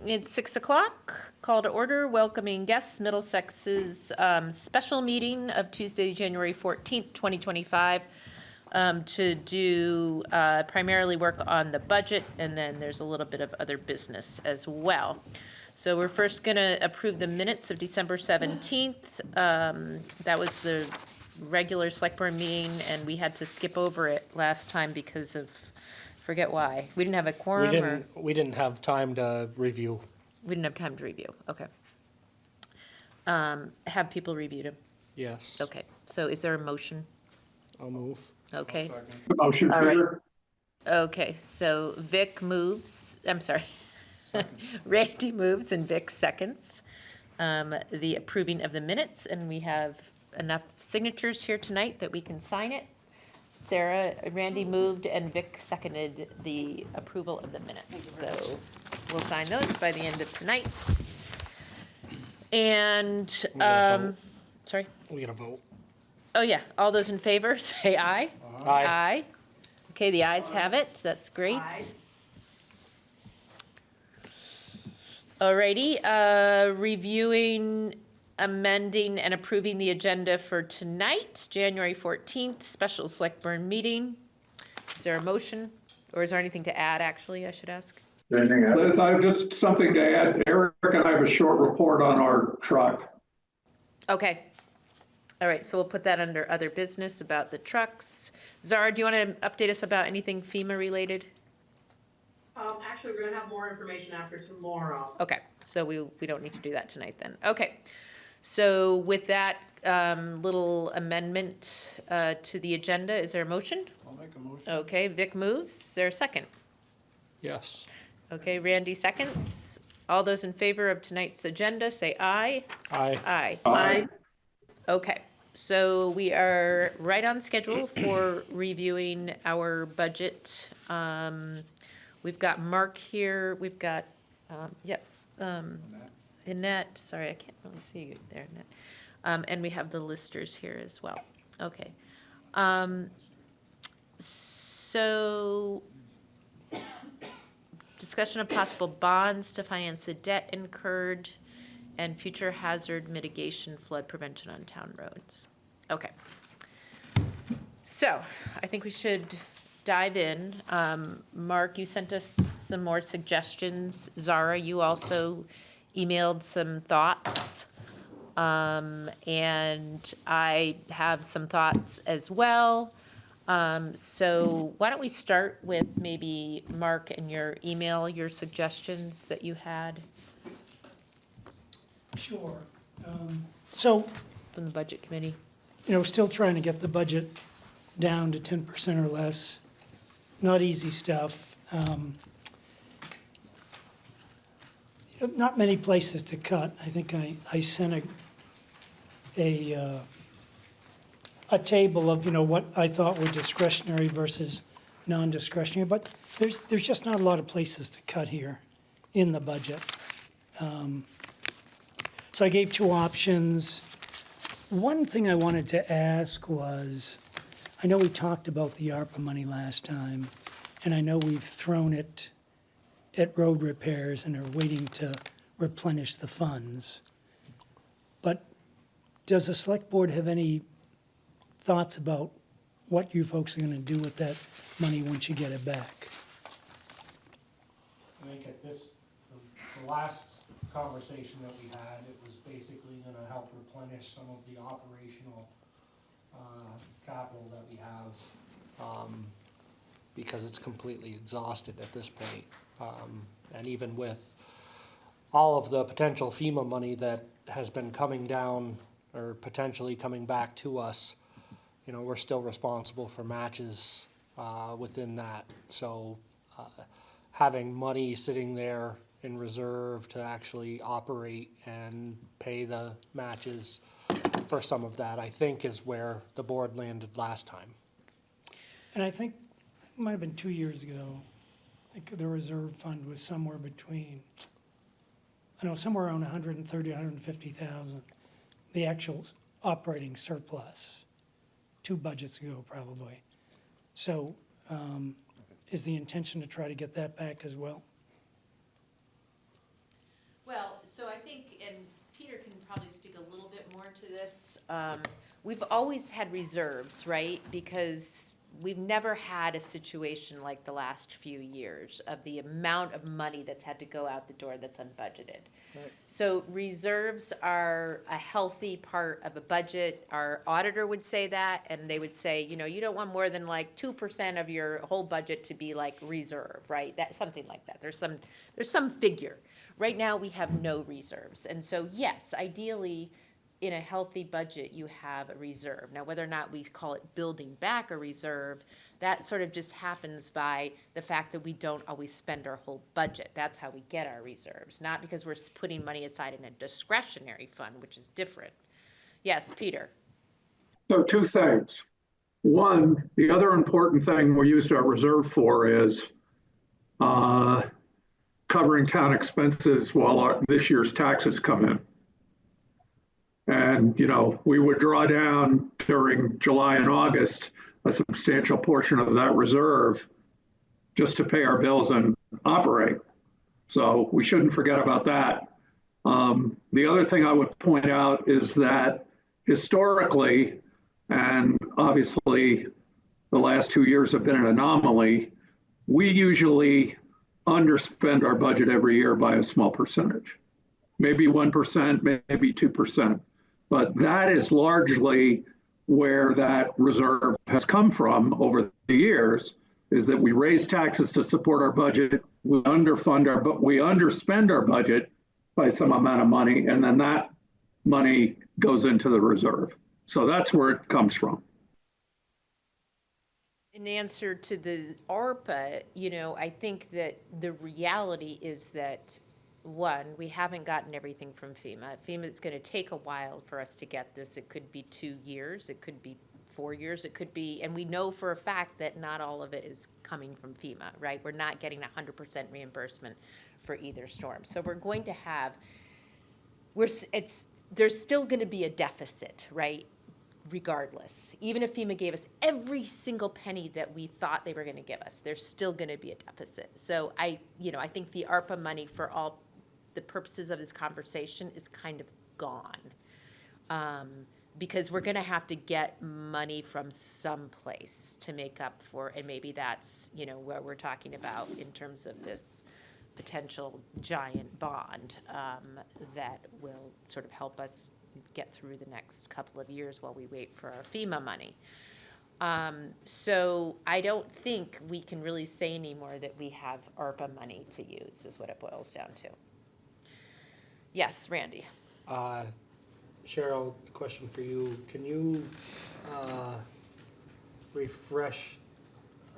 It's 6 o'clock. Call to order, welcoming guests, Middlesex's special meeting of Tuesday, January 14th, 2025, to do primarily work on the budget, and then there's a little bit of other business as well. So we're first going to approve the minutes of December 17th. That was the regular select board meeting, and we had to skip over it last time because of, forget why. We didn't have a quorum? We didn't have time to review. We didn't have time to review, okay. Have people reviewed them? Yes. Okay, so is there a motion? I'll move. Okay, Motion, All right. Peter. okay, so Vic moves, I'm sorry. Randy moves and Vic seconds the approving of the minutes, and we have enough signatures here tonight that we can sign it. Randy moved and Vic seconded the approval of the minutes. So we'll sign those by the end of tonight. And, sorry? We gotta vote. Oh, yeah. All those in favor, say aye. Aye. Okay, the ayes have it. That's great. Alrighty, reviewing, amending, and approving the agenda for tonight, January 14th, special select board meeting. Is there a motion? Or is there anything to add, actually, I should ask? Liz, I have just something to add. Eric and I have a short report on our truck. Okay. All right, so we'll put that under other business about the trucks. Zara, do you want to update us about anything FEMA related? Actually, we're gonna have more information after tomorrow. Okay, so we don't need to do that tonight then. Okay, so with that little amendment to the agenda, is there a motion? I'll make a motion. Okay, Vic moves. Is there a second? Yes. Okay, Randy seconds. All those in favor of tonight's agenda, say aye. Aye. Aye. Aye. Okay, so we are right on schedule for reviewing our budget. We've got Mark here, we've got, Annette, sorry, I can't really see you there, Annette. And we have the listers here as well. Okay. So, discussion of possible bonds to finance the debt incurred and future hazard mitigation flood prevention on town roads. Okay. So, I think we should dive in. Mark, you sent us some more suggestions. Zara, you also emailed some thoughts. And I have some thoughts as well. So why don't we start with maybe Mark and your email, your suggestions that you had Sure. So, from the budget committee. still trying to get the budget down to 10% or less. Not easy stuff. Not many places to cut. I think I sent a table of, what I thought were discretionary versus non-discretionary, but there's just not a lot of places to cut here in the budget. So I gave two options. One thing I wanted to ask was, I know we talked about the ARPA money last time, and I know we've thrown it at road repairs and are waiting to replenish the funds. But does the select board have any thoughts about what you folks are gonna do with that money once you get it back? I think at the last conversation that we had, it was basically gonna help replenish some of the operational capital that we have, because it's completely exhausted at this point. And even with all of the potential FEMA money that has been coming down or potentially coming back to us, we're still responsible for matches within that. So having money sitting there in reserve to actually operate and pay the matches for some of that, I think, is where the board landed last time. And I think, it might have been 2 years ago, I think the reserve fund was somewhere between, somewhere around 130, 150,000, the actual operating surplus, 2 budgets ago probably. So is the intention to try to get that back as well? think, and Peter can probably speak a little bit more to this, we've always had reserves, right? Because we've never had a situation like the last few years of the amount of money that's had to go out the door that's unbudgeted. Right. So reserves are a healthy part of a budget. Our auditor would say that, and they would say, you know, you don't want more than like 2% of your whole budget to be like reserve, right? That, something like that. There's some figure. Right now, we have no reserves. And so, yes, ideally, in a healthy budget, you have a reserve. Now, whether or not we call it building back a reserve, that sort of just happens by the fact that we don't always spend our whole budget. That's how we get our reserves, not because we're putting money aside in a discretionary fund, which is different. Yes, Peter? So two things. One, the other important thing we used our reserve for is covering town expenses while this year's taxes come in. And, you know, we would draw down during July and August a substantial portion of that reserve just to pay our bills and operate. So we shouldn't forget about that. The other thing I would point out is that historically, and obviously the last 2 years have been an anomaly, we usually underspend our budget every year by a small percentage. Maybe 1%, maybe 2%. But that is largely where that reserve has come from over the years, is that we raise taxes to support our budget, we underspend our budget by some amount of money, and then that money goes into the reserve. So that's where it comes from. In answer to the ARPA, you know, I think that the reality is that, one, we haven't gotten everything from FEMA. FEMA, it's going to take a while for us to get this. It could be 2 years, it could be 4 years, it could be, and we know for a fact that not all of it is coming from FEMA, right? We're not getting 100% reimbursement for either storm. So we're going to have, there's still going to be a deficit, right? Regardless, even if FEMA gave us every single penny that we thought they were going to give us, there's still going to be a deficit. So I think the ARPA money, for all the purposes of this conversation, is kind of gone, because we're going to have to get money from someplace to make up for, and maybe that's, you know, where we're talking about in terms of this potential giant bond that will sort of help us get through the next couple of years while we wait for our FEMA money. So I don't think we can really say anymore that we have ARPA money to use, is what it boils down to. Yes, Randy? Cheryl, question for you. Can you refresh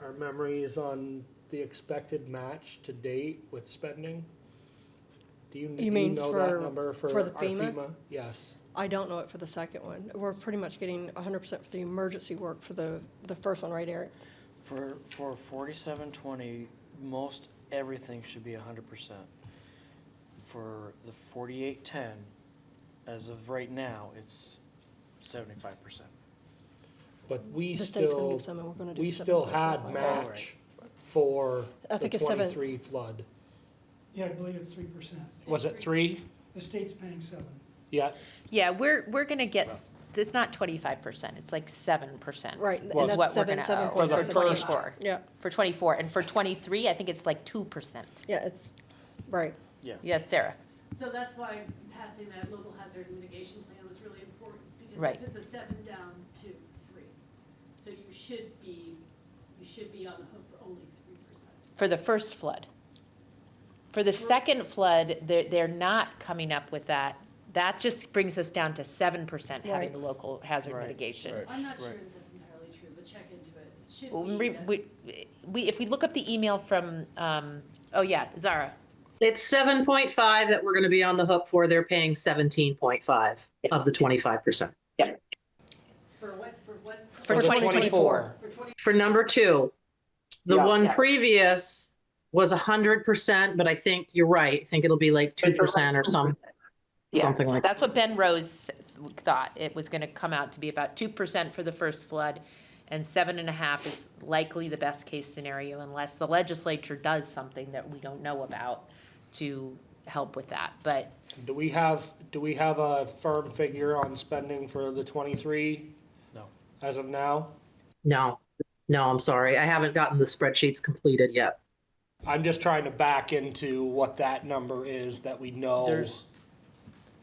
our memories on the expected match to date with spending? Do you mean know for- that number for for the our FEMA? Yes. I don't know it for the second one. We're pretty much getting 100% for the emergency work for the first one, right, Eric? For 4720, most everything should be 100%. For the 4810, as of right now, it's 75%. But we The state's gonna still, give some, and we're gonna do we still 7.5. had match for I the think it's 23 flood. Yeah, I believe it's 3%. Was it 3? The state's paying 7. Yeah. Yeah, we're going to get, it's not 25%, it's like 7%. Right, and Is that's what we're going to 7 owe points For for the the first- 24. Yeah, For 24, and for 23, I think it's like 2%. yeah, it's, right. Yes, Sarah? So that's why passing that local hazard mitigation plan was really important, because Right. they took the 7 down to 3. So you should be on the hook for only 3%. For the first flood. For the second flood, they're not coming up with that. That just brings us down to 7% having Right. the local hazard Right, mitigation. right. I'm not sure Right. that that's entirely true, but check into it. It should Well, be that- if we look up the email from, oh yeah, Zara. It's 7.5 that we're going to be on the hook for. They're paying 17.5 of the 25%. For what? For 2024. For 20, For number 2, the one Yeah. previous was 100%, but I think you're right. I think it'll be like 2% or something like that. That's what Ben Rose thought. It was going to come out to be about 2% for the first flood, and 7.5 is likely the best case scenario, unless the legislature does something that we don't know about to help with that, but Do we have a firm figure on spending for the 23 No. as of now? No, I'm sorry. I haven't gotten the spreadsheets completed yet. I'm just trying to back into what that number is that we know. There's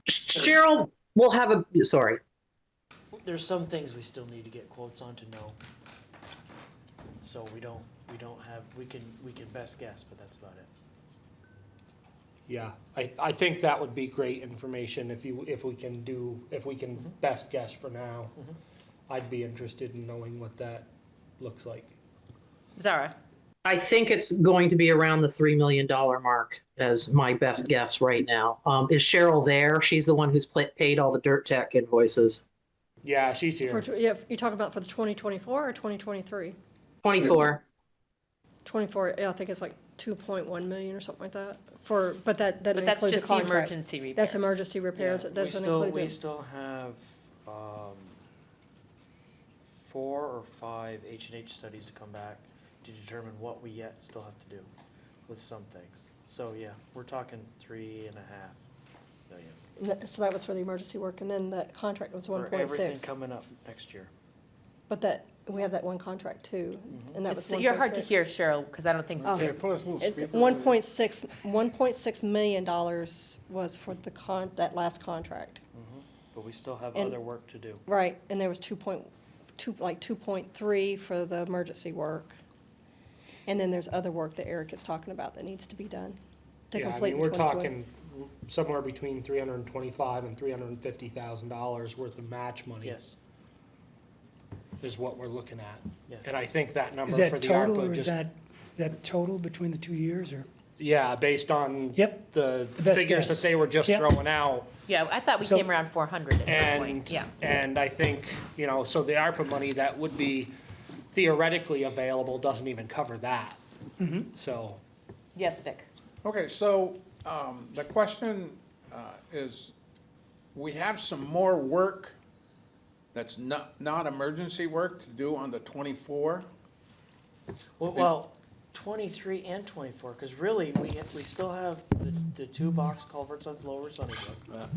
Cheryl will have sorry. some things we still need to get quotes on to know. So we don't have, we can best guess, but that's about it. Yeah, I think that would be great information if we can best guess for now. I'd be interested in knowing what that looks like. Zara? I think it's going to be around the $3 million mark as my best guess right now. Is Cheryl there? She's the one who's paid all the dirt tech invoices. Yeah, she's here. Yeah, you're talking about for the 2024 or 2023? 24. 24, yeah, I think it's like 2.1 million or something like that, but that doesn't But that's include the just the contract. emergency repairs. That's emergency repairs, Yeah, it doesn't include We the, still have 4 or 5 H&H studies to come back to determine what we yet still have to do with some things. So yeah, we're talking 3.5 million. so that was for the emergency work, and then the contract was For everything 1.6. coming up next year. But that, we have that one contract too, and that was 1.6. You're hard to hear, Cheryl, because I don't think. Oh. Okay, put us a little It's speaker. $1.6 million was for that last contract. But we still have And- other work to do. Right, and there was 2.3 for the emergency work. And then there's other work that Eric is talking about that needs to be done to Yeah, I complete mean, the we're 2020. talking somewhere between $325,000 and $350,000 worth of match money. Yes, Is what we're looking at. yes. And I think that number Is for that the total, ARPA or is just, that total between the 2 years, or? yeah, based on Yep, the best figures guess. that they were just Yep. throwing out. Yeah, I thought we So- came around 400 at that point, And, yeah. and I think, so the ARPA money that would be theoretically available doesn't even cover that. So, Yes, Vic? Okay, so the question is, we have some more work that's not emergency work to do on the 24? Well, 23 and 24, because really, we still have the 2 box culverts on Lower Sunnybrook.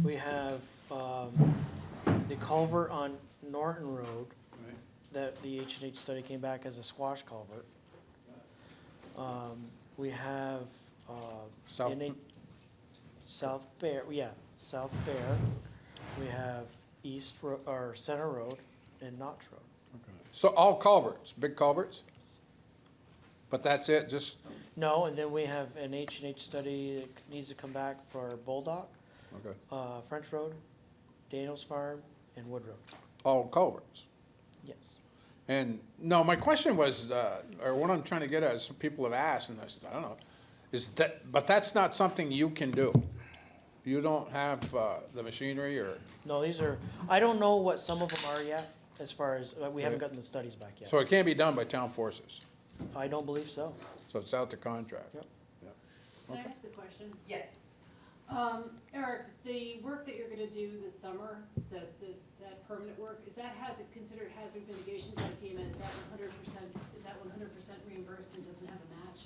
We have the culvert on Norton Road Right. that the H&H study came back as a squash culvert. We have South- South Bear, South Bear. We have Center Road and Notch Road. So all culverts, big culverts? But that's it, just, No, and then we have an H&H study that needs to come back for Bulldog, okay, French Road, Daniels Farm, and Wood Road. all culverts. Yes. And, no, my question was, or what I'm trying to get at is, some people have asked, and I said, I don't know, but that's not something you can do. You don't have the machinery, or, No, I don't know what some of them are yet, as far as, we haven't gotten the studies back yet. so it can't be done by town forces, I don't believe so. so it's out to contract. Yep. Can I ask a question? Yes. Eric, the work that you're gonna do this summer, that permanent work, is that considered hazard mitigation by FEMA? Is that 100% reimbursed and doesn't have a match?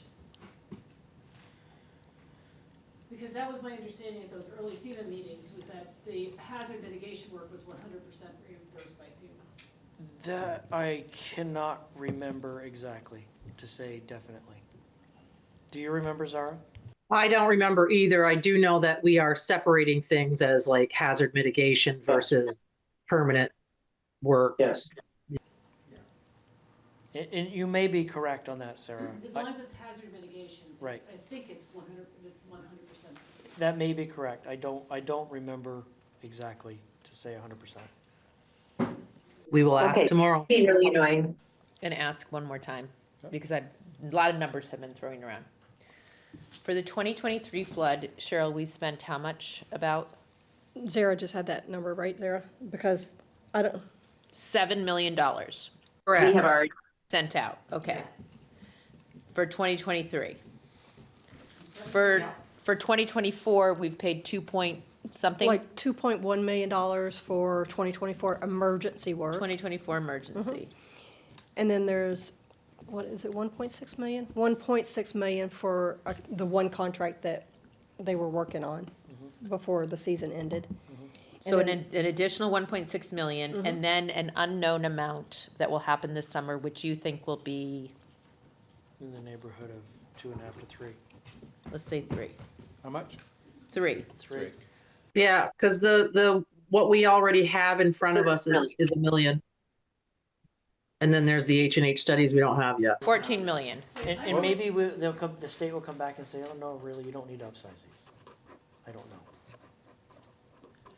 Because that was my understanding at those early FEMA meetings, was that the hazard mitigation work was 100% reimbursed by FEMA. That I cannot remember exactly to say definitely. Do you remember, Zara? I don't remember either. I do know that we are separating things as like hazard mitigation versus permanent work. Yes. And you may be correct on that, Sarah. As long as it's hazard mitigation, Right. I think it's 100%. That may be correct. I don't remember exactly to say 100%. We will ask Okay. tomorrow. Be really annoying. And ask one more time, because a lot of numbers have been thrown around. For the 2023 flood, Cheryl, we spent how much? About Zara just had that number, right, Zara? Because I don't, $7 million We Correct. have already, sent out, okay. For 2023. For 2024, we've paid 2 point something, like $2.1 million for 2024 emergency work. 2024 emergency. And then there's, what is it, 1.6 million? 1.6 million for the one contract that they were working on before the season ended. So And an additional 1.6 million, and then an unknown amount that will happen this summer, which you think will be, In the neighborhood of 2.5 to 3. let's say three. How much? Three. Three. Yeah, because what we already have in front of us is 1 million. And then there's the H&H studies we don't have yet. 14 million. And maybe the state will come back and say, oh, no, really, you don't need to upsize these. I don't know.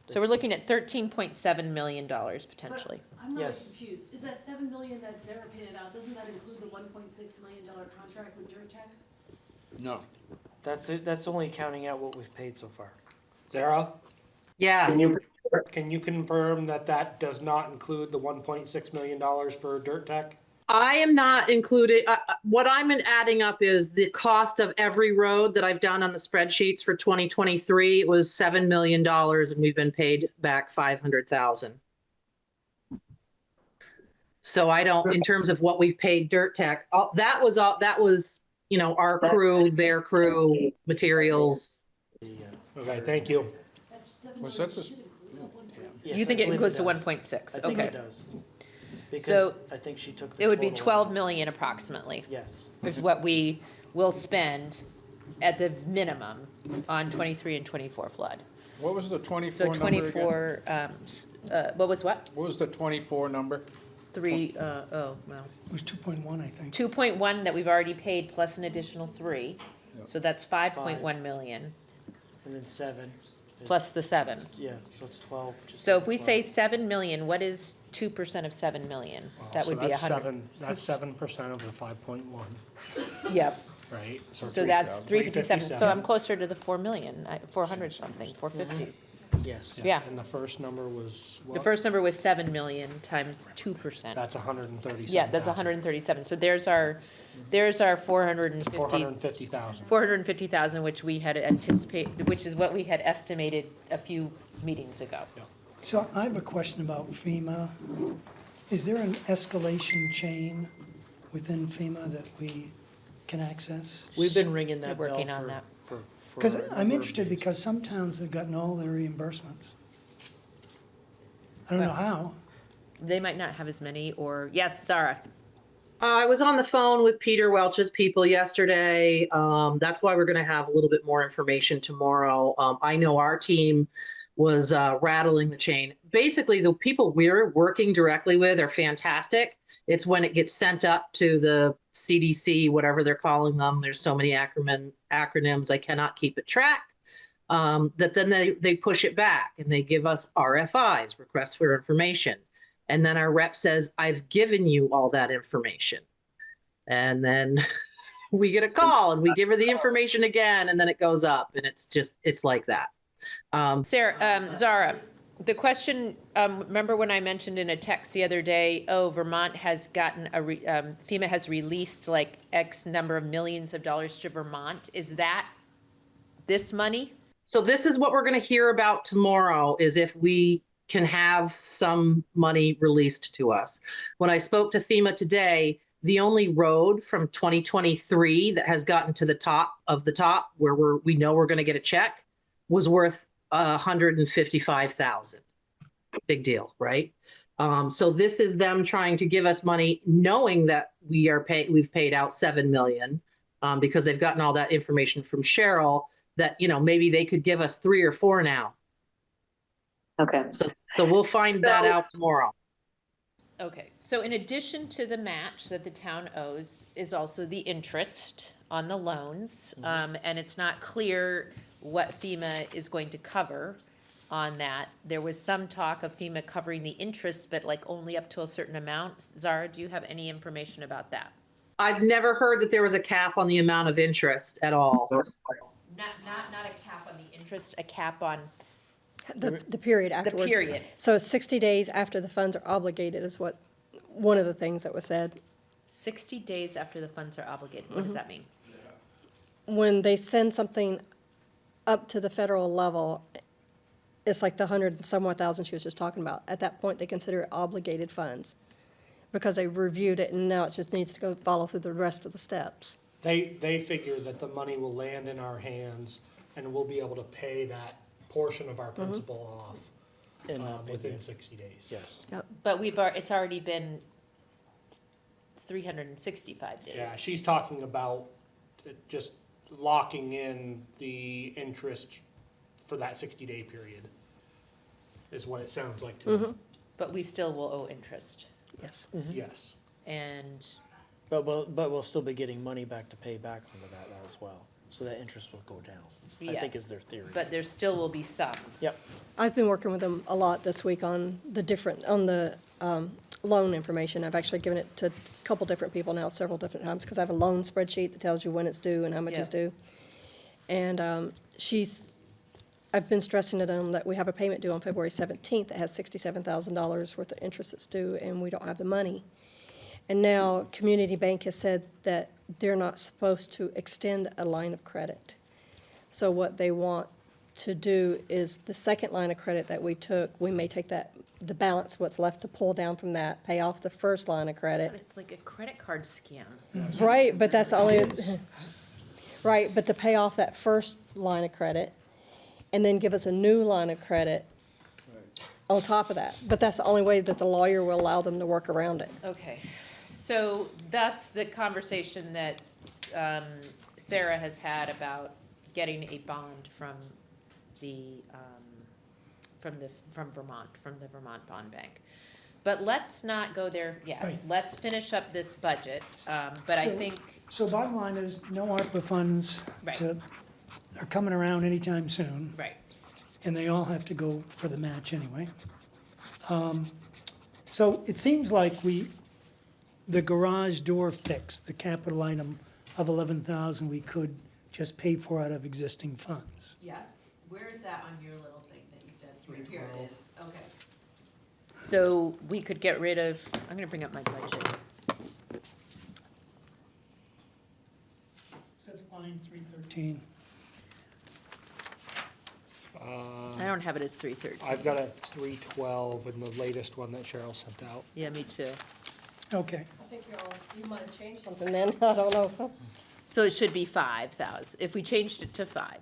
So we're looking at $13.7 million potentially. But I'm not Yes. confused. Is that 7 million that Zara paid out, doesn't that include the $1.6 million contract with Dirt Tech? No. That's it, that's only counting out what we've paid so far. Sarah, Yes. can you confirm that that does not include the $1.6 million for Dirt Tech? I am not included, what I'm adding up is the cost of every road that I've done on the spreadsheets for 2023. It was $7 million and we've been paid back 500,000. So I don't, in terms of what we've paid Dirt Tech, that was, our crew, their crew, materials. Okay, thank you. That's 7 Was million that the- should include that 1.6. Yes, You think I it believe includes the does. 1.6? I think Okay. it does. Because So I think she took the It would be total 12 amount. million approximately, Yes. is what we will spend at the minimum on 23 and 24 flood. What was the So 24 number again? 24, what was what? What was the 24 number? Well, It was 2.1, I think. 2.1 that we've already paid plus an additional 3. So that's 5.1 million, And then 7. is- plus the 7. Yeah, so it's 12. just So under if we 12. say 7 million, what is 2% of 7 million? That would be 100. That's 7% of the 5.1, Yep, right? so that's 357, so 357. I'm closer to the 4 million, 400 something, 450. Yes. Yeah. And the first number was The what? first number was 7 million times 2%. That's 137,000. Yeah, that's 137, so there's our 450, 450,000. 450,000, which we had anticipated, which is what we had estimated a few meetings ago. So I have a question about FEMA. Is there an escalation chain within FEMA that we can access? We've been ringing that They're bell working on that. for Because a number I'm of interested days. because some towns have gotten all their reimbursements. I don't know how. They might not have as many, or, yes, Sarah? I was on the phone with Peter Welch's people yesterday. That's why we're going to have a little bit more information tomorrow. I know our team was rattling the chain. Basically, the people we're working directly with are fantastic. It's when it gets sent up to the CDC, whatever they're calling them. There's so many acronyms, I cannot keep it track. That then they push it back and they give us RFIs, requests for information. And then our rep says, I've given you all that information. And then we get a call and we give her the information again, and then it goes up, and it's like that. Zara, the question, remember when I mentioned in a text the other day, Vermont has gotten FEMA has released like X number of millions of dollars to Vermont. Is that this money? So this is what we're going to hear about tomorrow, is if we can have some money released to us. When I spoke to FEMA today, the only road from 2023 that has gotten to the top of the top, where we know we're going to get a check, was worth 155,000. Big deal, right? So this is them trying to give us money, knowing that we've paid out 7 million, because they've gotten all that information from Cheryl, that maybe they could give us 3 or 4 now. Okay. So we'll find that out tomorrow. Okay, so in addition to the match that the town owes is also the interest on the loans. And it's not clear what FEMA is going to cover on that. There was some talk of FEMA covering the interest, but like only up to a certain amount. Zara, do you have any information about that? I've never heard that there was a cap on the amount of interest at all. Not a cap on the interest, a cap on The period the afterwards. period. So 60 days after the funds are obligated is one of the things that was said. 60 days after the funds are obligated. What does that mean? When they send something up to the federal level, it's like the 100 and some odd thousand she was just talking about. At that point, they consider it obligated funds because they reviewed it and now it just needs to go follow through the rest of the steps. They figure that the money will land in our hands and we'll be able to pay that portion of our principal off And not pay within the- 60 days. Yes. But it's already been 365 days. Yeah, she's talking about just locking in the interest for that 60-day period, is what it sounds like to me. But we still will owe interest. Yes. Yes. And, But we'll still be getting money back to pay back onto that as well. So that interest will go down, I Yeah. think is their theory. but there still will be some. Yep. I've been working with them a lot this week on the loan information. I've actually given it to a couple different people now, several different times, because I have a loan spreadsheet that tells you when it's due and how much is Yeah. due. And I've been stressing to them that we have a payment due on February 17th that has $67,000 worth of interest that's due, and we don't have the money. And now Community Bank has said that they're not supposed to extend a line of credit. So what they want to do is the second line of credit that we took, we may take that, the balance, what's left to pull down from that, pay off the first line of But credit. it's like a credit card scam. Right, but that's the only, right, but to pay off that first line of credit and then give us a new line of credit on top of that. But that's the only way that the lawyer will allow them to work around it. Okay, so thus the conversation that Sarah has had about getting a bond from Vermont, from the Vermont Bond Bank. But let's not go there yet. Right. Let's finish up this budget, but I So- think, So bottom line is, no ARPA funds Right. are coming around anytime soon, right, and they all have to go for the match anyway. So it seems like the garage door fix, the capital item of 11,000, we could just pay for out of existing funds. yeah. Where is that on your little thing that you've done? Here it is, okay. So we could get rid of, I'm gonna bring up my budget. So that's line 313. I don't have it as 313. I've got a 312 in the latest one that Cheryl sent out. Yeah, me too. Okay, I think you might have changed something then, I don't know. So it should be 5,000, if we changed it to 5.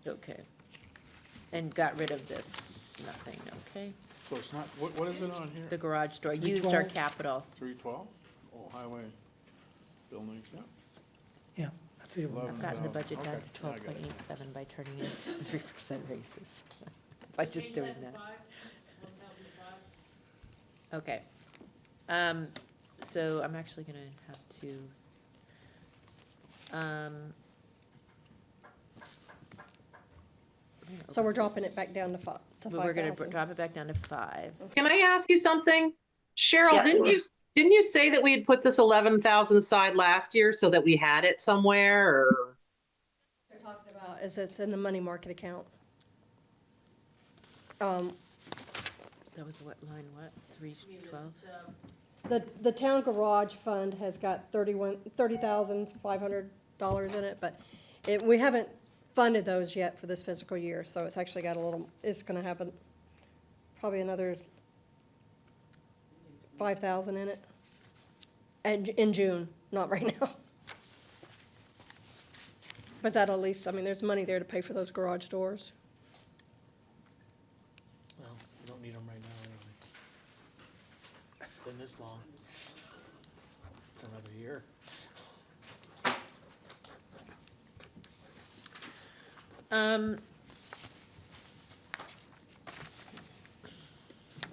Okay. And got rid of this, nothing, okay? So it's not, what is it on here? The garage door, used our 312. capital. 312? Oh, highway buildings, yeah. yeah, that's the 11. I've gotten the budget down Okay, to I got it. 12.87 by turning it into 3% raises. By just Change doing to that. 5, 1,000 to 5. Okay. So I'm actually gonna have to, So we're dropping it back down to 5,000. we're gonna drop it back down to 5. Can I ask you something? Cheryl, Yeah. didn't you say that we had put this 11,000 aside last year so that we had it somewhere, or? They're talking about is it's in the money market account. That was what, line what, 312? The town garage fund has got $30,500 in it, but we haven't funded those yet for this fiscal year, so it's actually got it's gonna have probably another 5,000 in it. And in June, not right now. But that'll at least, I mean, there's money there to pay for those garage doors. Well, we don't need them right now anyway. It's been this long. It's another year.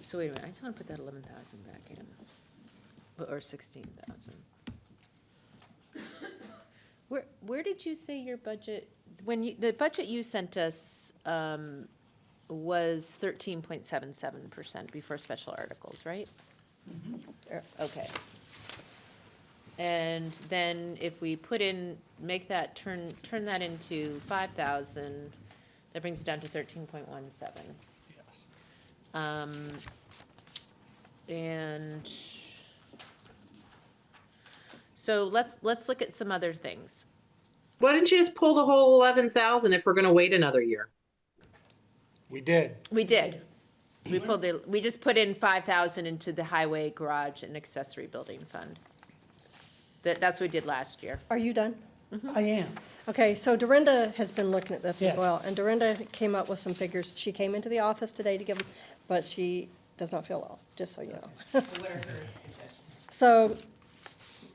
So wait a minute, I just wanna put that 11,000 back in, or 16,000. Where did you say your budget, the budget you sent us, was 13.77% before special articles, right? Okay. And then if we put in, make that, turn that into 5,000, that brings it down to 13.17. Yes. And so let's look at some other things. Why didn't you just pull the whole 11,000 if we're gonna wait another year? We did. We did. We just put in 5,000 into the highway garage and accessory building fund. That's what we did last year. Are you done? I am. Okay, so Dorinda has been looking at this as Yes. well, and Dorinda came up with some figures. She came into the office today to give them, but she does not feel well, just so you know. What are her suggestions? So,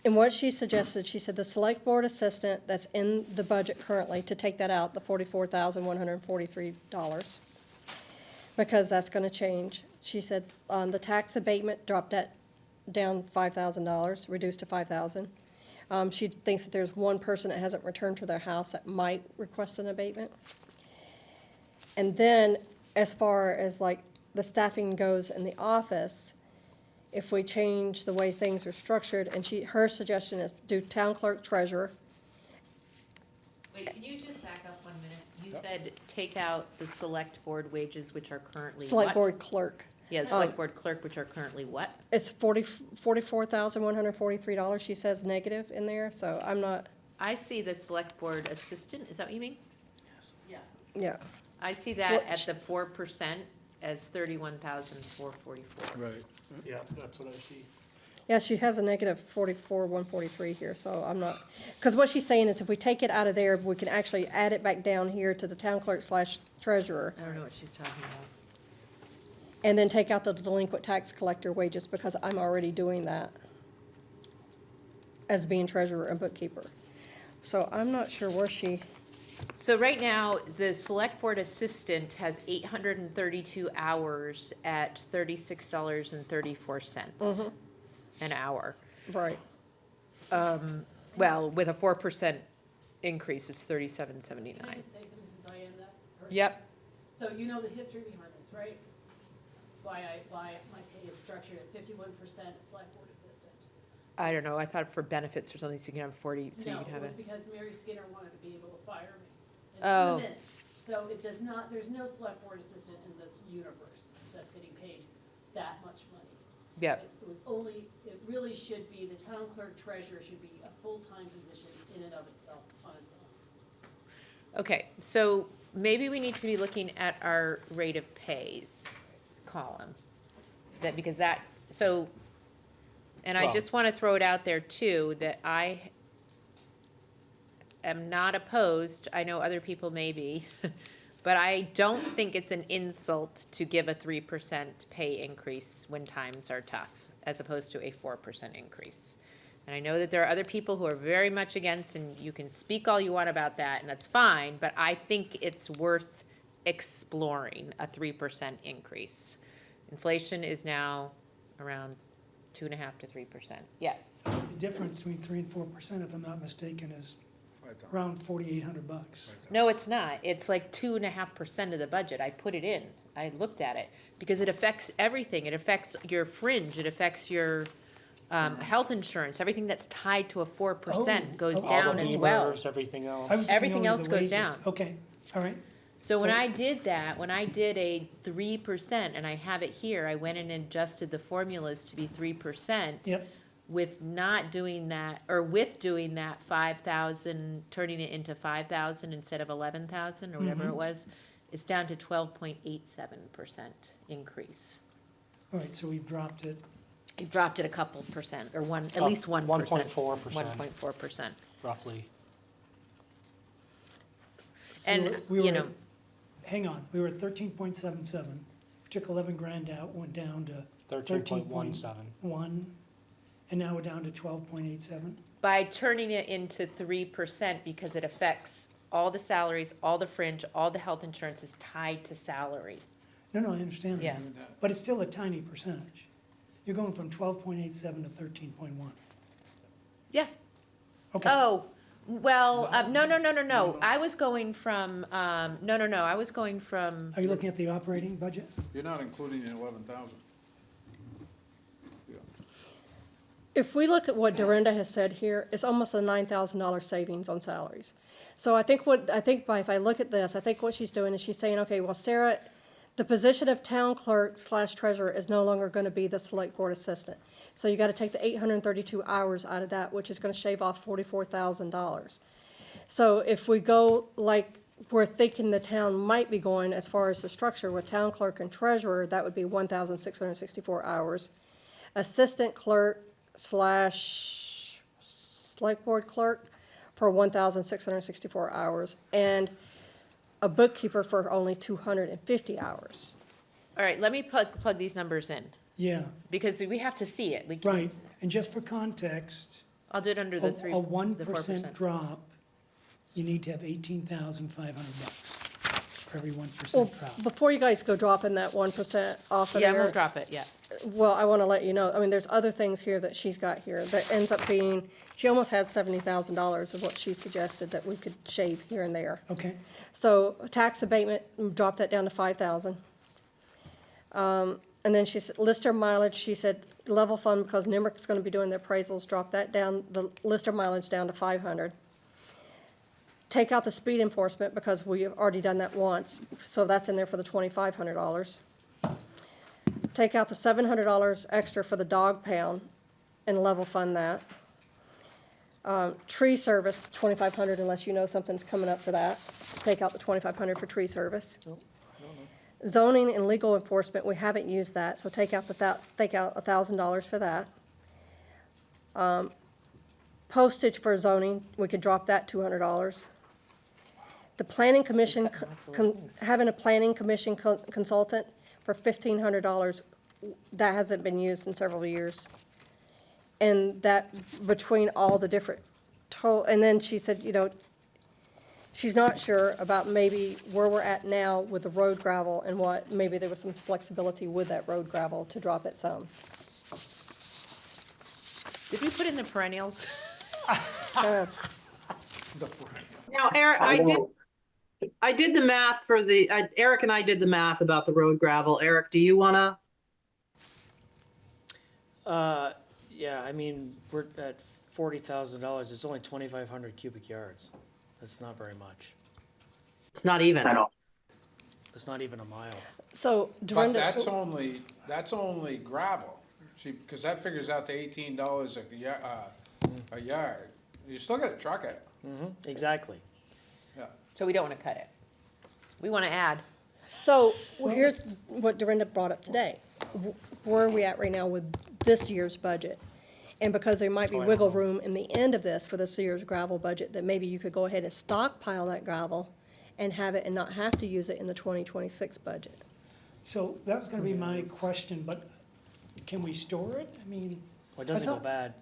and what she suggested, she said the select board assistant that's in the budget currently, to take that out, the $44,143, because that's gonna change. She said, the tax abatement, dropped that down $5,000, reduced to $5,000. She thinks that there's one person that hasn't returned to their house that might request an abatement. And then, as far as like the staffing goes in the office, if we change the way things are structured, and her suggestion is do town clerk, treasurer. Wait, can you just back up 1 minute? You said take out the select board wages, which are currently Select what? board clerk. Yeah, the select board clerk, which are currently what? It's $44,143, she says negative in there, so I'm not, I see the select board assistant, is that what you mean? Yeah. yeah. I see that Well, at the 4% as 31,444. Right. Yeah, that's what I see. Yeah, she has a negative 44,143 here, so I'm not, because what she's saying is if we take it out of there, we can actually add it back down here to the town clerk slash treasurer, I don't know what she's talking about. and then take out the delinquent tax collector wages, because I'm already doing that as being treasurer and bookkeeper. So I'm not sure where she, So right now, the select board assistant has 832 hours at $36.34 an hour. right, Well, with a 4% increase, it's Can I $37.79. just say something since I am that person? Yep, So you know the history behind this, right? Why my pay is structured at 51% select board assistant. I don't know, I thought for benefits or something, so you can have 40, so you No, can have it was a, because Mary Skinner wanted to be able to fire me. It's in Oh. the minutes. So it does not, there's no select board assistant in this universe that's getting paid that much money. yep. It was only, it really should be, the town clerk treasurer should be a full-time position in and of itself, on its own. Okay, so maybe we need to be looking at our rate of pays column. That, because that, so, and I Well- just want to throw it out there too, that I am not opposed, I know other people may be, but I don't think it's an insult to give a 3% pay increase when times are tough, as opposed to a 4% increase. And I know that there are other people who are very much against, and you can speak all you want about that, and that's fine, but I think it's worth exploring a 3% increase. Inflation is now around 2.5% to 3%. Yes. The difference between 3% and 4%, if I'm not mistaken, is around $4,800. No, it's not. It's like 2.5% of the budget. I put it in. I looked at it because it affects everything. It affects your fringe. It affects your health insurance. Everything that's tied to a 4% goes Oh, down as well. Everything else. I was thinking Everything only else the goes wages. down. Okay, all right. So when So- I did that, when I did a 3%, and I have it here, I went in and adjusted the formulas to be 3%. Yep. With not doing that, or with doing that 5,000, turning it into 5,000 instead of 11,000 or whatever it was, it's down to 12.87% increase. All right, so we've dropped it. You dropped it a couple percent, or at Oh, least 1%. 1.4%. 1.4%. Roughly. And, we were you know, Hang on, we were at 13.77. We took 11 grand out, went down to 13.17. 13.1, and now we're down to 12.87. by turning it into 3% because it affects all the salaries, all the fringe, all the health insurance is tied to salary. No, I understand that. Yeah. But it's still a tiny percentage. You're going from 12.87 to 13.1. Yeah. Okay. Oh, well, no. I was going from, I was going from, Are you looking at the operating budget? You're not including the 11,000. if we look at what Dorinda has said here, it's almost a $9,000 savings on salaries. So if I look at this, I think what she's doing is she's saying, okay, well, Sarah, the position of town clerk slash treasurer is no longer gonna be the select board assistant. So you gotta take the 832 hours out of that, which is gonna shave off $44,000. So if we go like we're thinking the town might be going as far as the structure with town clerk and treasurer, that would be 1,664 hours. Assistant clerk slash select board clerk for 1,664 hours, and a bookkeeper for only 250 hours. All right, let me plug these numbers in, Yeah, because we have to see it. We can- right. And just for context, I'll do it under a the 3, a 1% the 4%. drop, you need to have $18,500 for every 1% Well, drop. before you guys go dropping that 1% off of Yeah, I there. won't drop it, yeah. Well, I want to let you know, I mean, there's other things here that she's got here that ends up being, she almost has $70,000 of what she suggested that we could shave here and there. Okay, So tax abatement, drop that down to 5,000. And then she said, Lister mileage, she said, level fund, because NIMRIC's gonna be doing their appraisals, drop that down, the Lister mileage down to 500. Take out the speed enforcement, because we've already done that once, so that's in there for the $2,500. Take out the $700 extra for the dog pound and level fund that. Tree service, 2,500, unless you know something's coming up for that. Take out the 2,500 for tree service. Zoning and legal enforcement, we haven't used that, so take out $1,000 for that. Postage for zoning, we could drop that $200. The planning commission, having a planning commission consultant for $1,500, that hasn't been used in several years. And that, between all the different, and then she said, you know, she's not sure about maybe where we're at now with the road gravel and what, maybe there was some flexibility with that road gravel to drop it some. Did we put in the perennials? Uh, Now, Eric, I did the math for the, Eric and I did the math about the road gravel. Eric, do you wanna? Yeah, I mean, we're at $40,000, it's only 2,500 cubic yards. That's not very much. It's not even. It's not even a mile. So But Dorinda, that's only gravel. See, because that figures out to $18 a yard. You still gotta truck it. Exactly. Yeah. So we don't want to cut it. We want to add. so here's what Dorinda brought up today. Where are we at right now with this year's budget? And because there might be wiggle room in the end of this for this year's gravel budget, that maybe you could go ahead and stockpile that gravel and have it and not have to use it in the 2026 budget. so that was gonna be my question, but can we store it? I mean, Well, it doesn't I go thought- bad.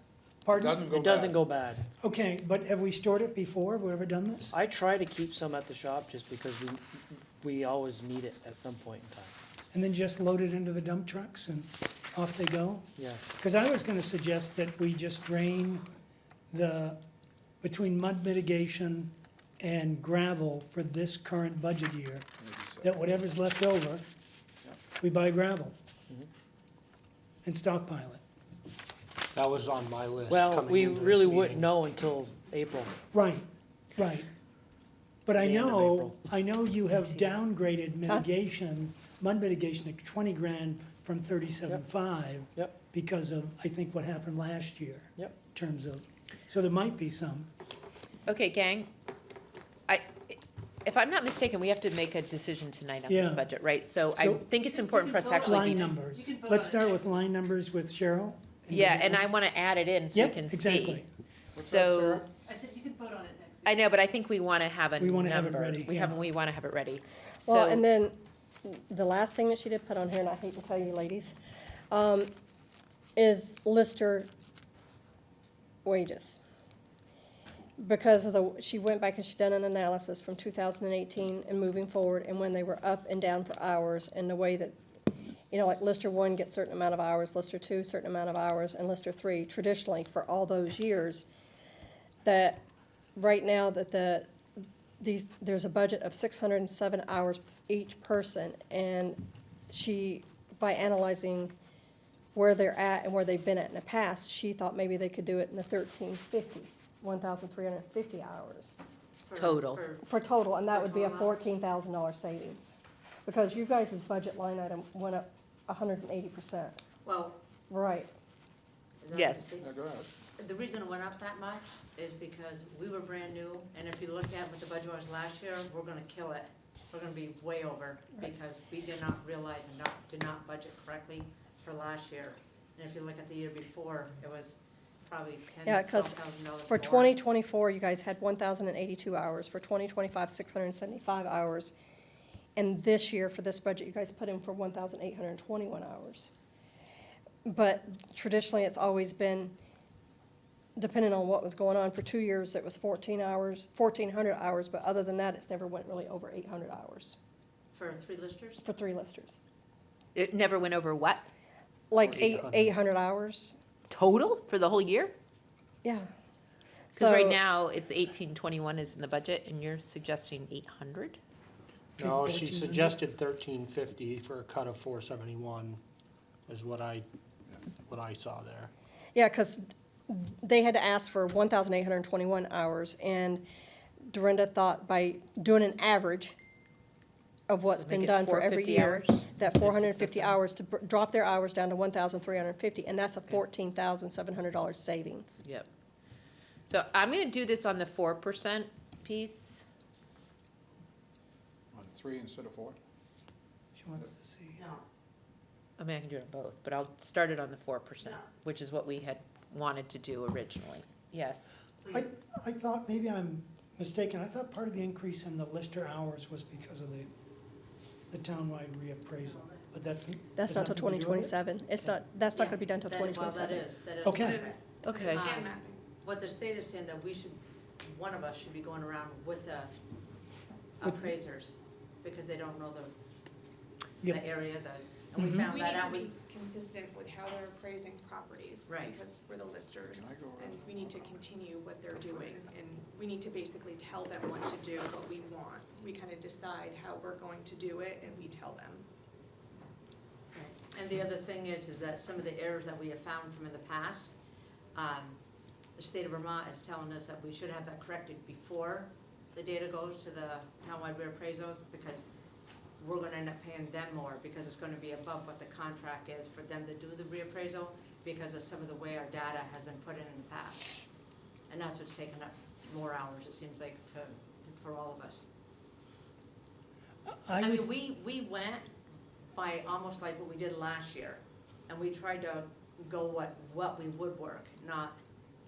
pardon? Doesn't go It doesn't bad. go bad. Okay, but have we stored it before? Have we ever done this? I try to keep some at the shop just because we always need it at some point in time. And then just load it into the dump trucks and off they go? Yes. Because I was gonna suggest that we just drain between mud mitigation and gravel for this current budget year, that whatever's left over, we buy gravel and stockpile it. That was on my list. Well, coming we into this really wouldn't meeting. know until April. Right, right. But I The end of know, April. I know you have downgraded mitigation, mud mitigation to 20 grand from 37.5 Yep, because of, I think, what happened last year. Yep. In terms of, so there might be some. Okay, gang. If I'm not mistaken, we have to make a decision tonight on this Yeah. budget, right? So I So- think it's important for us to actually Line be. numbers. You can vote Let's on it start next with line numbers with Cheryl. Yeah, and I want to add it in so we Yep, can see. exactly. So, I said you can vote on it next week. I know, but I think we want to have a number. We wanna have it ready, We yeah. want to have it ready. Well, and So, then the last thing that she did put on here, and I hate to tell you ladies, is Lister wages. Because of she went back and she done an analysis from 2018 and moving forward, and when they were up and down for hours, and the way that, you know, like Lister 1 gets certain amount of hours, Lister 2 certain amount of hours, and Lister 3 traditionally for all those years, that right now that there's a budget of 607 hours each person, and she, by analyzing where they're at and where they've been at in the past, she thought maybe they could do it in the 1,350 hours total. for total, and that would be a $14,000 savings. Because you guys' budget line item went up 180%, Well, right? Yes. Yeah, go ahead. the reason it went up that much is because we were brand new, and if you look at what the budget was last year, we're gonna kill it. We're gonna be way over, because we did not realize and did not budget correctly for last year. And if you look at the year before, it was probably Yeah, $10,000, because $12,000 more. for 2024, you guys had 1,082 hours. For 2025, 675 hours. And this year, for this budget, you guys put in for 1,821 hours. But traditionally, it's always been, depending on what was going on, for 2 years, it was 14 hours, 1,400 hours, but other than that, it's never went really over 800 hours For 3 listers? for 3 listers. It never went over what? Like 800. 800 hours, Total for the whole year? yeah. Because right So- now, it's 1821 is in the budget, and you're suggesting 800? No, she suggested 1350 for a cut of 471 is what I saw there. Yeah, because they had to ask for 1,821 hours, and Dorinda thought by doing an average of what's So been make it done for every 450 year, hours? that That's 450 excessive. hours to drop their hours down to 1,350, and that's a $14,700 savings. Yep. So I'm gonna do this on the 4% piece. On 3 instead of 4? She wants to see. No. I mean, I can do it on both, but I'll start it on the 4%, No. which is what we had wanted to do originally. Yes. Please. I thought, maybe I'm mistaken, I thought part of the increase in the Lister hours was because of the townwide reappraisal, but that's. That's not till nothing to do with it? 2027. It's not, that's not Yeah, gonna be done till that- 2027. Well, that is. Okay. Okay. Um, What the state is saying that we should, one of us should be going around with the appraisers, because they don't know the Yep. area, and we Mhm. found We that need to out. be consistent with how they're appraising properties. Right. Because we're the listers, Can I go around? and we need to continue what they're doing, and we need to basically tell them what to do, what we want. We kind of decide how we're going to do it, and we tell them. And the other thing is that some of the errors that we have found from in the past, the state of Vermont is telling us that we should have that corrected before the data goes to the townwide reappraisals, because we're gonna end up paying them more, because it's gonna be above what the contract is for them to do the reappraisal, because of some of the way our data has been put in the past. And that's what's taken up more hours, it seems like, for all of us. I I mean, would, we went by almost like what we did last year, and we tried to go what we would work, not,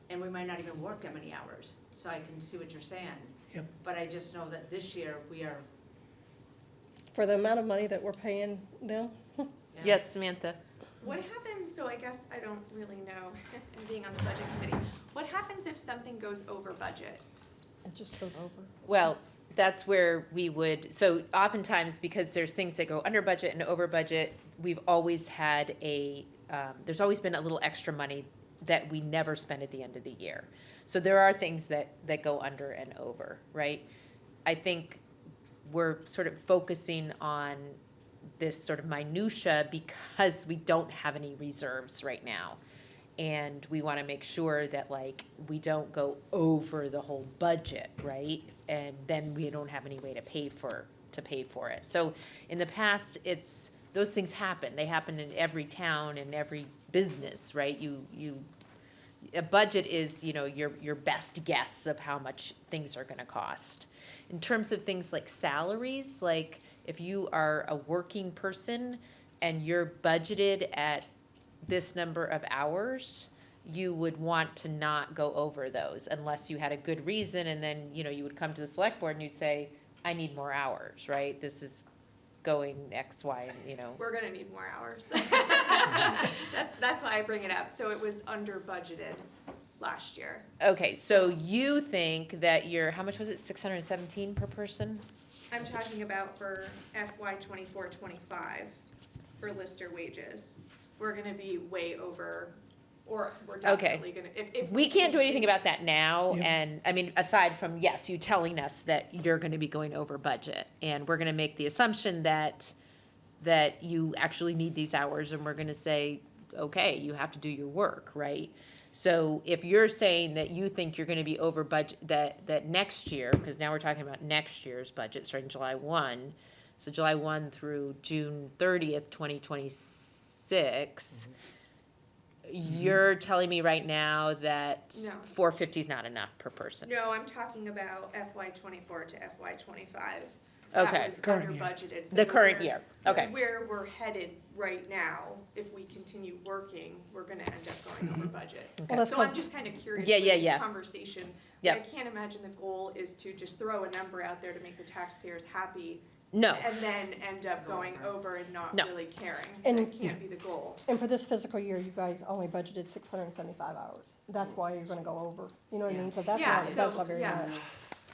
and we might not even work that many hours, so I can see what you're saying. Yep. But I just know that this year, we are. For the amount of money that we're paying them, yeah. Yes, Samantha? What happens, so I guess I don't really know, and being on the budget committee, what happens if something goes over budget? it just goes over. Well, that's where we would, so oftentimes, because there's things that go under budget and over budget, we've always had there's always been a little extra money that we never spend at the end of the year. So there are things that go under and over, right? I think we're sort of focusing on this sort of minutia because we don't have any reserves right now. And we want to make sure that like we don't go over the whole budget, right? And then we don't have any way to pay for it. So in the past, those things happen. They happen in every town and every business, right? A budget is, your best guess of how much things are going to cost. In terms of things like salaries, like if you are a working person and you're budgeted at this number of hours, you would want to not go over those unless you had a good reason, and then, you would come to the select board and you'd say, I need more hours, right? This is going X, Y, and, We're gonna need more hours. That's why I bring it up. So it was under budgeted last year. Okay, so you think that how much was it, 617 per person? I'm talking about for FY 24-25 for Lister wages. We're gonna be way over, or we're definitely gonna, if. We can't do anything continue- about that now, Yeah. and, I mean, aside from, yes, you telling us that you're gonna be going over budget, and we're gonna make the assumption that you actually need these hours, and we're gonna say, okay, you have to do your work, right? So if you're saying that you think you're gonna be over budget, that next year, because now we're talking about next year's budget, starting July 1, so July 1 through June 30th, 2026, you're telling me right now that No. 450 is not enough per person? No, I'm talking about FY 24 to FY 25. that Okay. was Current under year. budgeted. So The current we're- year, okay. Where we're headed right now, if we continue working, we're gonna end up going over budget. Well, that's So I'm 'cause- just kind of curious Yeah, for yeah, this yeah. conversation. Yeah. I can't imagine the goal is to just throw a number out there to make the taxpayers happy No, and then end up going over and not No. really caring. And- That can't be the goal. And for this fiscal year, you guys only budgeted 675 hours. That's why you're gonna go over, you know what I mean? So that's Yeah, not, that's so, not very yeah. much.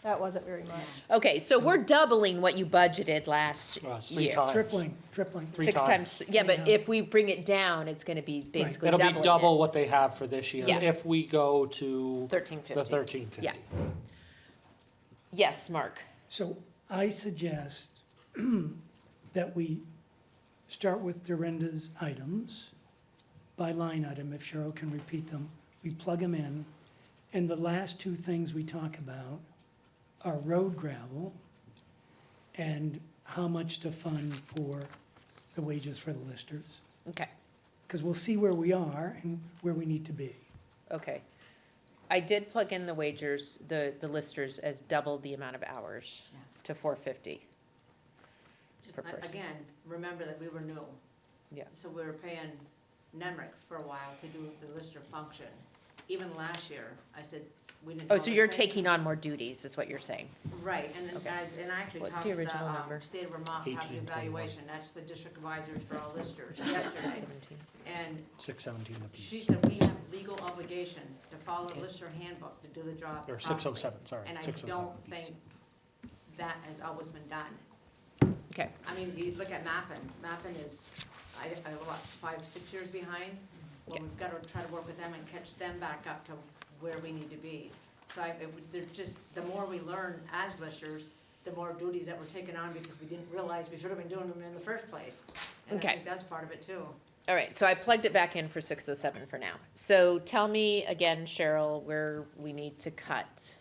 That wasn't very much. okay, so we're doubling what you budgeted last Well, it's 3 year. times. Tripling. Three Six times, yeah, but Yeah. if we bring it down, it's gonna be basically It'll doubling be double it. what they have for this year Yeah. if we go to 1350. the 1350. Yeah. Yes, Mark. So I suggest that we start with Dorinda's items by line item, if Cheryl can repeat them. We plug them in, and the last two things we talk about are road gravel and how much to fund for the wages for the listers. Okay, Because we'll see where we are and where we need to be. okay. I did plug in the wagers, the listers as double the amount of hours Yeah. to 450. Just, Per person. again, remember that we were new. Yeah. So we were paying Nemrick for a while to do the lister function. Even last year, I said, we didn't. Oh, know so the you're thing. taking on more duties, is what you're saying? Right, and Okay. I actually What's talked the to the original number? state of Vermont Property 1821. Evaluation, that's the district advisors for all listers yesterday. 617. And 617 she apiece. said, we have legal obligation to follow the lister handbook to do the job Or properly. 607, sorry, And I 607 don't apiece. think that has always been done. Okay, I mean, you look at Mappin is, what, 5, 6 years behind? Well, Yeah. we've got to try to work with them and catch them back up to where we need to be. So they're just, the more we learn as listers, the more duties that we're taking on because we didn't realize we should have been doing them in the first place. And I Okay. think that's part of it too. all right, so I plugged it back in for 607 for now. So tell me again, Cheryl, where we need to cut.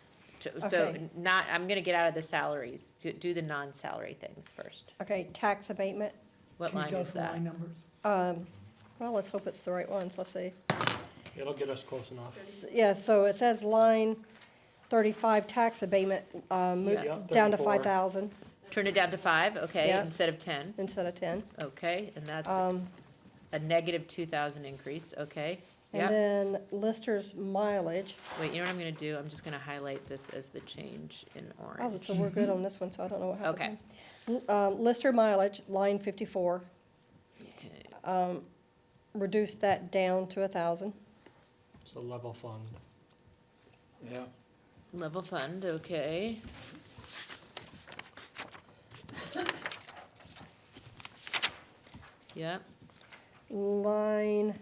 So Okay. not, I'm gonna get out of the salaries, do the non-salary things first. Okay, tax abatement. What Can you line tell is us the line that? numbers? Well, let's hope it's the right ones. Let's see. It'll get us close enough. Yeah, so it says line 35, tax abatement, Yeah, down to 34. 5,000 Turn it down to 5, okay, Yeah. instead of 10, instead of 10. okay, and that's Um, a negative 2,000 increase, okay. And Yep, then listers mileage. wait, you know what I'm gonna do? I'm just gonna highlight this as the change in Oh, orange. so we're good on this one, so I don't know what happened. Okay. Lister mileage, line 54, Okay. reduce that down to 1,000. It's a level fund. Yeah. Level fund, okay. Yep, Line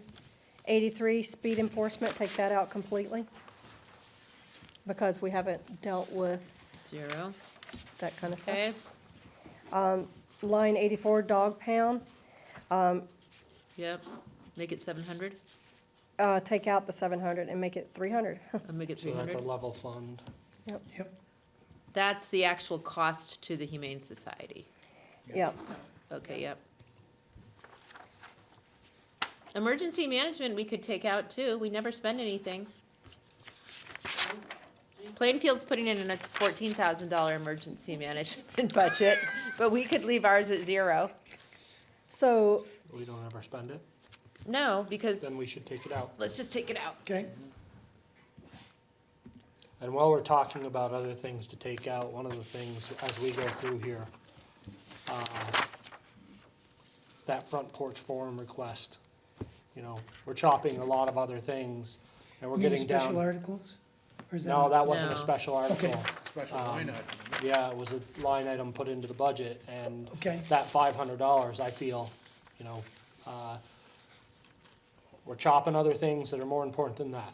83, speed enforcement, take that out completely. Because we haven't dealt with 0, that kind of stuff. okay, Line 84, dog pound, yep, make it 700, take out the 700 and make it 300. I'll make it So that's a 300. level fund. Yep. That's the actual cost to the Humane Society. Yep. Okay, yep. Emergency management, we could take out too, we never spend anything. Plainfield's putting in a $14,000 emergency management budget, but we could leave ours at 0. So, We don't ever spend it, No, because, then we should take it out. let's just take it out. Okay, And while we're talking about other things to take out, one of the things as we go through here, that front porch forum request, you know, we're chopping a lot of other things and we're you mean the getting special down. articles? Or is that? No, that wasn't a No. special article. Special line item. Yeah, it was a line item put into the budget and Okay. that $500, I feel, you know, we're chopping other things that are more important than that.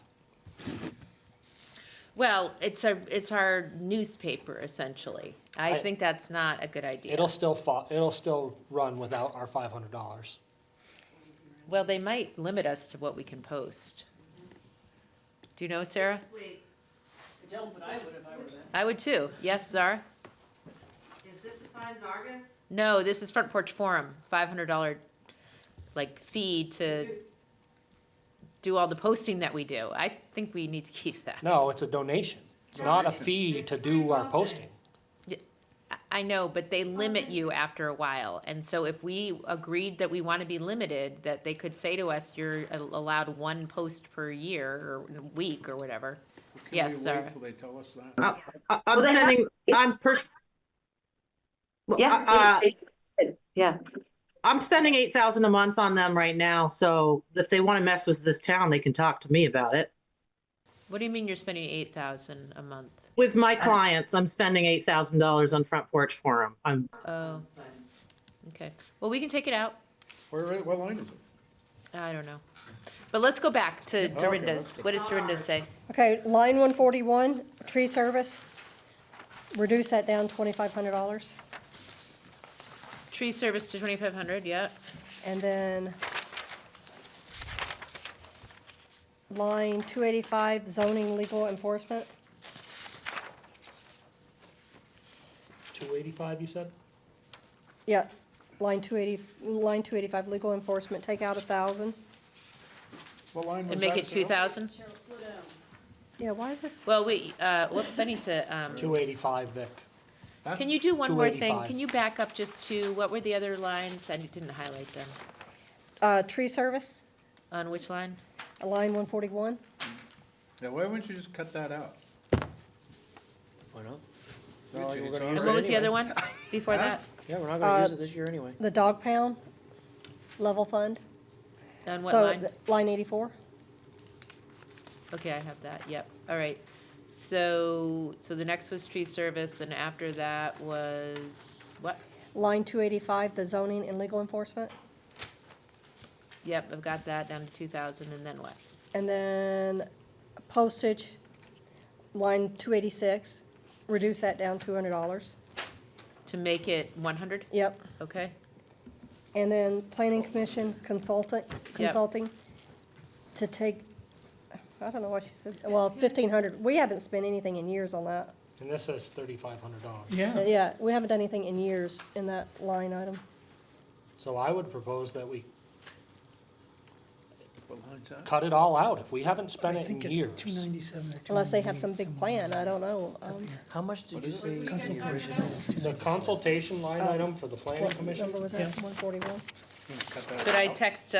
Well, it's our newspaper essentially. I I- think that's not a good idea. It'll still run without our $500. Well, they might limit us to what we can post. Do you know, Sarah? Wait. I don't, but I would if I were them. I would too. Yes, Zara? Is this as far as August? No, this is Front Porch Forum, $500 like fee to do all the posting that we do. I think we need to keep that. No, it's a donation. It's not a Donation. fee It's to free do our postings. posting. I know, but they limit you after a while. And so if we agreed that we want to be limited, that they could say to us, you're allowed one post per year or week or whatever. Yes, Can we Sarah. wait till they tell us that? I'm spending, Yeah. I'm spending 8,000 a month on them right now. So if they want to mess with this town, they can talk to me about it. What do you mean you're spending 8,000 a month? With my clients, I'm spending $8,000 on Front Porch Forum. Oh, okay. Well, we can take it out. What line is it? I don't know. But let's go back to Okay, Dorinda's. What does Dorinda say? Okay, line 141, tree service, reduce that down $2,500. Tree service to 2,500, yeah. And then line 285, zoning legal enforcement, 285, you said? yeah, line 285, legal enforcement, take out 1,000. What line was And that? make it 2,000? Cheryl, slow down. Yeah, why is this? Well, wait, whoops, I need to, 285, Vic. can you do one more thing? 285. Can you back up just to, what were the other lines? I didn't highlight them. Tree service, On which line? line 141. Yeah, why wouldn't you just cut that out? Why not? Yeah, No, geez, we're it's gonna And use what it was the other anyway. one before that? Yeah, we're not gonna use it this year anyway. The dog pound level fund. On what So line? line 84. Okay, I have that, yep, all right. So the next was tree service, and after that was, what? Line 285, the zoning and legal enforcement. Yep, I've got that down to 2,000, and then what? And then postage, line 286, reduce that down $200. To make it 100, Yep. okay? And then planning commission consulting to take, I don't know what she said, well, 1,500. We haven't spent anything in years on that. And this says $3,500. Yeah, Yeah, we haven't done anything in years in that line item. So I would propose that we What line's that? cut it all out if we haven't I spent it in think it's years. 297 or Unless they have some 298 big plan, I don't know. It's up here. How much did you say the Consultation. original? The consultation line item for the planning What commission? number was that, 141? Cut that Should I out. text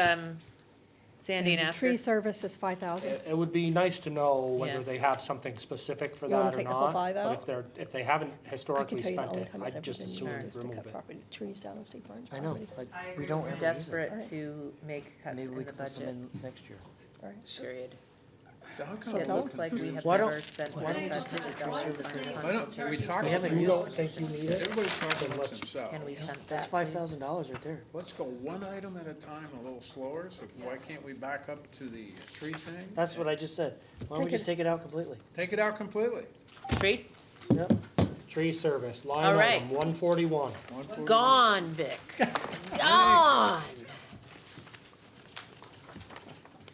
Sandy and ask her? Tree service is 5,000. It would be nice to know Yeah. whether they have something specific for You wanna that or take the whole not. 5 But out? if they haven't I can historically tell you the spent only it, time it's I'd ever just been as used soon is to remove cut it. property trees down on Steve Farms I know, property. but I we agree. don't have to use it. Desperate Right. to make cuts Maybe in we the could put some budget, in next year. period. How come So I'm It tell looks us. like we have Why don't- never spent. why don't we just take the tree service rate out? I know, we talked. We haven't You used don't it. think you need it? Everybody's talking amongst let's- themselves. Can we punt That's that, five please? $5,000 right there. Let's go one item at a time, a little slower, so why can't we back up to the tree thing? That's what I just said. Why don't we Take just it- take it out completely? Take it out completely. Tree? Yep. Tree service, line All right. item 141. 141. Gone, Vic. Gone.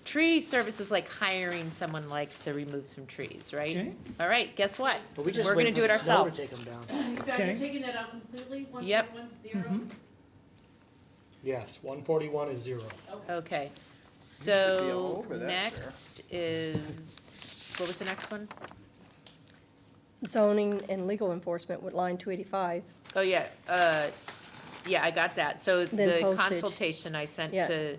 Tree service is like hiring someone like to remove some trees, right? Okay. All right, guess what? But we just We're wait gonna for do it the snow to ourselves. take them down. You guys are Okay. taking that out completely, Yep. 1.10? Yes, 141 is zero. Okay, be all so over that, next is, what was the next one? Zoning and legal enforcement with line 285. Oh, yeah, yeah, I got that. So Then the postage. consultation I sent Yeah. to,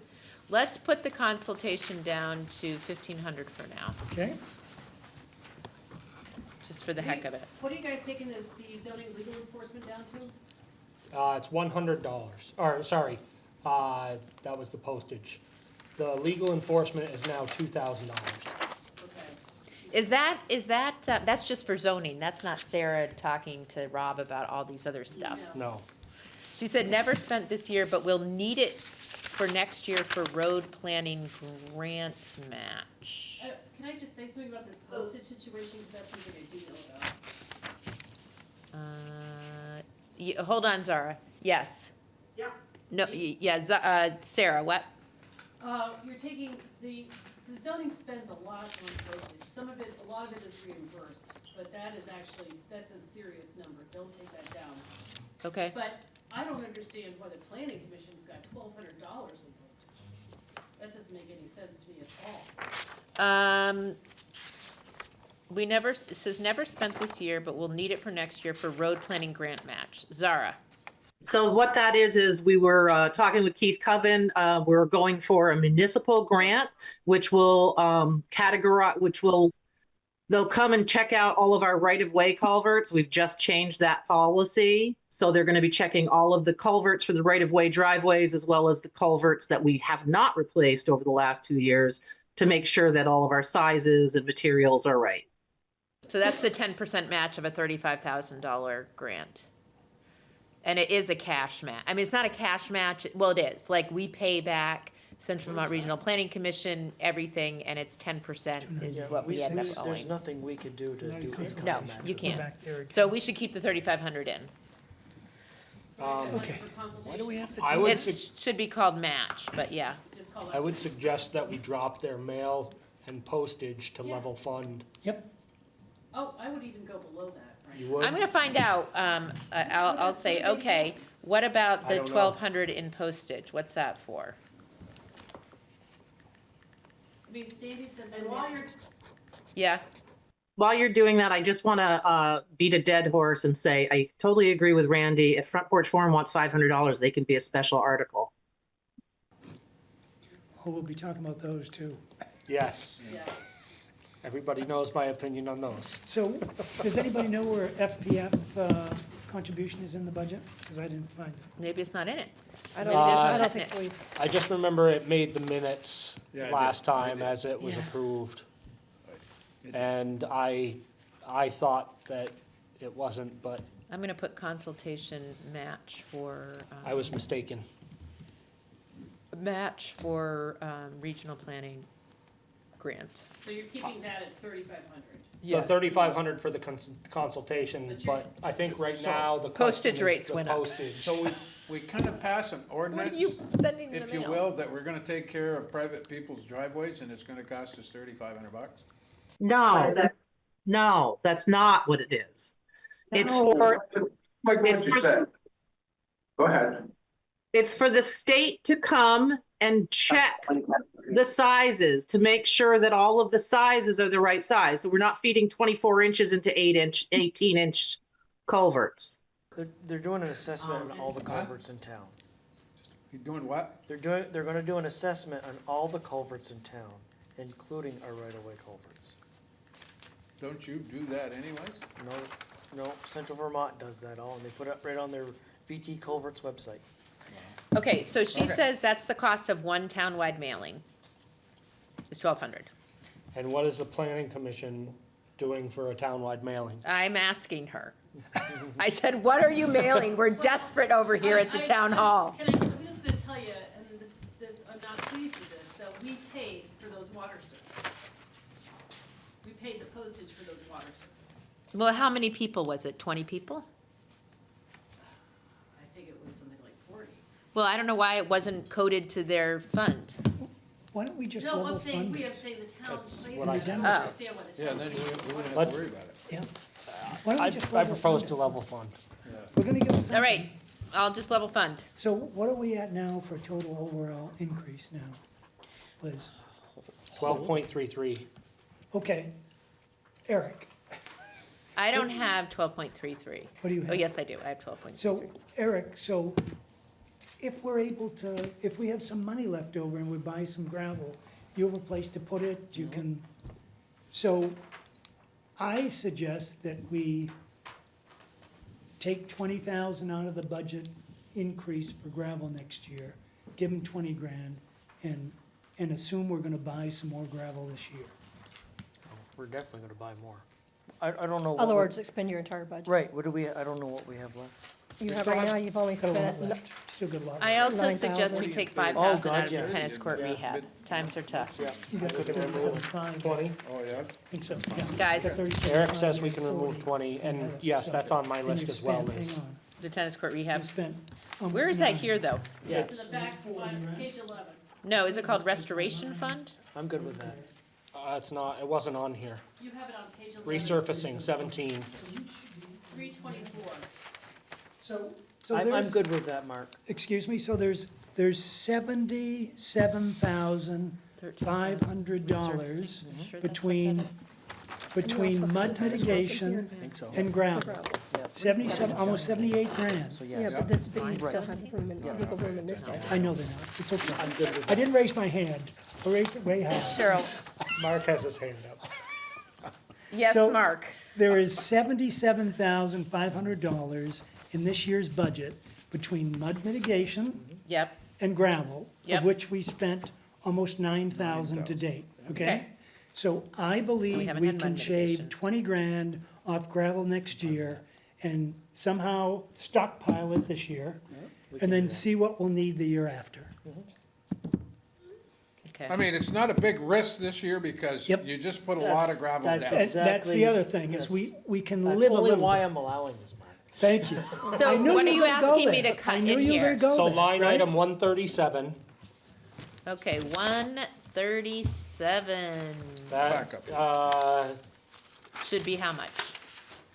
let's put the consultation down to 1,500 for now, Okay, just for the heck of it. What are you guys taking the zoning legal enforcement down to? It's $100, or, sorry, that was the postage. The legal enforcement is now $2,000. Okay. Is that, that's just for zoning, that's not Sarah talking to Rob about all these other stuff? No. She said, never spent this year, but we'll need it for next year for road planning grant match. Can I just say something about this postage situation, because that's something I do know about. Hold on, Zara, yes. Yeah. No, yeah, Sarah, what? You're taking, the zoning spends a lot on postage, a lot of it is reimbursed, but that is actually, that's a serious number, don't take that down. Okay, But I don't understand why the planning commission's got $1,200 in postage. That doesn't make any sense to me at all. It says never spent this year, but we'll need it for next year for road planning grant match. Zara, So what that is we were talking with Keith Coven. We're going for a municipal grant, which will they'll come and check out all of our right-of-way culverts. We've just changed that policy. So they're going to be checking all of the culverts for the right-of-way driveways, as well as the culverts that we have not replaced over the last 2 years, to make sure that all of our sizes and materials are right. so that's the 10% match of a $35,000 grant. And it is a cash match. I mean, it's not a cash match, well, it is, like, we pay back Central Vermont Regional Planning Commission, everything, and it's 10% is what we end up There's owing. nothing we could do to do this kind No, of match. you can't. back there. So we should keep the 3,500 in. Okay. Why do we have to? I would, It should be called match, but yeah. Just call I it, would suggest that we drop their mail and postage to Yeah. level fund. Yep, oh, I would even go below that, right? You would? I'm gonna find out, I'll say, okay, what about I the don't know. 1,200 in postage? What's that for? I mean, Sandy said And something. while you're Yeah, While you're doing that, I just want to beat a dead horse and say I totally agree with Randy. If Front Porch Forum wants $500, they can be a special article. oh, we'll be talking about those too. Yes, Yes. everybody knows my opinion on those. So, does anybody know where FPF contribution is in the budget? Because I didn't find it. maybe it's not in it. I Maybe don't, there's I no don't net. think we've, I just remember it made the minutes Yeah, it did. last It time did. as it was Yeah. approved. It did. And I thought that it wasn't, but I'm gonna put consultation match for, I was mistaken. match for, regional planning grant. So you're keeping that at 3,500. The 3,500 for the consultation, But but I think right So- now the Postage custom is rates the went up. postage. So we kind of pass an ordinance, sending in the if you mail? will, that we're gonna take care of private people's driveways and it's gonna cost us $3,500? No, that's not what it is. It's for Like It's what you for- said. Go ahead. it's for the state to come and check the sizes to make sure that all of the sizes are the right size. So we're not feeding 24 inches into 18-inch culverts. They're doing an assessment on all the culverts in town. You doing what? They're gonna do an assessment on all the culverts in town, including our right-of-way culverts. Don't you do that anyways? No, Central Vermont does that all, and they put it right on their VT Culverts website. Okay, so she Okay. says that's the cost of one townwide mailing. Is 1,200. And what is the planning commission doing for a townwide mailing? I'm asking her. I said, what are you mailing? We're desperate over here at the town hall. I'm just gonna tell you, and I'm not pleased with this, that we paid for those water services. We paid the postage for those water services. Well, how many people was it? 20 people? I think it was something like 40. Well, I don't know why it wasn't coded to their fund. Why don't we just No, level I'm saying, fund it? I'm saying the town That's pays what I it. I said. don't Oh. understand why the Yeah, town then pays we it. wouldn't have Let's- to worry about it. Yeah. Why don't we just I level propose fund to it? level fund. We're gonna give them something. All right, I'll just level fund. So what are we at now for total overall increase now? Liz? 12.33. Okay. Eric, I don't have 12.33. what do you have? Oh, yes, I do. I have 12.33. So, Eric, so if we're able to, if we have some money left over and we buy some gravel, you have a place to put it, you can, so I suggest that we take 20,000 out of the budget increase for gravel next year, give them 20 grand, and assume we're gonna buy some more gravel this year. We're definitely gonna buy more. I don't know. what other we- words, expend your entire budget. Right, what do we, I don't know what we have left. You We have still right have- now, you've only Got a lot spent, left, still got a lot I left. also suggest we 9,000. take Oh, 5,000 God, out of the yes. tennis court Yeah. rehab. Times are tough. Yeah. You got We can remove 37.5. 20. Oh, yeah? I think so, yeah. Guys, 37.5, Eric says we and can remove 40. 20, and Yeah, yes, so- that's on my and list you've as well, spent- Liz. Hang on, the tennis court you've rehab. spent almost Where is that 9. here, though? It's in the back, page 11. No, is it called restoration fund? I'm good with that. It's not, it wasn't on here. You have it on page 11. Resurfacing, 17. 324. So I'm there's, good with that, Mark. excuse me, so there's $77,500 Resurfacing. I'm sure that's what between that is. between mud mitigation think so. and gravel. 77, almost 78 grand. So Yeah, yes. but this, but you still have room in, legal room in this budget. I know they're not, it's okay. I didn't raise my hand, I raised it way high. Cheryl, Mark has his hand up. yes, So- Mark. There is $77,500 in this year's budget between mud mitigation Yep, and gravel, Yep. of which we spent almost 9,000 to date, okay? Okay. So I believe haven't we had mud can shave mitigation. 20 grand off gravel next year and somehow stockpile it this year, and then see what we'll need the year after. okay. I mean, it's not a big risk this year because Yep. you just put a lot of gravel That's down. And that's the Exactly. other thing, is we can That's live a only little why bit. I'm allowing this, Mark. Thank you. So I knew what are you you were gonna go asking me there. to cut I knew in you were here? gonna go So there, line right? item 137, Okay, 137 Back up. that, should be how much?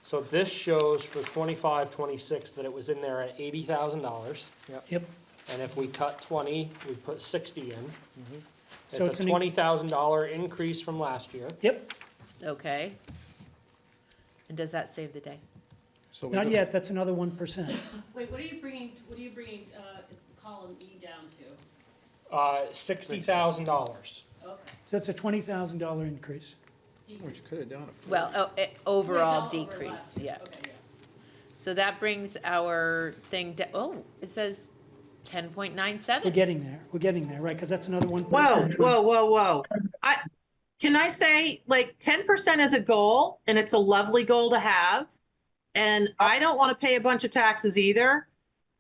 so this shows for 25, 26 that it was in there at $80,000. Yep, And if we cut 20, we put 60 in. So It's it's a an- $20,000 increase from last year. yep, Okay. And does that save the day? So we not go- yet, that's another 1%. Wait, what are you bringing, column E down to? $60,000. Okay. So that's a $20,000 increase. Which could have done it. for- Well, overall Wait, no, decrease, overlap. yeah. Okay, yeah. So that brings our thing, it says We're 10.97. getting there, right, because that's another 1%. Whoa. Can I say, like, 10% is a goal, and it's a lovely goal to have. And I don't want to pay a bunch of taxes either,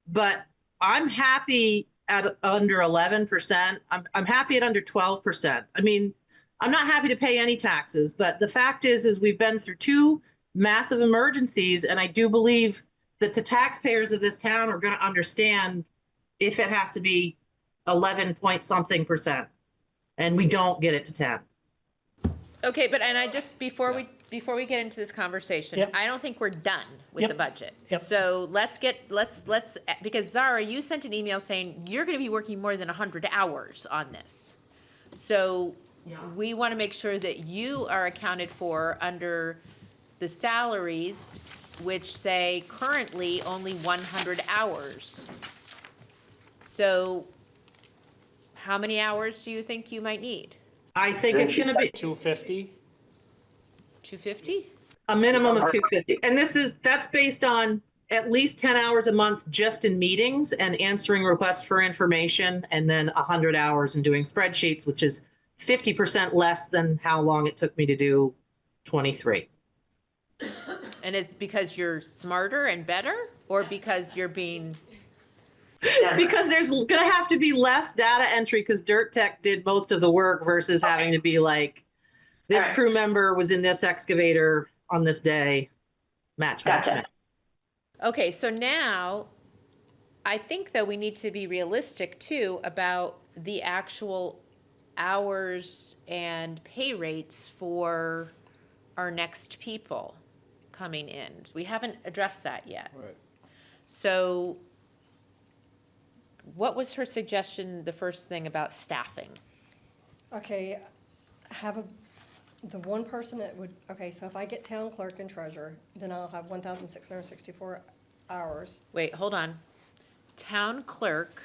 but I'm happy at under 11%. I'm happy at under 12%. I mean, I'm not happy to pay any taxes, but the fact is we've been through two massive emergencies, and I do believe that the taxpayers of this town are going to understand if it has to be 11 point something percent, and we don't get it to 10. Okay, but, and I just, before we get into this conversation, Yep. I don't think we're done with Yep. the budget. Yep. So let's, because Zara, you sent an email saying you're gonna be working more than 100 hours on this. So we wanna make sure that you are accounted for under the salaries, which say currently only 100 hours. So how many hours do you think you might need? I think it's going to be 250? 250? a minimum of 250. And that's based on at least 10 hours a month just in meetings and answering requests for information, and then 100 hours in doing spreadsheets, which is 50% less than how long it took me to do 23. And it's because you're smarter and better, or because you're being, It's because there's going to have to be less data entry because Dirt Tech did most of the work versus having to be like, this crew member was in this excavator on this day. Match. okay, so now, I think that we need to be realistic too about the actual hours and pay rates for our next people coming in. We haven't addressed that yet. Right. So what was her suggestion, the first thing about staffing? Okay, the one person that would, okay, so if I get town clerk and treasurer, then I'll have 1,664 hours Wait, hold on. Town clerk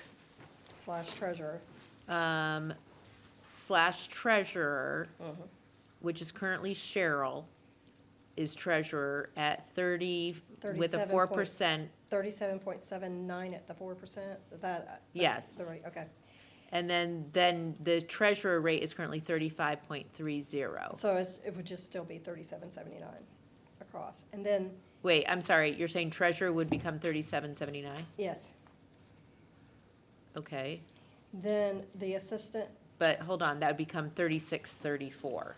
/ treasurer. / treasurer, which is currently Cheryl, is treasurer at 30, with a 4%. 37.79 at the 4%, that's Yes. the rate, okay. And then the treasurer rate is currently 35.30. So it would just still be 37.79 across. And then, Wait, I'm sorry, you're saying treasurer would become 37.79? yes, Okay, then the assistant, but hold on, that would become 36.34.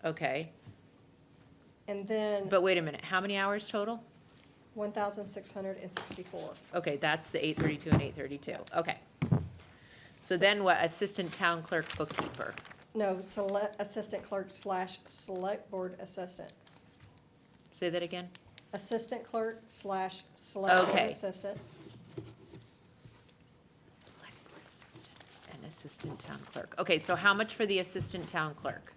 Okay, and then but wait a minute, how many hours total? 1,664. Okay, that's the 832 and 832, okay. So then what, assistant town clerk bookkeeper? No, assistant clerk / select board assistant. Say that again? Assistant clerk / select board Okay. assistant. Select board assistant and assistant town clerk. Okay, so how much for the assistant town clerk?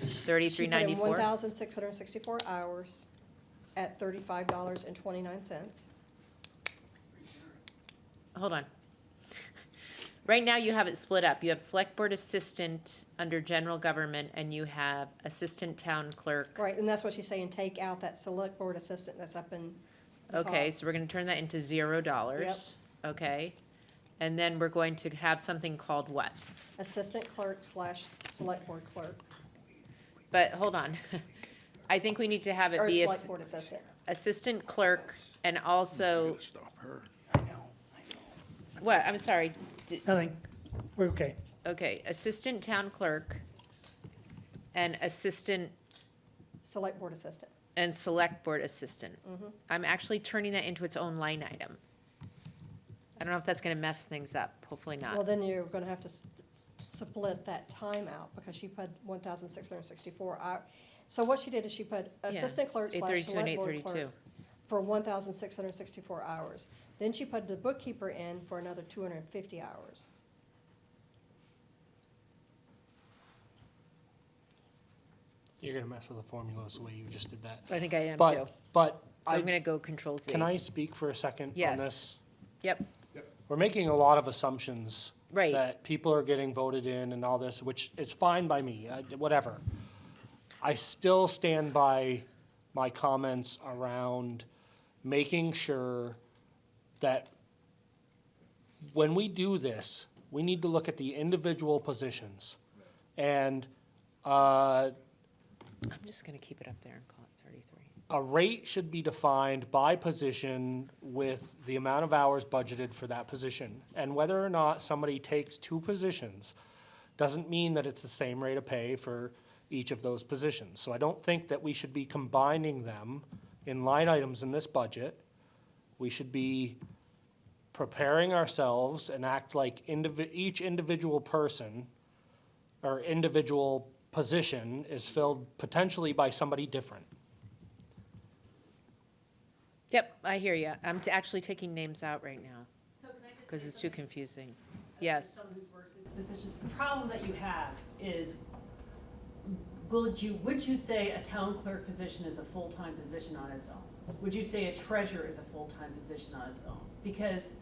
$33.94? 1,664 hours at $35.29. Hold on. Right now, you have it split up. You have select board assistant under general government, and you have assistant town clerk. Right, and that's what she's saying, take out that select board assistant that's up in the Okay, top. so we're gonna turn that into $0. Yep. Okay, and then we're going to have something called what? Assistant clerk slash select board clerk, But, hold on. I think we need to have it or be select board assistant. assistant clerk and also, Stop her. what, I'm sorry. Nothing, we're okay. Okay, assistant town clerk and assistant Select board assistant. and select board assistant. Mm-hmm. I'm actually turning that into its own line item. I don't know if that's gonna mess things up, hopefully Well, not. then you're gonna have to split that time out, because she put 1,664 hours. So what she did is she put assistant clerk slash 832 and select board 832. clerk for 1,664 hours. Then she put the bookkeeper in for another 250 hours. You're gonna mess with the formulas the way you just did that. I think I am too. But So I'm I, gonna go Control Z. can I speak for a second Yes. on this? Yep, We're making a lot of assumptions. Right. That people are getting voted in and all this, which is fine by me, whatever. I still stand by my comments around making sure that when we do this, we need to look at the individual positions. And, I'm just gonna keep it up there and call it 33. a rate should be defined by position with the amount of hours budgeted for that position. And whether or not somebody takes two positions doesn't mean that it's the same rate of pay for each of those positions. So I don't think that we should be combining them in line items in this budget. We should be preparing ourselves and act like each individual person or individual position is filled potentially by somebody different. Yep, I hear you. I'm actually taking names out right now, So can I just because say it's too something? confusing. As Yes. someone who's worked these positions, the problem that you have is, would you say a town clerk position is a full-time position on its own? Would you say a treasurer is a full-time position on its own? Because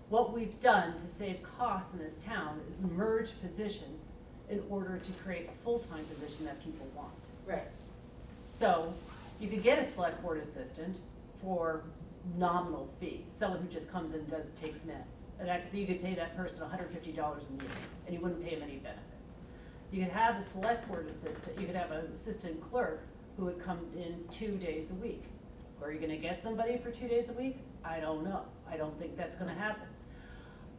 what we've done to save costs in this town is merge positions in order to create a full-time position that people want. Right. So you could get a select board assistant for nominal fee, someone who just comes in and takes minutes. And you could pay that person $150 a meeting, and you wouldn't pay him any benefits. You could have a select board assistant, you could have an assistant clerk who would come in 2 days a week. Are you gonna get somebody for 2 days a week? I don't know. I don't think that's gonna happen,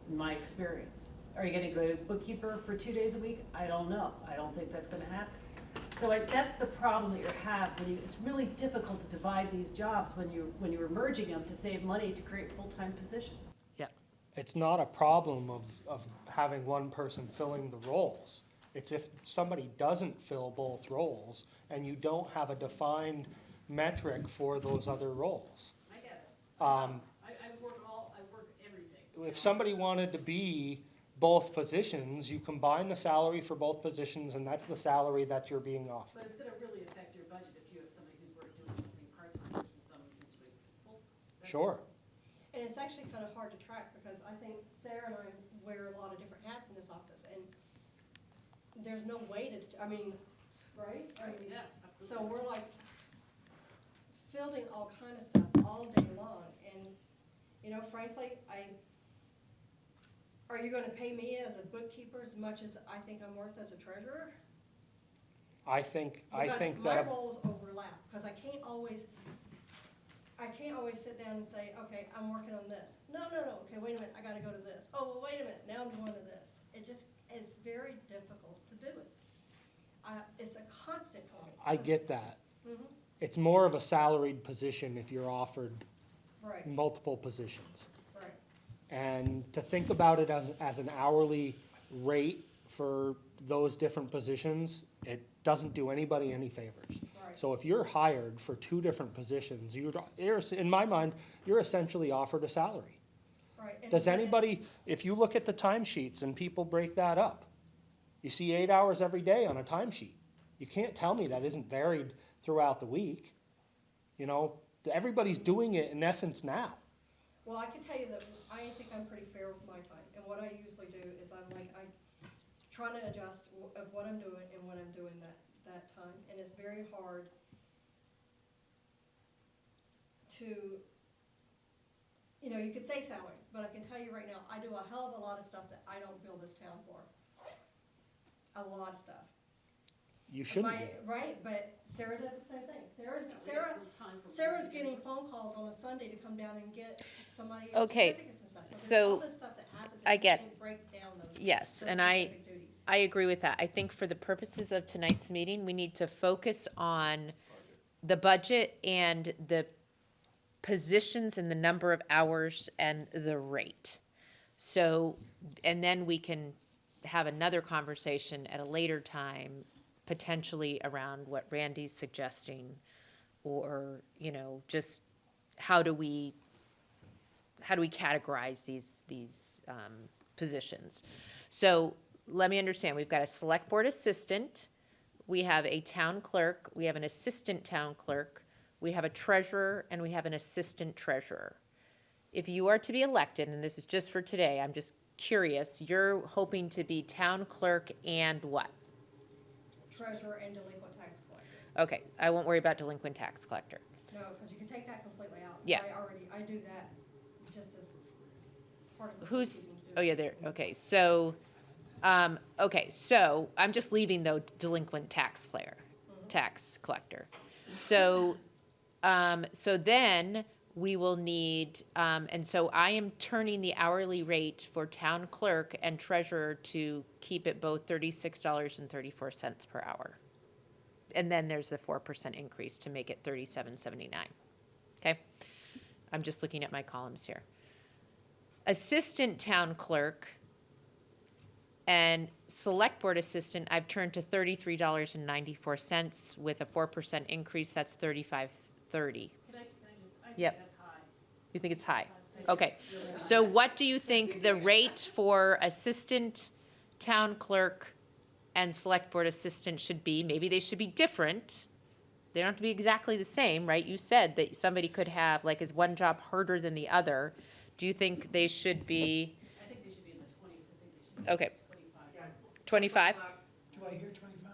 in my experience. Are you gonna go to a bookkeeper for 2 days a week? I don't know. I don't think that's gonna happen. So that's the problem that you have, it's really difficult to divide these jobs when you're merging them to save money to create full-time positions. Yeah. It's not a problem of having one person filling the roles. It's if somebody doesn't fill both roles and you don't have a defined metric for those other roles. I get it. Um, I work everything. if somebody wanted to be both positions, you combine the salary for both positions and that's the salary that you're being offered. But it's gonna really affect your budget if you have somebody who's doing something part-time versus someone who's doing full. Sure. And it's actually kind of hard to track, because I think Sarah and I wear a lot of different hats in this office, and there's no way to, I mean, right? I mean, Yeah, so absolutely. we're like fielding all kind of stuff all day long, and, frankly, are you gonna pay me as a bookkeeper as much as I think I'm worth as a treasurer? I think Because that. my roles overlap, because I can't always sit down and say, okay, I'm working on this. No, okay, wait a minute, I gotta go to this. Oh, well, wait a minute, now I'm going to this. It just is very difficult to do it. It's a constant for me. I get that. Mhm. It's more of a salaried position if you're offered Right, multiple positions. right. And to think about it as an hourly rate for those different positions, it doesn't do anybody any favors. Right. So if you're hired for two different positions, in my mind, you're essentially offered a salary. Right. And- Does anybody, if you look at the timesheets and people break that up, you see 8 hours every day on a timesheet. You can't tell me that isn't varied throughout the week. You know, everybody's doing it in essence now. Well, I can tell you that I think I'm pretty fair with my time, and what I usually do is I'm trying to adjust of what I'm doing and when I'm doing that time, and it's very hard to, you know, you could say salary, but I can tell you right now, I do a hell of a lot of stuff that I don't bill this town for. A lot of stuff. You shouldn't My- be. Right, but Sarah does the same thing. Full-time for Sarah's wages. getting phone calls on a Sunday to come down and get somebody Okay, certificates and stuff. There's so all this stuff that happens. I and get- you can't break down those. Yes, those and specific duties. I agree with that. I think for the purposes of tonight's meeting, we need to focus on the budget and the positions and the number of hours and the rate. So, and then we can have another conversation at a later time, potentially around what Randy's suggesting, or, you know, just how do we categorize these positions? So let me understand, we've got a select board assistant, we have a town clerk, we have an assistant town clerk, we have a treasurer, and we have an assistant treasurer. If you are to be elected, and this is just for today, I'm just curious, you're hoping to be town clerk and what? Treasurer and delinquent tax collector. Okay, I won't worry about delinquent tax collector. No, because you can take that completely out. Yeah. I do that just as part of the. Who's, bookkeeping oh yeah, duties. there, okay, so I'm just leaving though delinquent tax collector. So, so then we will need, and so I am turning the hourly rate for town clerk and treasurer to keep it both $36.34 per hour. And then there's the 4% increase to make it $37.79. Okay? I'm just looking at my columns here. Assistant town clerk and select board assistant, I've turned to $33.94 with a 4% increase, that's $35.30. Can I just, I think Yep. that's high. You think it's high? Okay. So what do you think the rate for assistant town clerk and select board assistant should be? Maybe they should be different. They don't have to be exactly the same, right? You said that somebody could have, like, is one job harder than the other? Do you think they should be, I think they should be in the 20s. I think they should be okay, 25. 25? Do I hear 25?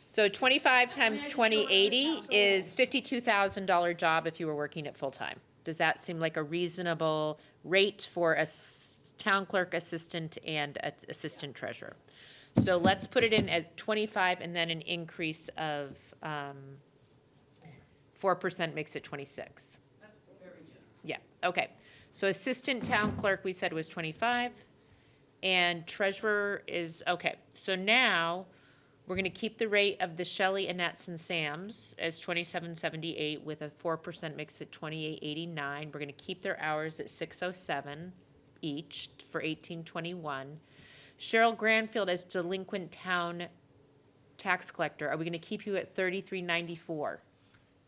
So 25 times I mean, I just don't 2080 understand. is $52,000 job if you were working it full-time. Does that seem like a reasonable rate for a town clerk, assistant, and assistant treasurer? So let's put it in at 25 and then an increase of 4% makes it 26. That's very generous. Yeah, okay. So assistant town clerk, we said was 25, and treasurer is, okay. So now, we're gonna keep the rate of the Shelley, Annette's, and Sam's as $27.78 with a 4% makes it $28.89. We're gonna keep their hours at $6.07 each for $18.21. Cheryl Granfield as delinquent town tax collector, are we gonna keep you at $33.94?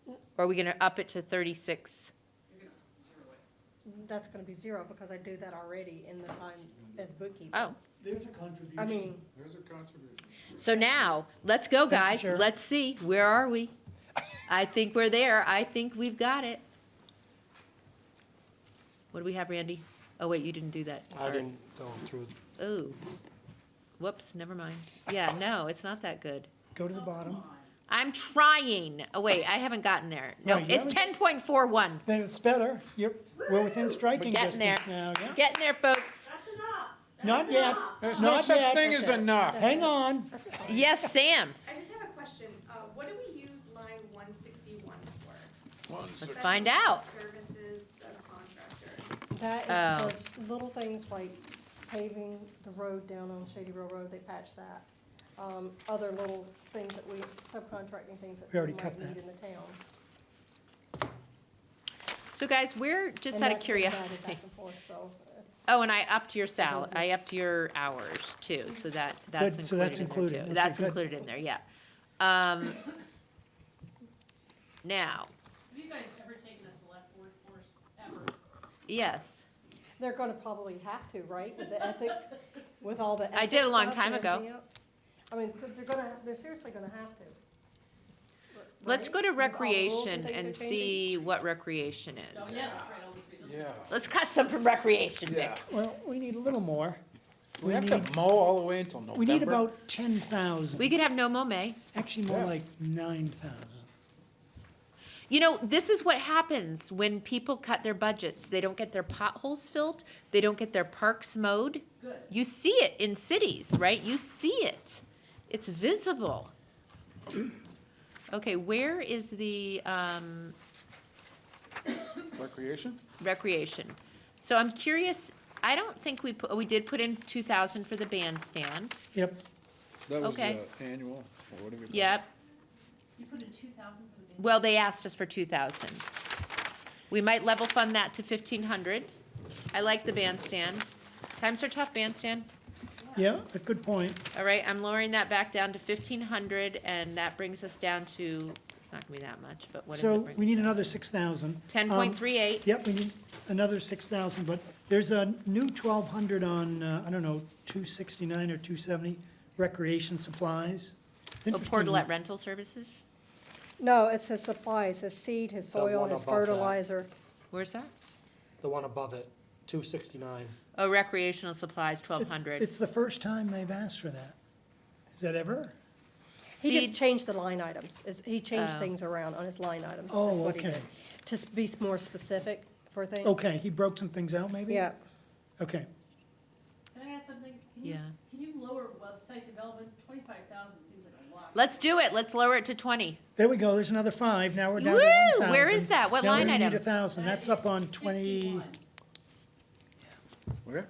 Or are we gonna up it to 36? That's gonna be zero because I do that already in the time as bookkeeper. Oh, There's a contribution. I mean, There's a contribution. so now, let's go, Thank you, guys. Cheryl. Let's see, where are we? I think we're there. I think we've got it. What do we have, Randy? Oh, wait, you didn't do that. I part. didn't go through. Oh, whoops, never mind. Yeah, no, it's not that good. Go to the bottom. I'm trying. Oh, wait, I haven't gotten there. No, Right, you it's 10.41. Then it's better. We're within striking We're getting there. distance now, yeah? Getting there, folks. That's enough. Not yet. There's no Not such yet. thing as enough. Hang on. that's fine. Yes, Sam. I just have a question. What do we use line 161 for? Let's find out. Services subcontractor. That Oh. is for little things like paving the road down on Shady Grove Road, they patched that. Other little things that subcontracting things that We already we cut might need that. in the town. So guys, we're just And out of that's been added curiosity. back and forth, so it's- Oh, and I upped your I upped your hours too, so that's Good, so that's included in there included. too. Okay, That's good. included in there, yeah. Now, Have you guys ever taken a select board course, ever? yes, They're gonna probably have to, right, with the ethics, with all the I did a ethics long stuff time and ago. everything else? I mean, 'cause they're seriously gonna have to. Let's go to With all the rules and recreation things and are changing. see what recreation Oh, is. yeah, that's right, on the street. Yeah. Let's cut some from recreation, Yeah. Dick. Well, we need a little more. We have to mow all the way until November. We need about 10,000, We could have no mow May. actually more Yeah. like 9,000. You know, this is what happens when people cut their budgets. They don't get their potholes filled. They don't get their parks mowed. Good. You see it in cities, right? You see it. It's visible. Okay, where is the Recreation? recreation? So I'm curious, I don't think we did put in 2,000 for the bandstand. Yep, That was Okay. annual, or whatever. Yep. You put in 2,000 for the band. Well, they asked us for 2,000. We might level fund that to 1,500. I like the bandstand. Times are tough, bandstand. yeah, a good point. All right, I'm lowering that back down to 1,500, and that brings us down to, it's not gonna be that much, but what does So it bring? we need another 6,000. 10.38. Yep, we need another 6,000, but there's a new 1,200 on, I don't know, 269 or 270, recreation supplies. It's Oh, interesting. Portalet rental services? No, it's his supplies, his seed, his soil, one his above that. fertilizer. Where's that? The one above it, 269. Oh, recreational supplies, It's- 1,200. It's the first time they've asked for that. Is that ever? He just Seed, changed the line items. He changed Oh. things around on his line items. is Oh, what he okay. did. To be more specific for things. Okay, he broke some things out, maybe? Yeah. Okay, Can I ask something? Can you- Yeah. Can you lower website development? 25,000 seems like a lot. let's do it, let's lower it to 20. there we go, there's another 5, now we're down to Woo! 1,000. Where is that? What line Now we item? need 1,000, that's up on 20, 61. Where?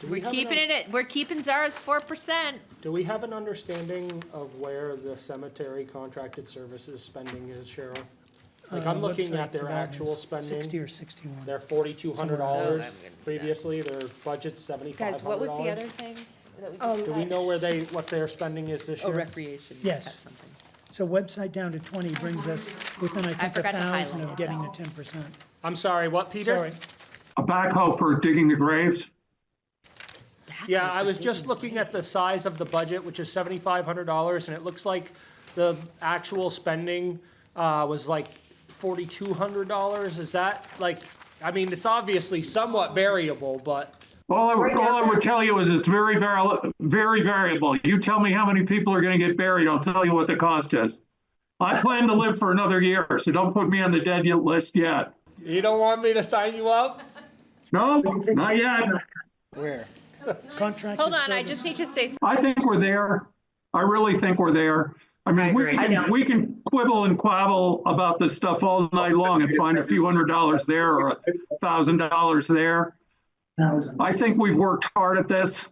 We're keeping Zara's 4%. Do we have an understanding of where the cemetery contracted services spending is, Cheryl? Like, I'm looking website at their development actual is 60 spending. or 61. They're $4,200 Oh, I'm gonna do that. previously, their budget's $7,500. Guys, what was the other thing that we just Do we cut? know what their spending is this Oh, year? recreation. we Yes. cut something. So website down to 20 brings us within, I think, forgot to 1,000 highlight of getting to 10%. I'm sorry, what, Peter? Sorry. A backhoe for digging the graves? Yeah, I was just looking at the size of the budget, which is $7,500, and it looks like the actual spending was like $4,200. Is that like, I mean, it's obviously somewhat variable, but All I would tell you is it's very variable. You tell me how many people are gonna get buried, I'll tell you what the cost is. I plan to live for another year, so don't put me on the dead list yet. you don't want me to sign you up? No, not yet. Where? Contracted Hold on, I service. just need to say, I think we're there. I really think we're there. I mean, we can quibble and quabble about this stuff all night long and find a few $100 there or $1,000 there. I think we've worked hard at this.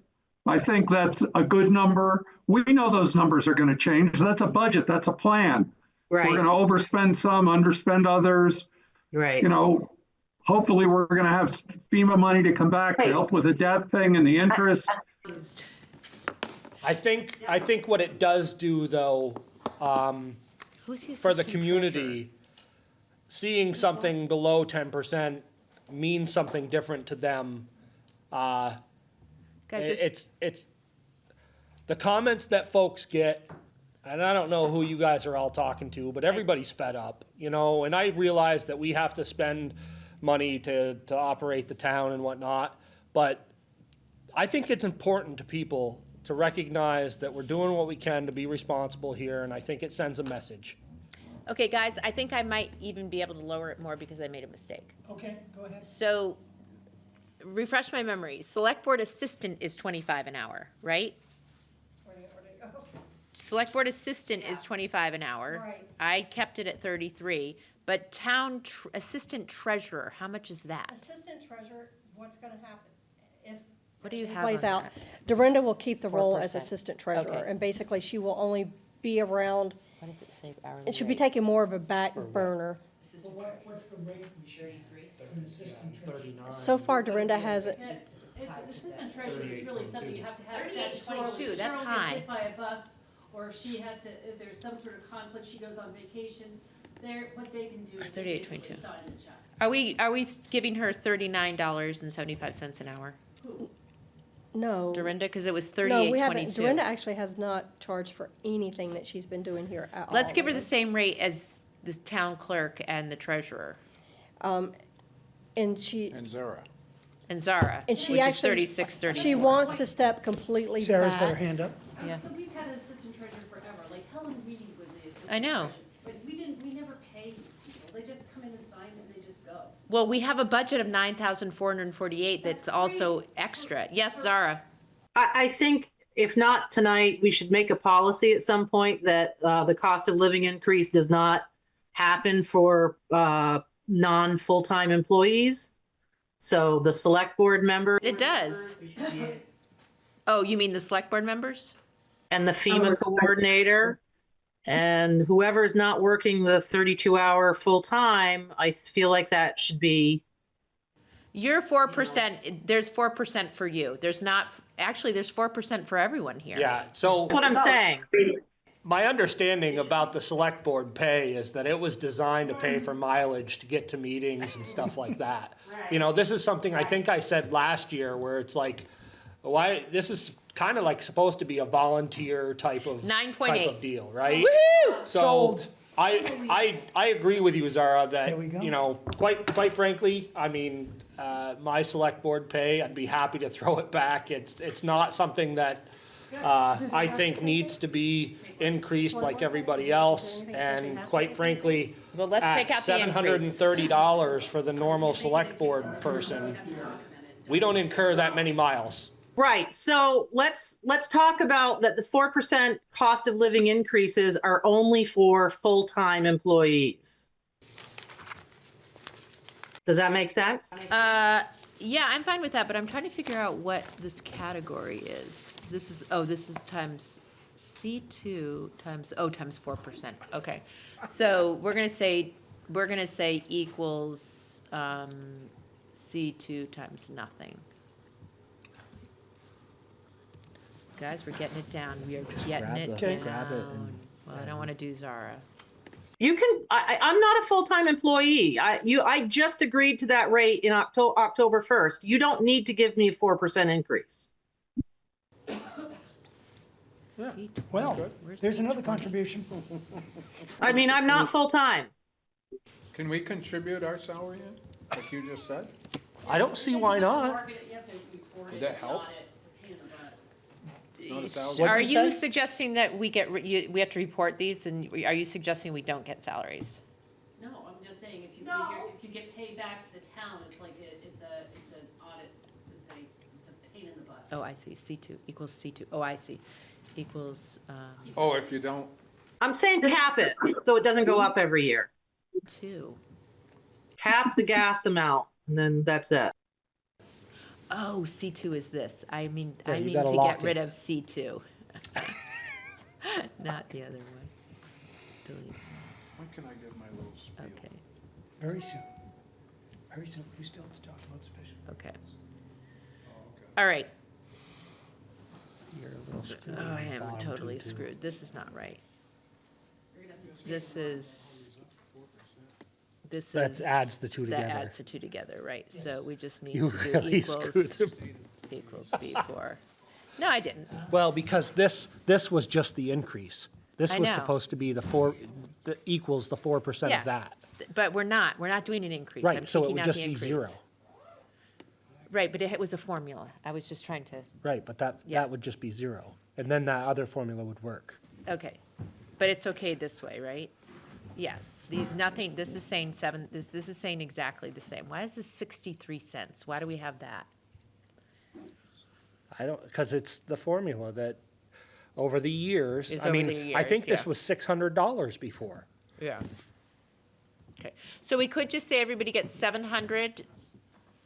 I think that's a good number. We know those numbers are gonna change. That's a budget, that's a plan. We're Right, gonna overspend some, underspend others. right. You know, hopefully we're gonna have FEMA money to come back to help with the debt thing and the interest. I think what it does do though, who's the for the assistant community, seeing something below 10% means something different to them. treasurer? Guys, It's the comments that folks get, and I don't know who you guys are all talking to, but everybody's fed up, you know, and I realize that we have to spend money to operate the town and whatnot, but I think it's important to people to recognize that we're doing what we can to be responsible here, and I think it sends a message. Okay, guys, I think I might even be able to lower it more because I made a mistake. Okay, go ahead. So, refresh my memory. Select board assistant is 25 an hour, right? Select board assistant is 25 an hour. Right. I kept it at 33, but town assistant treasurer, how much is that? Assistant treasurer, what's gonna happen if What do you it have plays on out? that? Dorinda will keep the role as 4%. assistant treasurer, Okay. and basically she will only be around, What does it say hourly and she'll be rate? taking more of a back burner. What's the rate we should have? An assistant treasurer? 39. So far Dorinda hasn't, It's assistant treasurer is really something you have to have 38.22, statutorily. that's Cheryl high. gets hit by a bus, or if she has to, if there's some sort of conflict, she goes on vacation, what they can do is they 38.22. basically sign the checks. Are we giving her $39.75 an hour? Who? No. Dorinda? Because it was No, thirty-eight we haven't. twenty-two. Dorinda actually has not charged for anything that she's been doing here at all. Let's give her the same rate as the town clerk and the treasurer And she, And Zara. and Zara, and which she is actually, 3634. she wants to step completely Sarah's got her back. hand up. Yeah. So we've had an assistant treasurer forever, like Helen Reed was the assistant I know. treasurer. But we never pay these people, they just come in and sign and they just go. Well, we have a budget of 9,448 that's also extra. Yes, Zara? I think if not tonight, we should make a policy at some point that the cost of living increase does not happen for non-full-time employees. So the select board member It does. Oh, you mean the select board members? and the FEMA coordinator and whoever is not working the 32-hour full-time, I feel like that should be, You're 4%, there's 4% for you. There's not, actually, there's 4% for everyone here. Yeah, so. that's what I'm saying. My understanding about the select board pay is that it was designed to pay for mileage to get to meetings and stuff like that. You know, this is something I think I said last year where it's like, why, this is kind of like supposed to be a volunteer type of 9.8. deal, right? Woohoo! So Sold. I agree with you, Zara, that, There we go. you know, quite frankly, I mean, my select board pay, I'd be happy to throw it back. It's not something that I think needs to be increased like everybody else. And quite frankly, Well, let's take out the increase. $730 for the normal select board person, we don't incur that many miles. Right, so let's talk about that the 4% cost of living increases are only for full-time employees. Does that make sense? Yeah, I'm fine with that, but I'm trying to figure out what this category is. This is times C2 times 4%. Okay. So we're gonna say equals C2 times nothing. Guys, we're getting it down. We are getting it down. Well, I don't want to do Zara. You can, I'm not a full-time employee. I just agreed to that rate in October 1st. You don't need to give me a 4% increase. C20. Well, Where's there's another C20? contribution. I mean, I'm not full-time. Can we contribute our salary in, like you just said? I don't see why not. Market it, you have to report it, Would that help? audit, it's a pain in the butt. Not 1,000? Are What'd you you say? suggesting that we have to report these, and are you suggesting we don't get salaries? No, I'm just saying, if you get paid back to the town, it's like, it's an audit, it's a pain in the butt. Oh, I see, C2 equals C2, oh, I see, equals, Oh, if you don't, I'm saying cap it, so it doesn't go up every year. 2. Cap the gas amount, and then that's it. Oh, C2 is this, I mean Yeah, you to gotta get lock rid it. of C2. Not the other one. Delete, when can I give my little spiel? okay, Very soon. Very soon. We still have to talk about special. okay. Oh, okay. All right, You're a little screwed oh, on I the am bottom, totally too. screwed, this is not right. You're gonna have to This is, this That is, adds the two that together. adds the two together, right, so we just need You to do really equals, screwed equals B4. No, I didn't. Well, because this was just the increase. This I was know. supposed to be the equals the 4% Yeah. of that. But we're not doing an increase. I'm Right, so it taking would out just the be increase. zero. Right, but it was a formula. I was just trying to, Right, but Yeah. that would just be zero. And then that other formula would work. okay. But it's okay this way, right? Yes, nothing, this is saying this is saying exactly the same. Why is this 63 cents? Why do we have that? Because it's the formula that over the years, It's I over mean, the I think years, this yeah. was $600 before. Yeah. Okay, so we could just say everybody gets 700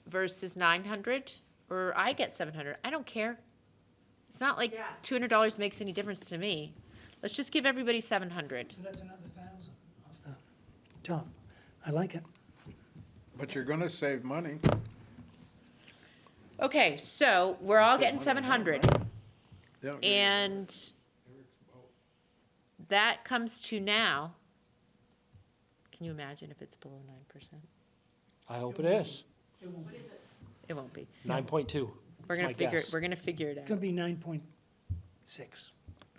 versus 900, or I get 700. I don't care. It's not like Yes. $200 makes any difference to me. Let's just give everybody 700. So that's another 1,000 off the top. I like it. But you're gonna save money. Okay, so we're all getting 700, Yeah, and that comes to now, can you imagine if it's below 9%? I hope it is. It won't be. 9.2. We're That's gonna my figure, guess. we're gonna figure it Could out. be 9.6.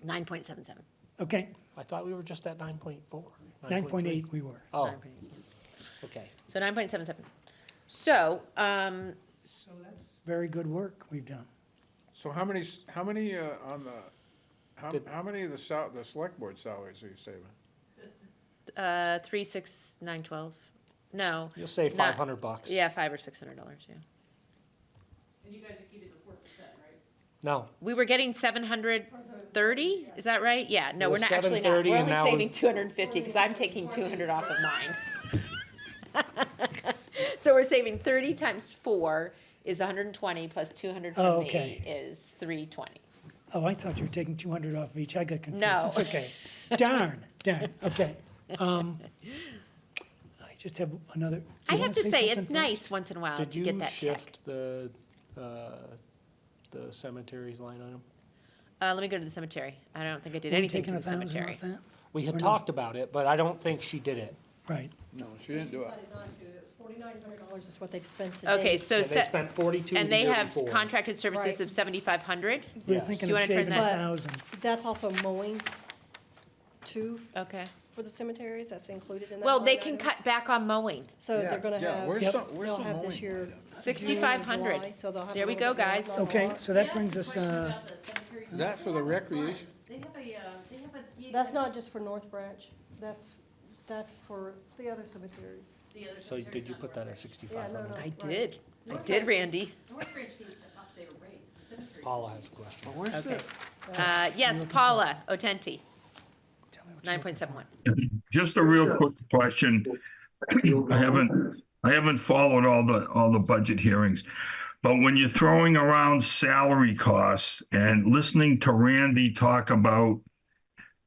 9.77. Okay, I thought we were just at 9.4. 9.8 we were. Oh, okay. So 9.77. So, So that's very good work we've done. So how many, on the, Did- how many of the the select board salaries are you saving? 3, 6, 9, 12. No. You'll save not- $500. Yeah, $500 or $600, yeah. And you guys are keeping the 4%, right? No, We were getting 730, is that right? Yeah, no, It we're was not, actually not. 730 We're and only now saving we- 250, because I'm taking 200 off of mine. So we're saving 30 times 4 is 120, plus 200 Oh, from me okay. is 320. Oh, I thought you were taking 200 off of each. I got confused. No. It's okay. Darn, okay. I just have another. do I you have wanna to say, it's something nice once in a while did to get you that check. shift the cemeteries line item? Let me go to the cemetery. I don't think I did first? Are we anything to taking the 1,000 cemetery. off that? We had Or no? talked about it, but I don't think she did it. Right. No, she didn't do it. Decided not to. It was $4,900 is what they've spent to date. Okay, so, And they spent 42 and the they year have before. contracted services Right. of 7,500? We were Yes. thinking Do you of wanna turn shaving that- 1,000. That's also mowing too, Okay. for the cemeteries, that's included in that Well, they line can item? cut back on mowing. So they're gonna Yeah, have, where's Yep. the, where's they'll the have this mowing? year. 6,500. July, so they'll have a There we little go, bit more, guys. not a Okay, lot. so that brings us, Is that for the recreation? They have a. That's not just for North Branch, that's for the other cemeteries. The other So did you put that at 6,500? no. I Right. did. I did, Randy. North Branch needs to up their rates, the cemetery. Paula has a question. Where's the, Yes, Paula Otenti, tell me what you're looking for. 9.71. Just a real quick question. I haven't followed all the budget hearings. But when you're throwing around salary costs and listening to Randy talk about,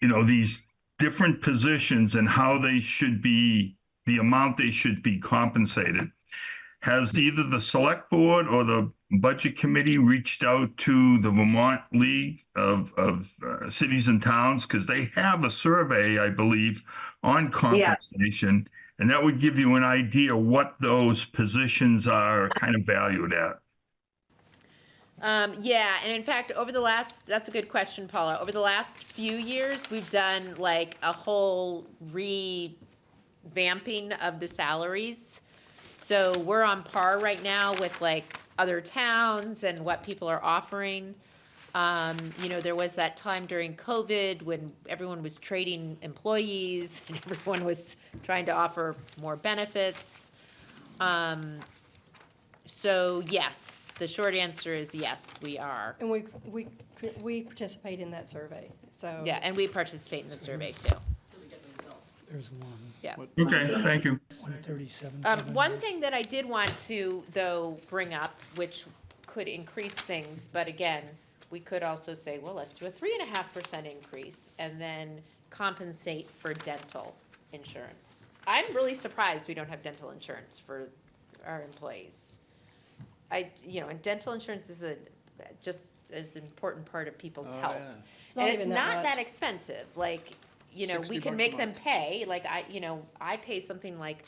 these different positions and how they should be, the amount they should be compensated, has either the select board or the budget committee reached out to the Vermont League of Cities and Towns? Because they have a survey, I believe, on compensation. And that would give you an idea what those positions are kind of valued at. Yeah, and in fact, that's a good question, Paula. Over the last few years, we've done like a whole revamping of the salaries. So we're on par right now with like other towns and what people are offering. There was that time during COVID when everyone was trading employees and everyone was trying to offer more benefits. So yes, the short answer is yes, we are. And we participate in that survey, so. Yeah, and we participate in the survey too. There's one, Yeah. Okay, thank you. 137. One thing that I did want to, though, bring up, which could increase things, but again, we could also say, well, let's do a 3.5% increase and then compensate for dental insurance. I'm really surprised we don't have dental insurance for our employees. And dental insurance is just as an important part of people's health. yeah. It's not And it's even that not much. that expensive, like, we 60 can bucks make a them month. pay, like, I pay something like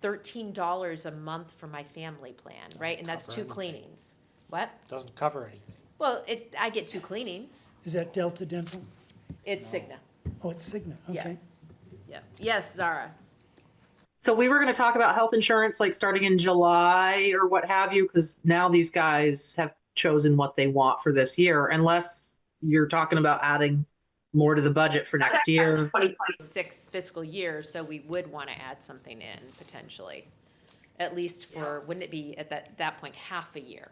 $13 a month for my family plan, right? And that's cover 2 anything. cleanings. What? Doesn't cover anything. Well, I get 2 cleanings. Is that Delta Dental? It's Cigna. Oh, it's Cigna, Yeah. okay. Yeah. Yes, Zara. So we were going to talk about health insurance, like starting in July or what have you, because now these guys have chosen what they want for this year, unless you're talking about adding more to the budget for next year. 6 fiscal year, so we would want to add something in potentially. At least for, wouldn't it be at that point, half a year,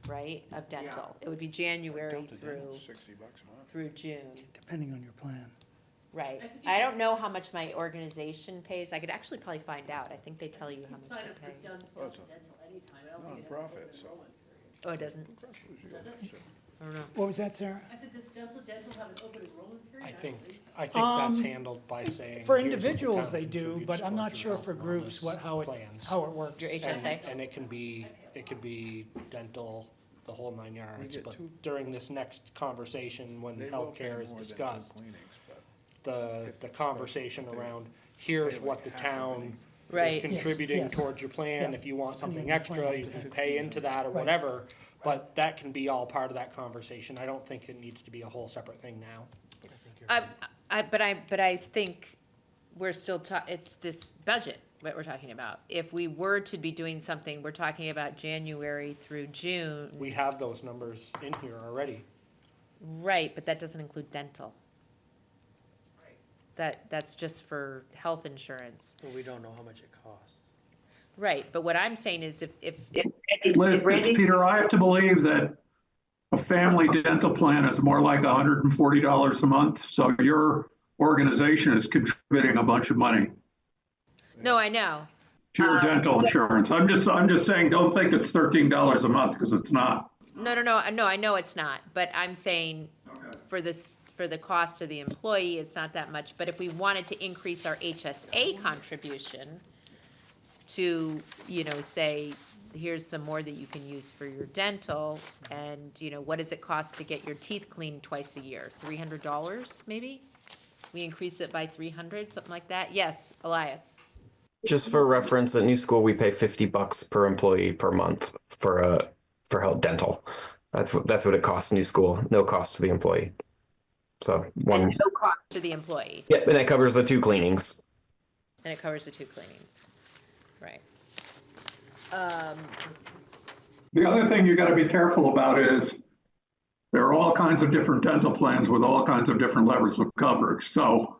right, of dental? It would be January through $60 a month. through June. Depending on your plan. Right. I don't know how much my organization pays. I could actually probably find out. I think they tell you how much Sign they up for pay. dental anytime, I don't think it has an Non-profit, open so. enrollment period. Oh, it doesn't? I don't know. What was that, Sarah? I said, does dental have an open enrollment period? I don't think, so. I think that's handled by saying. For here's what the individuals, town they do, contributes but I'm towards not your sure health for and groups wellness how it works. Your And- HSA? And it can be dental, the whole 9 yards, get but two- during this next conversation, when They will pay healthcare is more than 2 discussed, cleanings, but the if conversation but they around, here's pay what like the half of town any Right. is contributing yes. towards your plan. Yeah. If you want something Depending on the extra, plan. you can pay into that or Right. whatever. But that can be all part of that conversation. I don't think it needs to be a whole separate thing now. But I think we're still it's this budget that we're talking about. If we were to be doing something, we're talking about January through June. We have those numbers in here already. Right, but that doesn't include dental. That's just for health insurance. Well, we don't know how much it costs. Right, but what I'm saying is if Liz, Peter, I have to believe that a family dental plan is more like $140 a month. So your organization is contributing a bunch of money no, I know. to your dental insurance. I'm just saying, don't think it's $13 a month because it's not. No, I know it's not, but I'm saying for the cost of the employee, it's not that much. But if we wanted to increase our HSA contribution to, say, here's some more that you can use for your dental, and, what does it cost to get your teeth cleaned twice a year? $300 maybe? We increase it by 300, something like that? Yes, Elias? Just for reference, at New School, we pay $50 per employee per month for health dental. That's what it costs New School, no cost to the employee. So And no cost to the employee, yeah, and that covers the 2 cleanings. and it covers the 2 cleanings. Right. The other thing you got to be careful about is there are all kinds of different dental plans with all kinds of different levels of coverage. So,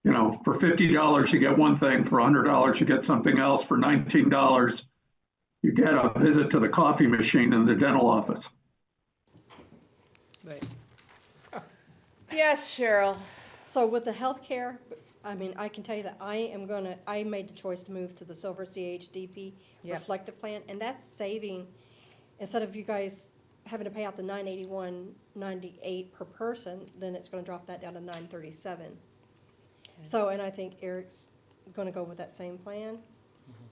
for $50, you get one thing. For $100, you get something else. For $19, you get a visit to the coffee machine in the dental office. Right. Yes, Cheryl. So with the healthcare, I mean, I can tell you that I made the choice to move to the Silver CHDP Yep. reflective plan, and that's saving, instead of you guys having to pay out the $981.98 per person, then it's gonna drop that down to $937. So, and I think Eric's gonna go with that same plan.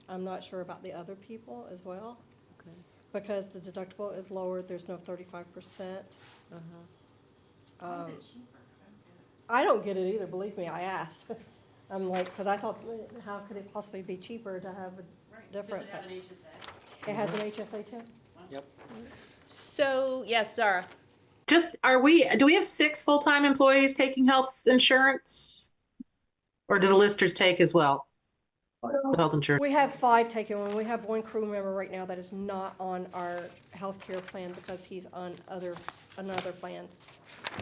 I'm not sure about the other people as well. Okay. Because the deductible is lower, there's no 35%. I don't get it either, believe me, I asked. I'm like, because I thought, how could it possibly be cheaper to have a different? Does it have an HSA? It has an HSA too? Yep. So, yes, Zara. Do we have 6 full-time employees taking health insurance? Or do the listers take as well? The health insurance? We have 5 taking one. We have one crew member right now that is not on our healthcare plan because he's on another plan.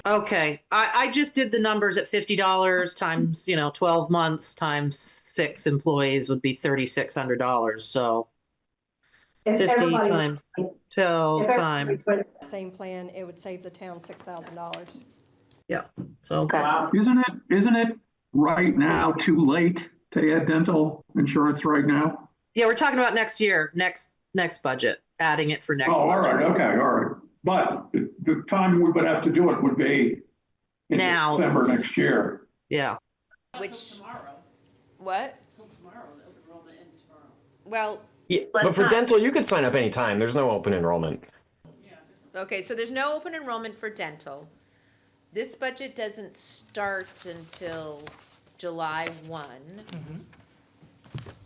Okay, I just did the numbers at $50 times, 12 months times 6 employees would be $3,600, so 50 times 12 times, Same plan, it would save the town $6,000. yeah, so. Isn't it right now too late to add dental insurance right now? Yeah, we're talking about next year, next budget, adding it for next Oh, all year. right, okay, all right. But the time we would have to do it would be in Now. December next year. Yeah, Which, Tomorrow, what? till tomorrow, the open enrollment ends tomorrow. Well, Yeah, but for dental, you could sign up anytime. There's no open enrollment. okay, so there's no open enrollment for dental. This budget doesn't start until July 1.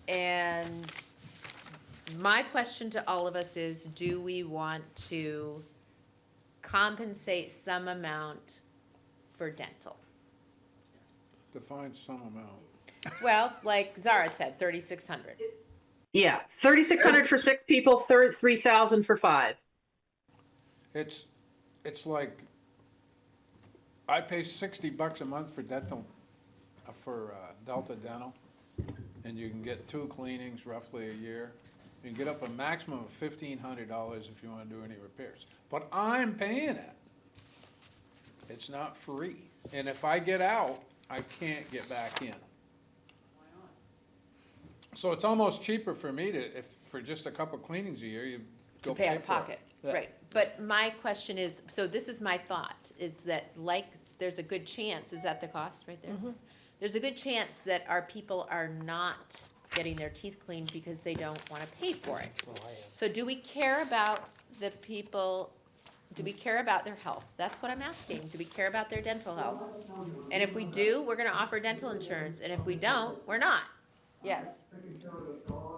And my question to all of us is, do we want to compensate some amount for dental? Define some amount. Well, like Zara said, 3,600. yeah, 3,600 for 6 people, 3,000 for 5. It's like, I pay $60 a month for dental, for Delta Dental, and you can get 2 cleanings roughly a year. You can get up a maximum of $1,500 if you want to do any repairs. But I'm paying it. It's not free. And if I get out, I can't get back in. So it's almost cheaper for me if for just a couple cleanings a year, you go To pay out of for it. pocket, Yeah. right. But my question is, so this is my thought, is that there's a good chance, is that the cost right there? There's a good chance that our people are not getting their teeth cleaned because they don't want to pay for it. So do we care about the people, do we care about their health? That's what I'm asking. Do we care about their dental health? And if we do, we're going to offer dental insurance, and if we don't, we're not. Yes.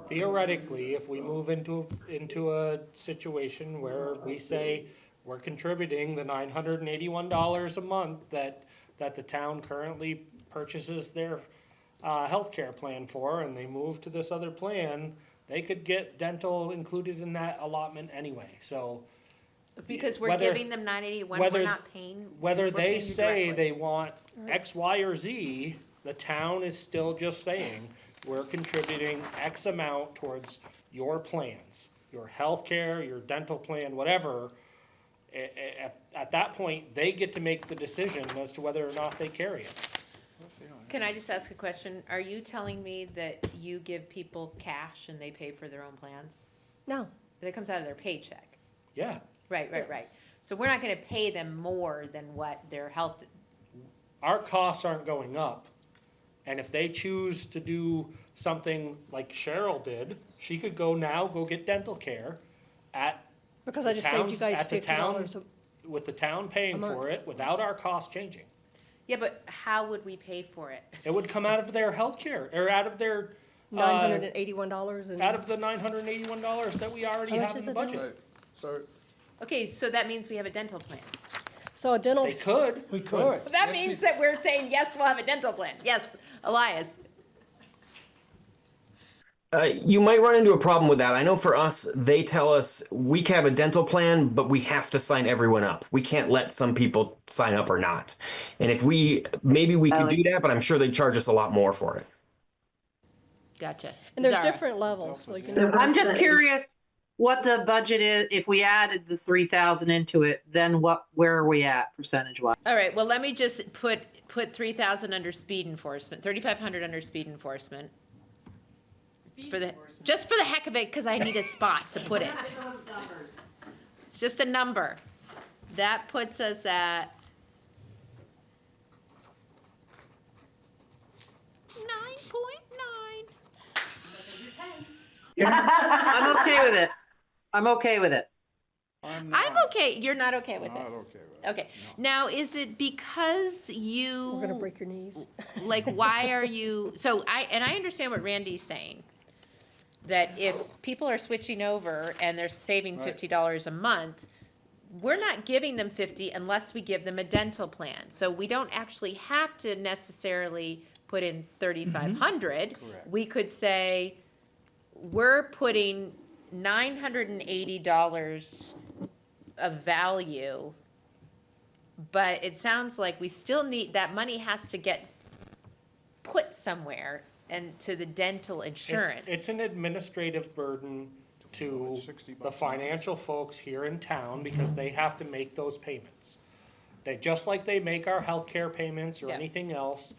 Theoretically, if we move into a situation where we say we're contributing the $981 a month that the town currently purchases their healthcare plan for, and they move to this other plan, they could get dental included in that allotment anyway, so. Because we're whether- giving them 981, whether- we're not paying. Whether we're they paying you say directly. they want X, Y, or Z, the town is still just saying, we're contributing X amount towards your plans, your healthcare, your dental plan, whatever. At that point, they get to make the decision as to whether or not they carry it. Can I just ask a question? Are you telling me that you give people cash and they pay for their own plans? No, That comes out of their paycheck? Yeah, Right. So we're not gonna pay them more than what their health, our costs aren't going up. And if they choose to do something like Cheryl did, she could go get dental care at because I just saved you guys at the town, $50 with the town paying a month. for it, without our cost changing. yeah, but how would we pay for it? It would come out of their health care, or out of their, $981 and. out of the $981 that we already How much have in is the it then? budget. Right, so, Okay, so that means we have a dental plan. So a dental, They could, We could. That means that we're saying, yes, we'll have a dental plan. Yes, Elias. You might run into a problem with that. I know for us, they tell us we can have a dental plan, but we have to sign everyone up. We can't let some people sign up or not. And if maybe we could do that, but I'm sure they'd charge us a lot more for it. Gotcha. and there's Zara. different levels, so you can. I'm just curious what the budget is. If we added the 3,000 into it, then where are we at percentage wise? All right, well, let me just put 3,000 under speed enforcement, 3,500 under speed enforcement. Just for the heck of it, because I need a spot to put it. It's just a number. That puts us at 9.9. I'm okay with it. I'm okay with it. I'm I'm not, okay, you're not okay with not it. okay with it. Okay, now, is it because you? We're gonna break your knees. Like, why are you, I understand what Randy's saying. That if people are switching over and they're saving Right. $50 a month, we're not giving them 50 unless we give them a dental plan. So we don't actually have to necessarily put in 3,500. Correct. We could say, we're putting $980 of value, but it sounds like we still need, that money has to get put somewhere and to the dental insurance. It's an administrative burden to $60 the financial folks here in town because they have to make those payments. They, just like they make our healthcare payments or Yeah. anything else,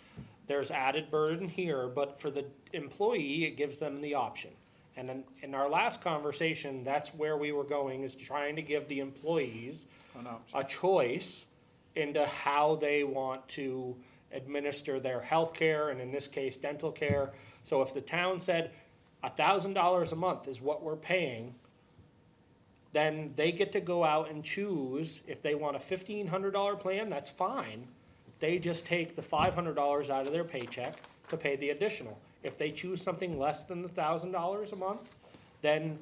there's added burden here, but for the employee, it gives them the option. And then in our last conversation, that's where we were going, is trying to give the employees An option. a choice into how they want to administer their health care, and in this case, dental care. So if the town said $1,000 a month is what we're paying, then they get to go out and choose. If they want a $1,500 plan, that's fine. They just take the $500 out of their paycheck to pay the additional. If they choose something less than the $1,000 a month, then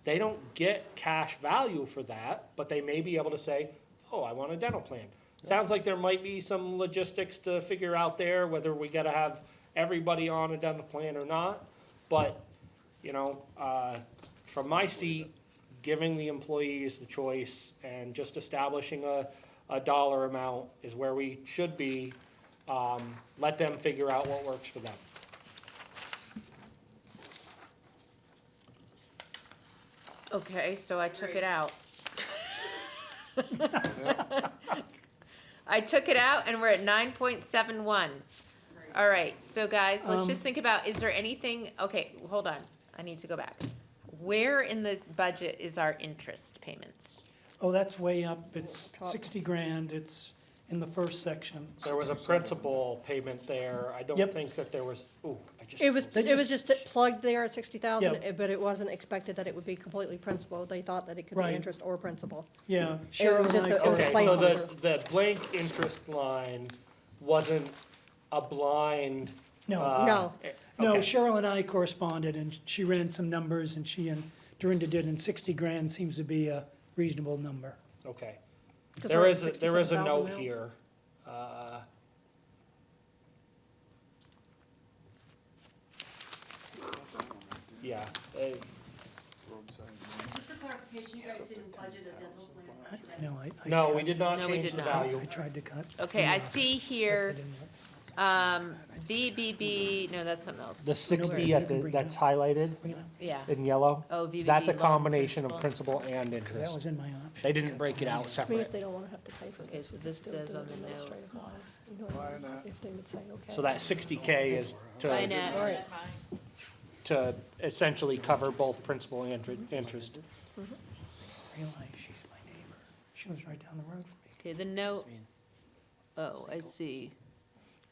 they don't get cash value for that, but they may be able to say, oh, I want a dental plan. Sounds like there might be some logistics to figure out there, whether we gotta have everybody on a dental plan or not. But, from my seat, giving the employees the choice and just establishing a dollar amount is where we should be. Let them figure out what works for them. Okay, so I took it out. I took it out and we're at 9.71. All right, so guys, let's just think about, is there anything, okay, hold on, I need to go back. Where in the budget is our interest payments? Oh, that's way up. It's 60 grand. It's in the first section. There was a principal payment there. I don't Yep. think that there was, I just. It was They just plugged there at 60,000, Yeah. but it wasn't expected that it would be completely principal. They thought that it could be Right. interest or principal. Yeah. It Cheryl was and just I a- it was Okay, a so placeholder. the blank interest line wasn't a blind No, No, no, okay. Cheryl and I corresponded, and she ran some numbers, and she and Dorinda did, and 60 grand seems to be a reasonable number. Okay. 'Cause There we're at is, there is a 67,000 note now. here. Yeah, Just for clarification, you guys didn't budget a dental plan? No, I no, cut- we did not No, we change did the not. value. I tried to cut. Okay, I Yeah. see here, VBB, no, that's something else. The 60 you at can the, bring that's it highlighted Yeah. in yellow. Oh, VBB That's a loan combination of principal. principal and That interest. was in my option. They didn't break it out I mean, if separate. they don't wanna have to pay for Okay, this. so we this could still says do on it the note. administrative wise. You know what I mean? If they would say, okay. So that 60K is Bye, to, Nat. to essentially cover both principal and interest. Realize she's my neighbor. She was right down the road from me. Okay, the note, oh, I see.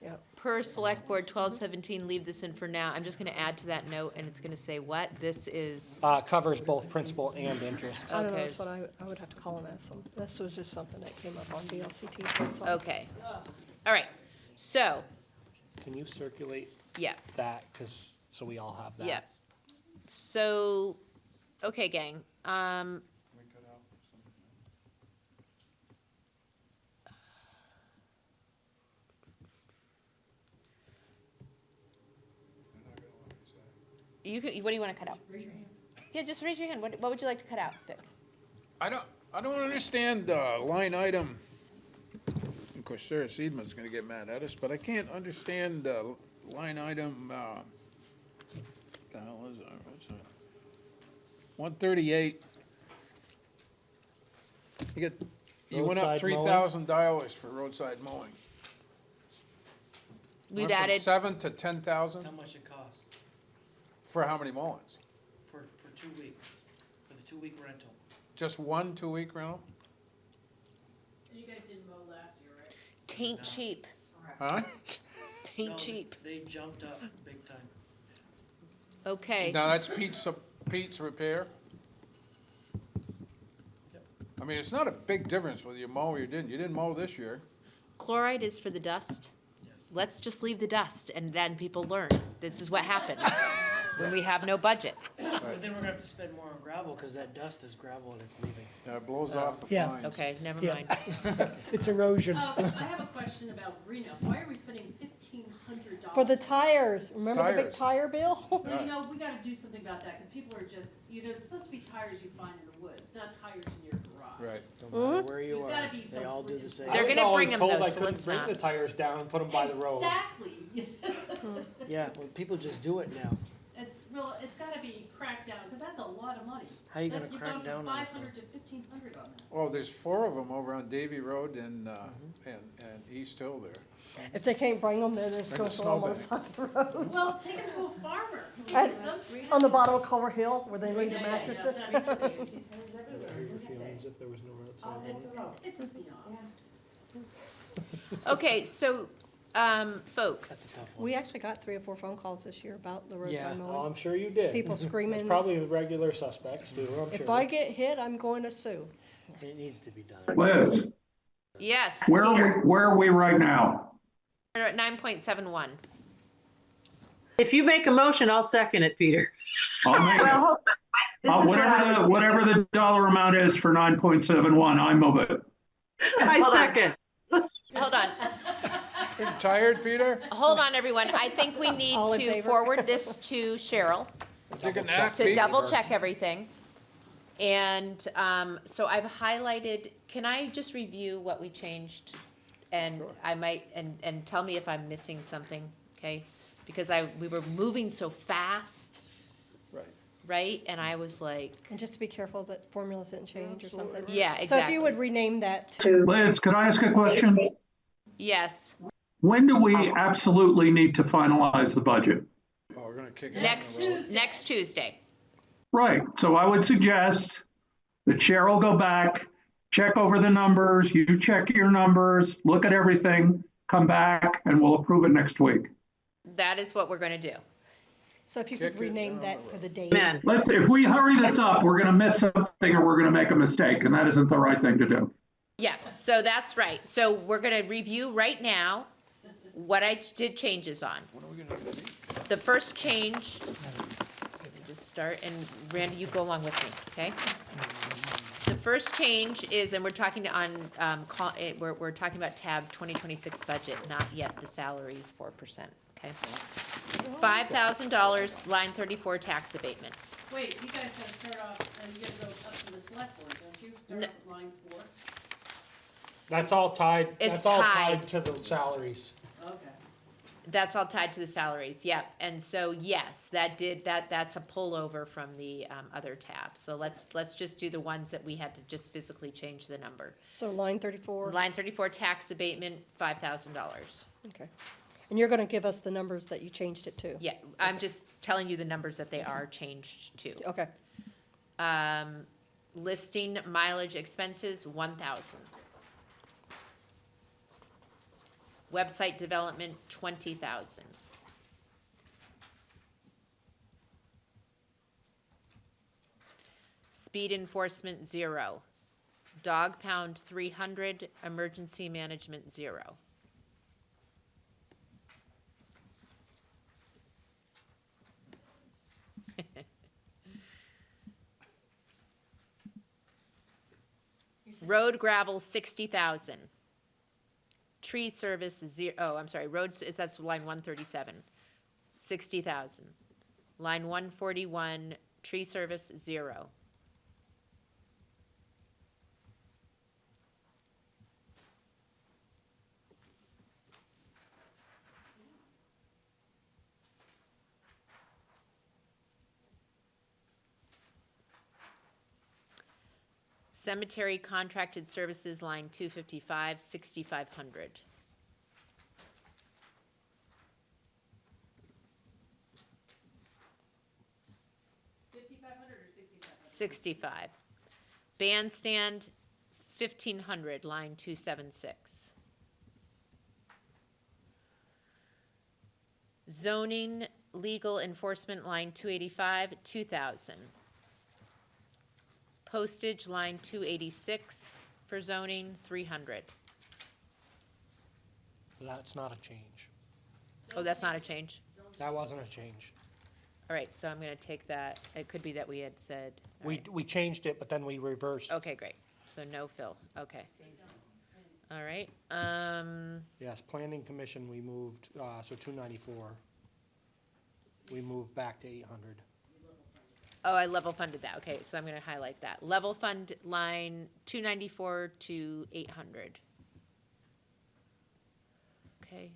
Yeah. Per select board 1217, leave this in for now. I'm just gonna add to that note, and it's gonna say what? This is, Covers both principal and interest. I don't know, Okay. that's what I would have to call and ask them. This was just something that came up on VLCT. so- okay. All right, so, Can you circulate yeah, that, because, so we all have that? yeah. So, okay, gang, you could, what do you wanna cut out? Raise your hand. Yeah, just raise your hand. What would you like to cut out, Vic? I don't understand, line item. Of course, Sarah Seidman's gonna get mad at us, but I can't understand, line item, the hell is it? What's it? 138. You went up Roadside mowing? $3,000 for roadside mowing. We've Went from added, 7 to 10,000 How much it costs for how many mowings? for 2 weeks, for the 2-week rental? Just one 2-week rental? You guys didn't mow last year, right? taint cheap, Huh? taint No, cheap. They jumped up big time. Okay, Now, that's Pete's repair? I mean, it's not a big difference whether you mow or you didn't. You didn't mow this year. chloride is for the dust. Let's just leave the dust, and then people learn. This is what happens when we have no budget. But then we're gonna have to spend more on gravel, cause that dust is gravel and it's leaving. It blows off the Yeah. fines. Okay, never Yeah. mind. It's erosion. I have a question about Reno. Why are we spending $1,500? For the tires, remember the big Tires. tire bill? Well, you know, we gotta do something about that, because people are just, you know, it's supposed to be tires you find in the woods, not tires in your garage. Right. No matter where you There's are, gotta be they all do the some- same. They're I was gonna always bring 'em told though, I so couldn't let's bring not. the tires down and put them by the road. Exactly. Yeah, well, people just do it now. It's gotta be cracked down, because that's a lot of money. How you gonna You've crack gone down from on it? 500 to 1,500 on that. Oh, there's 4 of them over on Davy Road and East Hill there. If they can't bring them, then they're just Bring gonna the throw them on the snowbank. side of the road. Well, take them to a farmer. At- On the bottom of Culver Hill, where they leave the mattresses. Your feelings if there was no roadside mowing? This is beyond. Okay, so, That's a folks, tough one. We actually got 3 or 4 phone calls this year about the Yeah. roadside Oh, mowing. I'm sure you did. People It's screaming, probably regular suspects too, I'm sure. if I get hit, I'm going to sue. It needs to be done. Liz, yes, where are we right now? we're at 9.71. If you make a motion, I'll second it, Peter. I'll make it. Whatever the dollar amount is for 9.71, I move it. I second. Hold on, Tired, Peter? hold on, everyone. I think we need All in to favor? forward this to Cheryl Take a nap, to Pete? double check everything. And, so I've highlighted, can I just review what we changed? And I might, and tell me if I'm missing something, okay? Because we were moving so fast, Right. right? And I was like, And just to be careful that formulas didn't change or something. yeah, So if exactly. you would rename that to, Liz, could I ask a question? Yes, When do we absolutely need to finalize the budget? Oh, we're gonna kick it. next Tuesday. Right, so I would suggest the chair will go back, check over the numbers, you check your numbers, look at everything, come back, and we'll approve it next week. That is what we're gonna do. so if you Kick could it rename down that the for the date. Amen. If we hurry this up, we're gonna miss something or we're gonna make a mistake, and that isn't the right thing to do. Yeah, so that's right. So we're gonna review right now what I did changes on. The first change, let me just start, and Randy, you go along with me, okay? The first change is, and we're talking on, we're talking about tab 2026 budget, not yet the salaries 4%, okay? $5,000, line 34, tax abatement. Wait, you guys gotta start off, you gotta go up to the select board, don't you? Start off with line 4? That's all tied, It's that's all tied. tied to the salaries. Okay. That's all tied to the salaries, yep, and so, yes, that's a pullover from the, other tabs. So let's just do the ones that we had to just physically change the number. So line 34, Line 34, tax abatement, $5,000. okay. And you're gonna give us the numbers that you changed it to? Yeah, I'm just telling you the numbers that they are changed to. Okay, Listing mileage expenses, 1,000. Website development, 20,000. Speed enforcement, 0. Dog pound, 300. Emergency management, 0. Road gravel, 60,000. Tree service, roads, that's line 137, 60,000. Line 141, tree service, 0. Cemetery contracted services, line 255, 6,500. $5,500 or $6,500? 65. Bandstand, 1,500, line 276. Zoning legal enforcement, line 285, 2,000. Postage, line 286 for zoning, 300. That's not a change. Oh, that's not a change? That wasn't a change. All right, so I'm gonna take that, it could be that we had said. all right. We changed it, but then we reversed. Okay, great, so no fill, okay. All right, Yes, planning commission, we moved, so 294. We moved back to 800. oh, I level funded that, okay, so I'm gonna highlight that. Level fund line 294 to 800. Okay.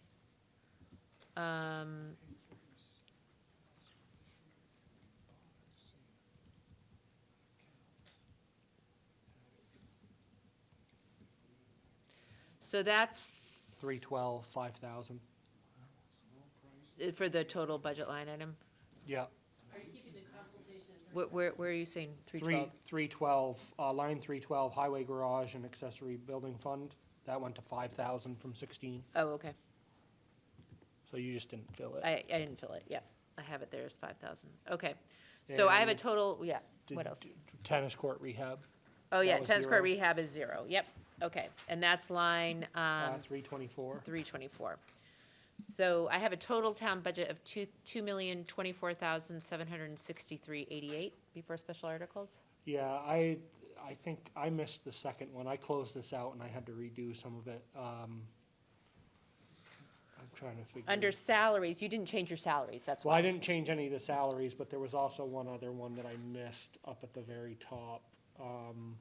So that's 312, 5,000. for the total budget line item? Yeah. Are you keeping the consultation at Where are you saying, 312, 312? line 312, highway garage and accessory building fund. That went to 5,000 from 16. Oh, okay, So you just didn't fill it. I didn't fill it, yep, I have it there as 5,000, okay. So I have a And total, yeah, Did- what else? Tennis court rehab, Oh, yeah, that was tennis court 0. rehab is 0, yep, okay, and that's line, 324. 324. So I have a total town budget of 2,024,763.88 before special articles? Yeah, I think I missed the second one. I closed this out and I had to redo some of it. I'm trying to figure. Under salaries, you didn't change your salaries, that's Well, I why. didn't change any of the salaries, but there was also one other one that I missed up at the very top. Don't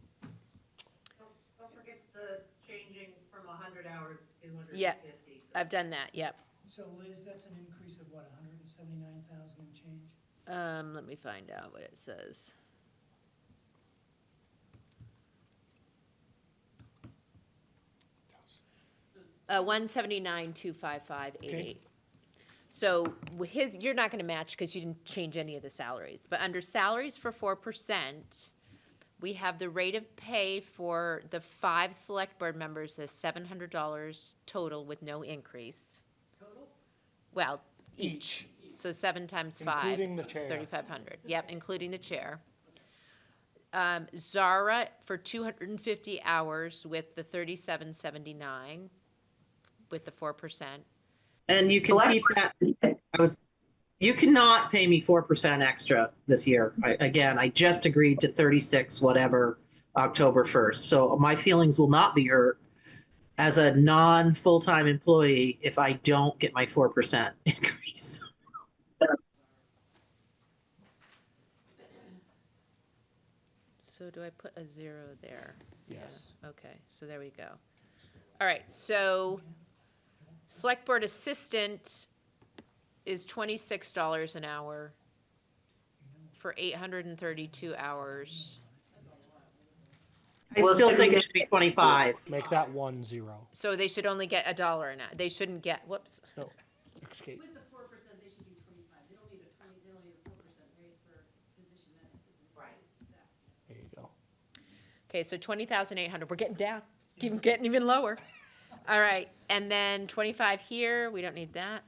forget the changing from 100 hours to 250. Yeah. I've done that, yep. So Liz, that's an increase of what, 179,000 and change? Let me find out what it says. So it's 179,255.88. So you're not gonna match because you didn't change any of the salaries, but under salaries for 4%, we have the rate of pay for the 5 select board members is $700 total with no increase. total? Well, each, so 7 times 5. Including the is chair. 3,500, yep, including the chair. Zara for 250 hours with the 37.79 with the 4%. And you can keep that, you cannot pay me 4% extra this year. Again, I just agreed to 36 whatever October 1st. So my feelings will not be hurt as a non-full-time employee if I don't get my 4% increase. So do I put a 0 there? Yes. Yeah, okay, so there we go. All right, so select board assistant is $26 an hour for 832 hours. I still think it should be 25. Make that 1 0. So they should only get $1 an hour. They shouldn't get, whoops. No, escape. With the 4%, they should be 25. They don't need they don't need a 4% raise for a position that isn't. Right. There you go. Okay, so 20,800, we're getting down, keep getting even lower. All right, and then 25 here, we don't need that.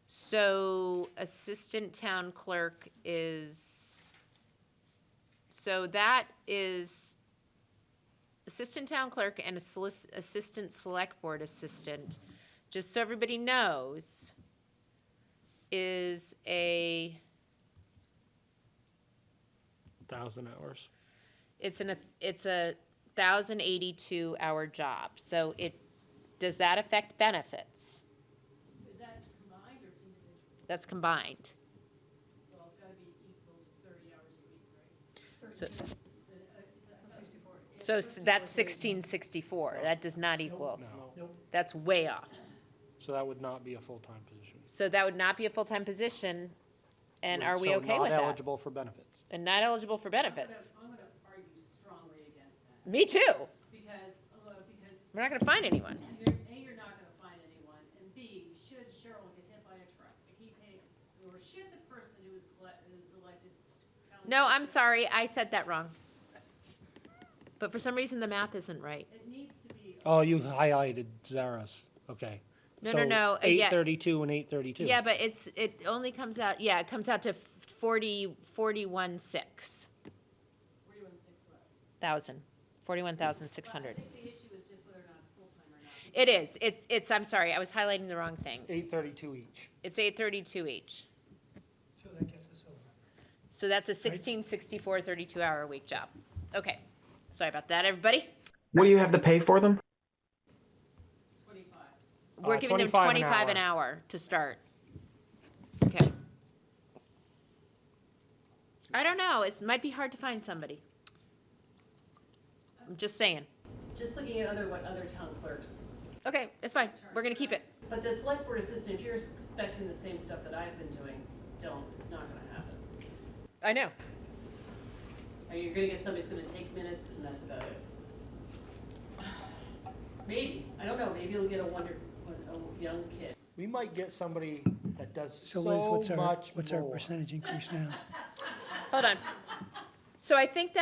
So assistant town clerk is, so that is assistant town clerk and assistant select board assistant, just so everybody knows, is a, 1,000 hours. it's a 1,082 hour job. So does that affect benefits? Is that combined or individual? That's combined. Well, it's gotta be equal to 30 hours a week, right? So, Is that 64? so that's 1664. That does not equal. No. That's way off. So that would not be a full-time position. So that would not be a full-time position. And are we So okay with not that? eligible for benefits. And not eligible for benefits. I'm gonna argue strongly against that. Me too. Because We're not gonna find anyone. you're not gonna find anyone, and B, should Cheryl get hit by a truck, if he pays, or should the person who is elected town. No, I'm sorry. I said that wrong. But for some reason, the math isn't right. It needs to be. Oh, you highlighted Zara's. Okay. No, So no, no, yeah. 832 and 832. Yeah, but it only comes out, yeah, it comes out to 41,600. 41.6 what? 41,600. I think the issue is just whether or not it's full-time or not. It is. It's, I'm sorry, I was highlighting the wrong thing. 832 each. It's 832 each. So that gets us over. So that's a 1664, 32-hour a week job. Okay. Sorry about that, everybody. What do you have to pay for them? 25. We're giving them 25 an 25 an hour to start. Okay. I don't know. It might be hard to find somebody. I'm just saying. Just looking at other town clerks. Okay, it's fine. We're gonna keep it. But the select board assistant, if you're expecting the same stuff that I've been doing, it's not gonna happen. I know. You're gonna get somebody who's gonna take minutes, and that's about it. Maybe, I don't know, maybe you'll get a young kid. We might get somebody that does So Liz, what's our more. percentage increase now? Hold on. So I think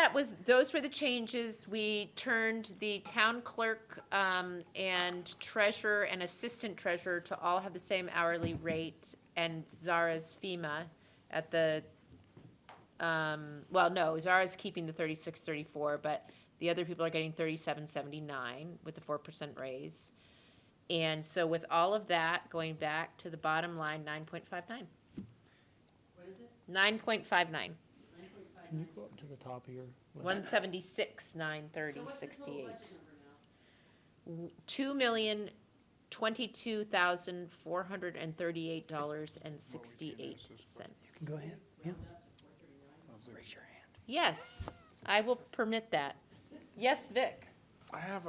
those were the changes. We turned the town clerk and treasurer and assistant treasurer to all have the same hourly rate, and Zara's FEMA at the, well, no, Zara's keeping the 36.34, but the other people are getting 37.79 with the 4% raise. And so with all of that, going back to the bottom line, 9.59. What is it? 9.59. 9.59. Can you go up to the top of your list? 176, 930, So what's the total 68. budget number now? $2,022,438.68. Go ahead, yeah. Raise your hand. Yes, I will permit that. Yes, Vic? I have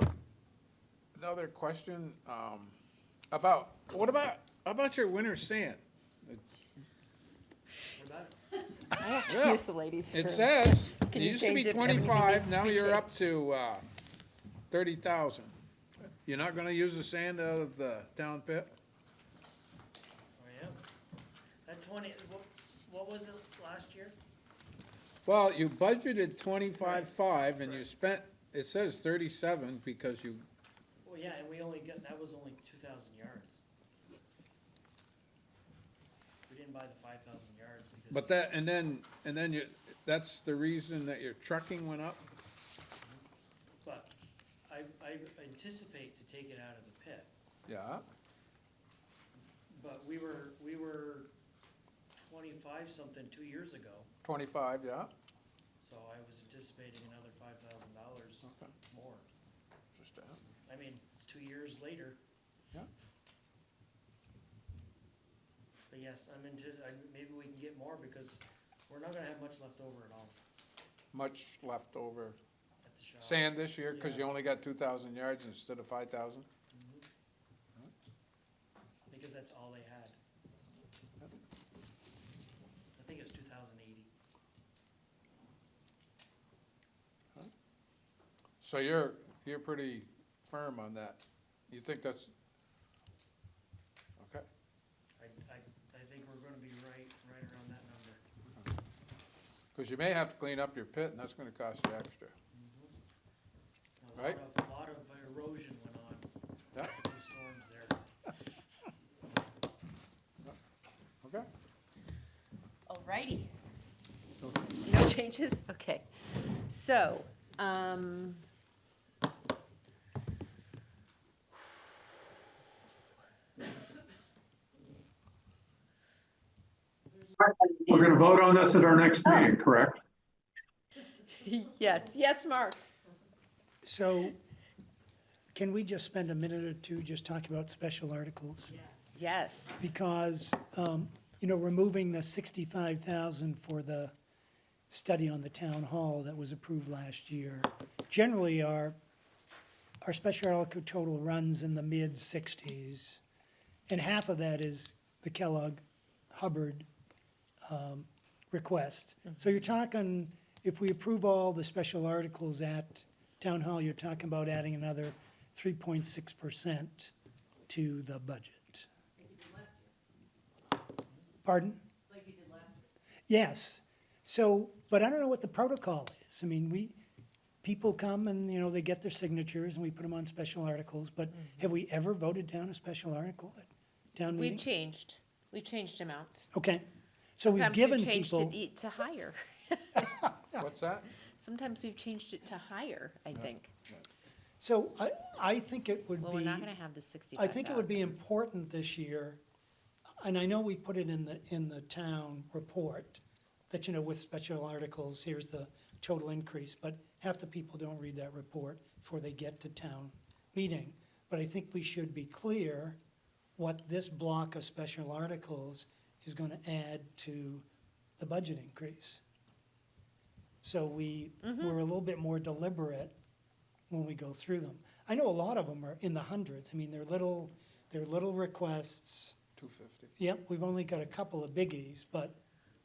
another question, how about your winter sand? I have to Yeah. use the ladies' room. It says, it Can you used to be change it? Everything 25, needs now to be you're up changed. to 30,000. You're not gonna use the sand out of the town pit? Oh, yeah. That 20, what was it last year? Well, you budgeted 25.5 and you spent, it says 37 because you, Well, yeah, and that was only 2,000 yards. We didn't buy the 5,000 yards because. but that, and then you, that's the reason that your trucking went up? But I anticipate to take it out of the pit, Yeah, but we were 25 something 2 years ago, 25, yeah. so I was anticipating another $5,000 Okay. more. Just, I mean, it's 2 years later. Yeah. But yes, maybe we can get more because we're not gonna have much left over at all much left over. at the shop. Sand this year, because you Yeah. only got 2,000 yards instead of 5,000? Because that's all they had. I think it's 2,080. So you're pretty firm on that? You think that's, okay. I think we're gonna be right around that number. Because you may have to clean up your pit, and that's gonna cost you extra. Right? A lot of erosion went on. Yeah. Two storms there. Okay. Alrighty. No changes? Okay. So, We're going to vote on this at our next meeting, correct? yes, Mark. So can we just spend a minute or two just talking about special articles? Yes. Because, removing the 65,000 for the study on the town hall that was approved last year, generally our special article total runs in the mid-60s, and half of that is the Kellogg-Hubbard request. So you're talking, if we approve all the special articles at town hall, you're talking about adding another 3.6% to the budget. Like you did last year. Pardon? Like you did last year. Yes. So, but I don't know what the protocol is. I mean, people come and, they get their signatures and we put them on special articles, but have we ever voted down a special article at town meeting? We've changed amounts. Okay. So we've Sometimes given we've changed people. it to higher. What's that? Sometimes we've changed it to higher, I think. So I think it would be. Well, we're not gonna have the 65,000. I think it would be important this year, and I know we put it in the town report, that, with special articles, here's the total increase, but half the people don't read that report before they get to town meeting. But I think we should be clear what this block of special articles is gonna add to the budget increase. So we're a little bit more deliberate when we go through them. I know a lot of them are in the hundreds. I mean, they're little requests. 250. Yep, we've only got a couple of biggies, but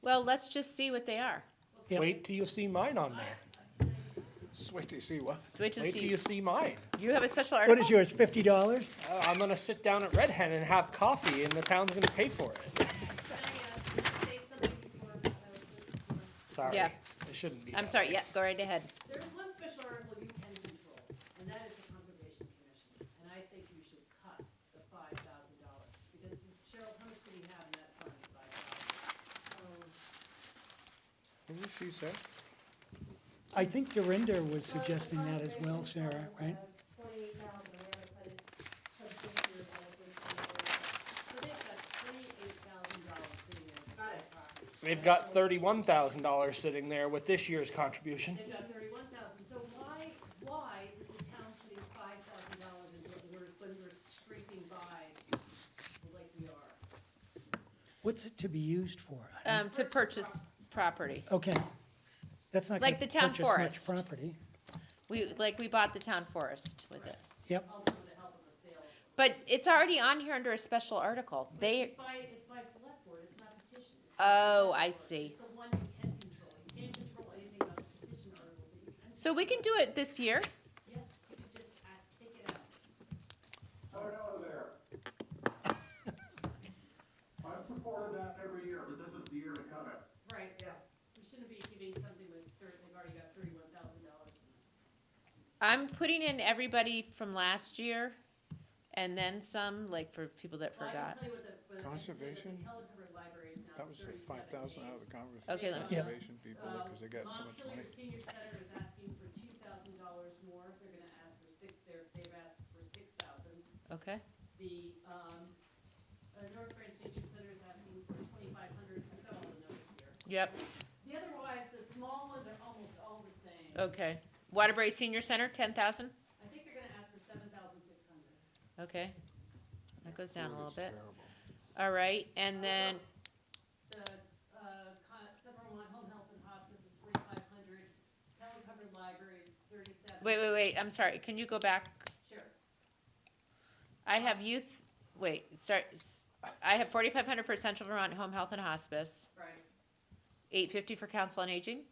Well, let's just see what they are. Yep. Wait till you see mine on there. Just wait till you see what? Wait till Wait till you see mine. You have a special article? what is yours, $50? I'm gonna sit down at Red Hen and have coffee, and the town's gonna pay for it. Can I say something before? Sorry, Yeah. it shouldn't be. I'm that sorry, way. yeah, go right ahead. There's one special article you can control, and that is the Conservation Commission. And I think you should cut the $5,000, because Cheryl, how much do we have in that fund, $5,000? What did she say? I think Dorinda was suggesting that as well, Sarah, right? $28,000, we're gonna cut it, cut this year's allocation. So they've got $28,000 sitting there. Got it. They've got $31,000 sitting there with this year's contribution. They've got 31,000, so why is the town putting $5,000 into it when we're scraping by like we are? What's it to be used for? I don't- To purchase property. Okay. That's not Like gonna the town purchase much forest. property. We bought the town forest with it. Yep. Also with the help of the sale. But it's already on here under a special article. It's by select board, it's not petition. It's Oh, by I select board. see. It's the one you can control. You can't control anything else, petition article, but you can. So we can do it this year. Yes, you could just take it out. Right out of there. I've supported that every year, but this is the year to cut it. Right, yeah. We shouldn't be giving something with, they've already got $31,000. I'm putting in everybody from last year and then some, like for people that Well, I forgot. can tell you what the Conservation? Kellogg Library is now That was like 5,000 out of the Okay, let me- conservation people, because they got so much money. Montpelier Senior Center is asking for $2,000 more, they're gonna ask for $6,000. Okay, The, North Branch Nature Center is asking for 2,500, I've got all the numbers here. yep, The otherwise, the small ones are almost all the same. okay. Waterbury Senior Center, 10,000? I think they're gonna ask for 7,600. Okay, that goes down a little Food is bit. terrible. All right, and then, The, Central Vermont Home Health and Hospice is 4,500, Kelly Covered Library is 37. wait, I'm sorry, can you go back? Sure. I have youth, I have 4,500 for Central Vermont Home Health and Hospice, Right, 850 for Council on Aging,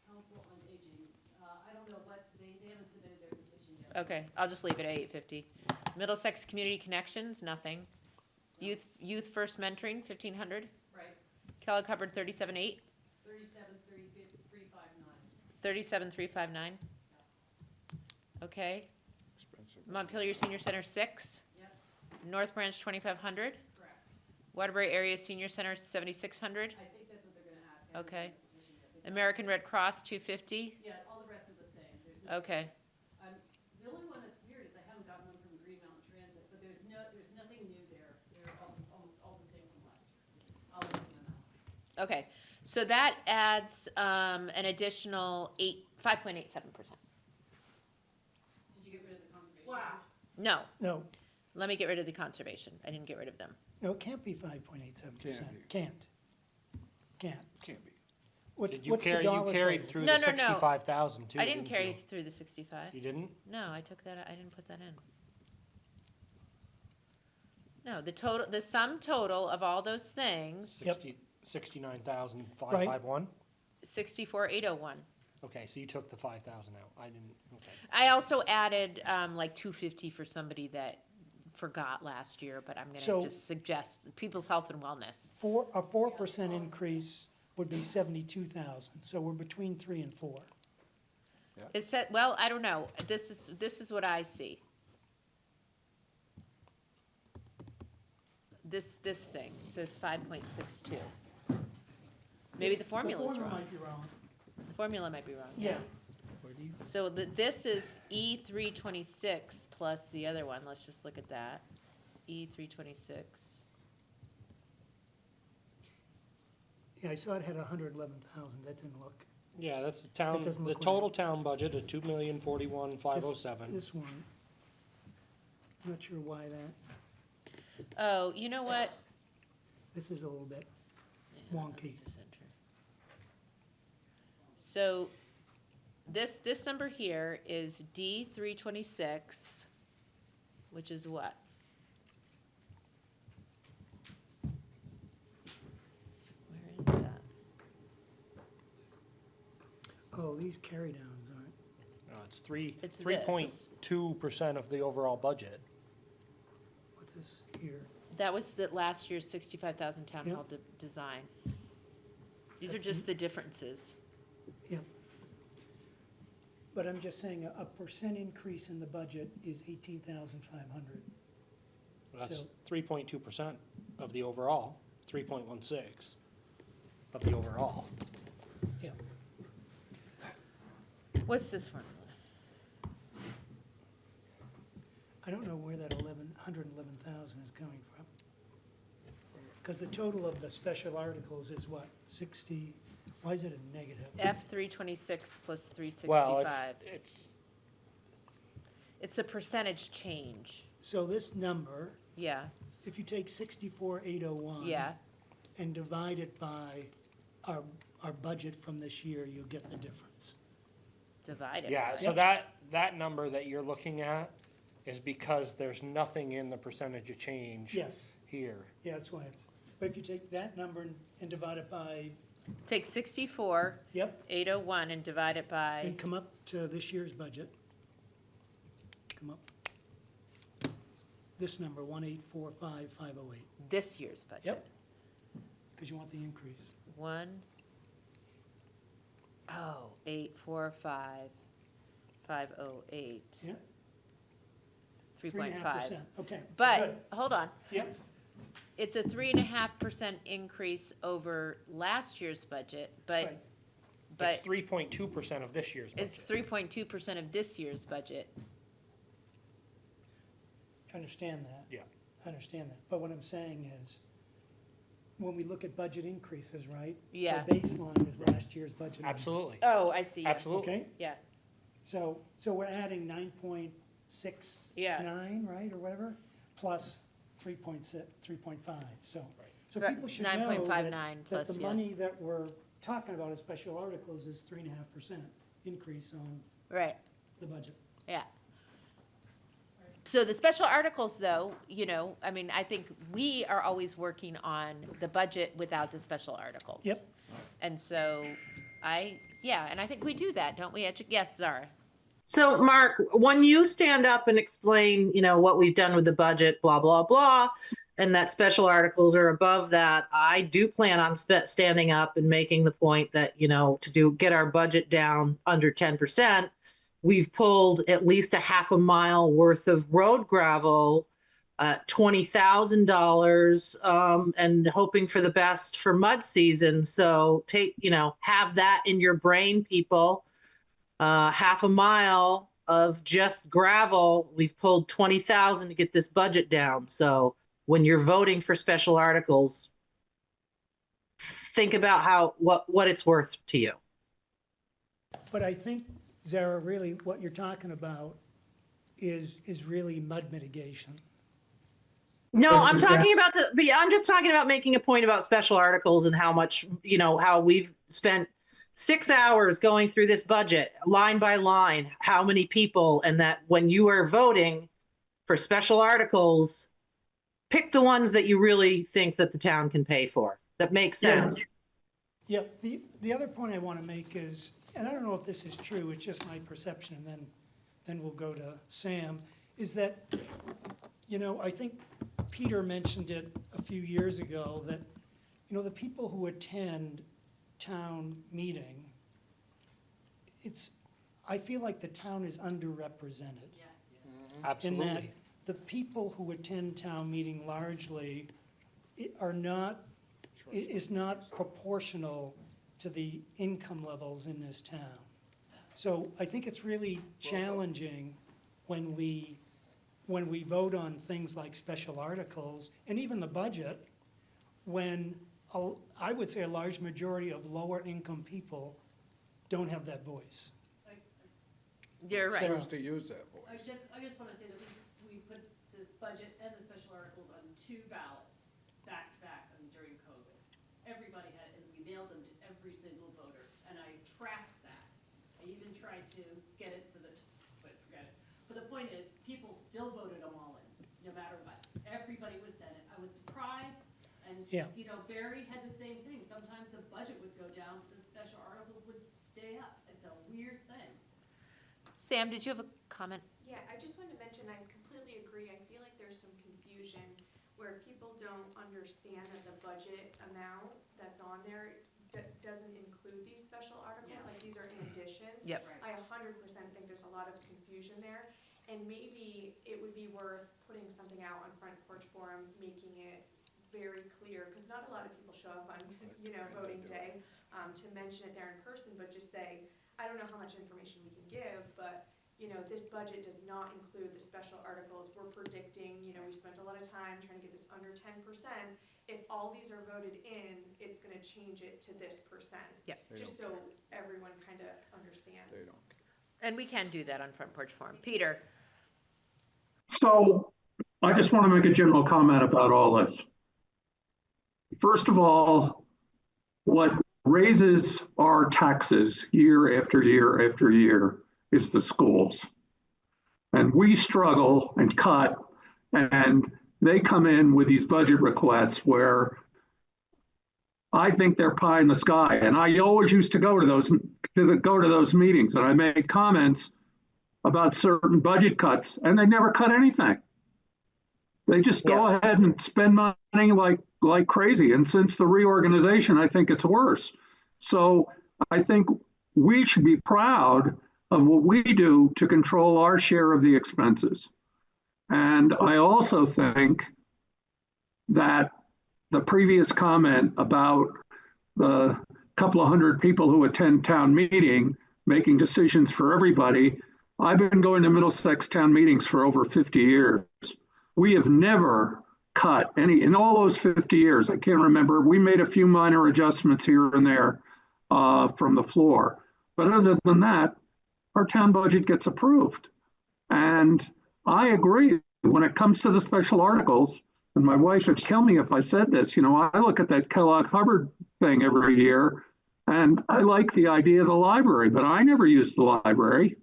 Council on Aging, I don't know, but they haven't submitted their petition yet. okay, I'll just leave it at 850. Middlesex Community Connections, nothing. Youth First Mentoring, 1,500. Right, Kellogg Hubbard, 37,800. 37,359. 37,359. Okay. Expensive. Montpelier Senior Center, 6. Yep, North Branch, 2,500. correct. Waterbury Area Senior Center, 7,600. I think that's what they're gonna ask. I haven't Okay. seen the petition yet. They don't- American Red Cross, 250. Yeah, all the rest are the same. There's no Okay. difference. The only one that's weird is I haven't gotten one from Green Mountain Transit, but there's nothing new there. They're almost all the same from last year. I'll let you know. Okay, so that adds an additional 5.87%. Did you get rid of the conservation? Wow. No, No, let me get rid of the conservation. I didn't get rid of them. no, it can't be 5.87%. Can't be. Can't. Can't be. What's Did you what's the carry, you dollar carried total? through No, the no, no. 65,000 too, I didn't carry you? through the 65. You didn't? No, I took that, I didn't put that in. No, the sum total of all those things, Yep. 69,551? 64,801. Okay, so you took the 5,000 out. I didn't, okay. I also added, like 250 for somebody that forgot last year, but I'm gonna So- just suggest people's health and wellness. A 4% increase would be 72,000, so we're between 3 and 4. Is that, well, I don't know, this is what I see. This thing says 5.62. Maybe the formula's wrong. might be wrong. The formula might be wrong. Yeah. So this is E326 plus the other one, let's just look at that. E326, Yeah, I saw it had 111,000, that didn't look. Yeah, that's the town, That doesn't the look right. total town budget of 2,041,507. This one, not sure why that, oh, you know what? this is a little bit Yeah, wonky. let's just enter. So this number here is D326, which is what? Where is that? Oh, these carry downs aren't, No, it's It's 3.2% of the overall budget. what's this here? That was the last year's 65,000 town Yep. hall design. These are That's just the differences. Yep. But I'm just saying, a percent increase in the budget is 18,500. That's So- 3.2% of the overall, 3.16 of the overall. Yeah. What's this formula? I don't know where that 111,000 is coming from. Because the total of the special articles is what, 60, why is it a negative? F326 plus 365. Well, it's, It's a percentage change. So this number, Yeah, if you take 64,801. yeah. And divide it by our budget from this year, you'll get the difference. Divided. yeah, by- so that number that you're looking at is because there's nothing in the percentage of change Yes, here. yeah, that's why it's, but if you take that number and divide it by, Take 64,801 yep, and divide it by, and come up to this year's budget. Come up. This number, 1,845,508. this year's budget. Yep. Because you want the increase. 1,845,508. Yeah. 3.5. 3.5%, okay. But, good. hold on, Yep, it's a 3.5% increase over last year's budget, Right. It's but 3.2% of this year's budget. it's 3.2% of this year's budget. I understand that. Yeah. I understand that. But what I'm saying is, when we look at budget increases, right? Yeah. The baseline is last year's budget. number. Absolutely. Oh, I see. Yeah. Absolutely. Okay? Yeah. So we're adding 9.69, Yeah. right, or whatever, plus 3.6, 3.5, so. So Right, people should know 9.59 that plus, the yeah. money that we're talking about as special articles is 3.5% increase on Right. the budget. Yeah. So the special articles, though, you know, I mean, I think we are always working on the budget without the special articles. Yep. And so and I think we do that, don't we? Yes, Zara. So, Mark, when you stand up and explain, what we've done with the budget, blah, blah, blah, and that special articles are above that, I do plan on standing up and making the point that, get our budget down under 10%, we've pulled at least a half a mile worth of road gravel, $20,000, and hoping for the best for mud season. So have that in your brain, people. Half a mile of just gravel. We've pulled 20,000 to get this budget down. So when you're voting for special articles, think about what it's worth to you. But I think, Zara, really what you're talking about is really mud mitigation. No, I'm talking about I'm just talking about making a point about special articles and how much, how we've spent 6 hours going through this budget line by line, how many people, and that when you are voting for special articles, pick the ones that you really think that the town can pay for. That makes sense. Yeah, the other point I want to make is, and I don't know if this is true, it's just my perception, and then we'll go to Sam, is that, I think Peter mentioned it a few years ago, that, the people who attend town meeting, I feel like the town is underrepresented. Absolutely. In that the people who attend town meeting largely is not proportional to the income levels in this town. So I think it's really challenging when we vote on things like special articles and even the budget, when I would say a large majority of lower income people don't have that voice. You're right. Sarah. Choose to use that voice. I just want to say that we put this budget and the special articles on 2 ballots back to back during COVID. Everybody had, and we mailed them to every single voter, and I tracked that. I even tried to get it so that, but forget it. But the point is, people still voted them all in, no matter what. Everybody was sent it. I was surprised, and Yeah. Barry had the same thing. Sometimes the budget would go down, but the special articles would stay up. It's a weird thing. Sam, did you have a comment? Yeah, I just wanted to mention, I completely agree. I feel like there's some confusion where people don't understand that the budget amount that's on there doesn't include these special articles, like these are in addition. Yep. I 100% think there's a lot of confusion there, and maybe it would be worth putting something out on Front Porch Forum, making it very clear, because not a lot of people show up on, voting day, to mention it there in person, but just say, I don't know how much information we can give, but, this budget does not include the special articles. We're predicting, we spent a lot of time trying to get this under 10%. If all these are voted in, it's gonna change it to this percent. Yep. Just so everyone kind of understands. They don't care. And we can do that on Front Porch Forum. Peter? So I just want to make a general comment about all this. First of all, what raises our taxes year after year after year is the schools. And we struggle and cut, and they come in with these budget requests where I think they're pie in the sky. And I always used to go to those meetings, and I made comments about certain budget cuts, and they never cut anything. They just go ahead and spend money like crazy. And since the reorganization, I think it's worse. So I think we should be proud of what we do to control our share of the expenses. And I also think that the previous comment about the couple of hundred people who attend town meeting making decisions for everybody, I've been going to Middlesex town meetings for over 50 years. we have never cut any, in all those 50 years, I can't remember, we made a few minor adjustments here and there from the floor. But other than that, our town budget gets approved. And I agree, when it comes to the special articles, and my wife would kill me if I said this, I look at that Kellogg-Hubbard thing every year, and I like the idea of the library, but I never use the library.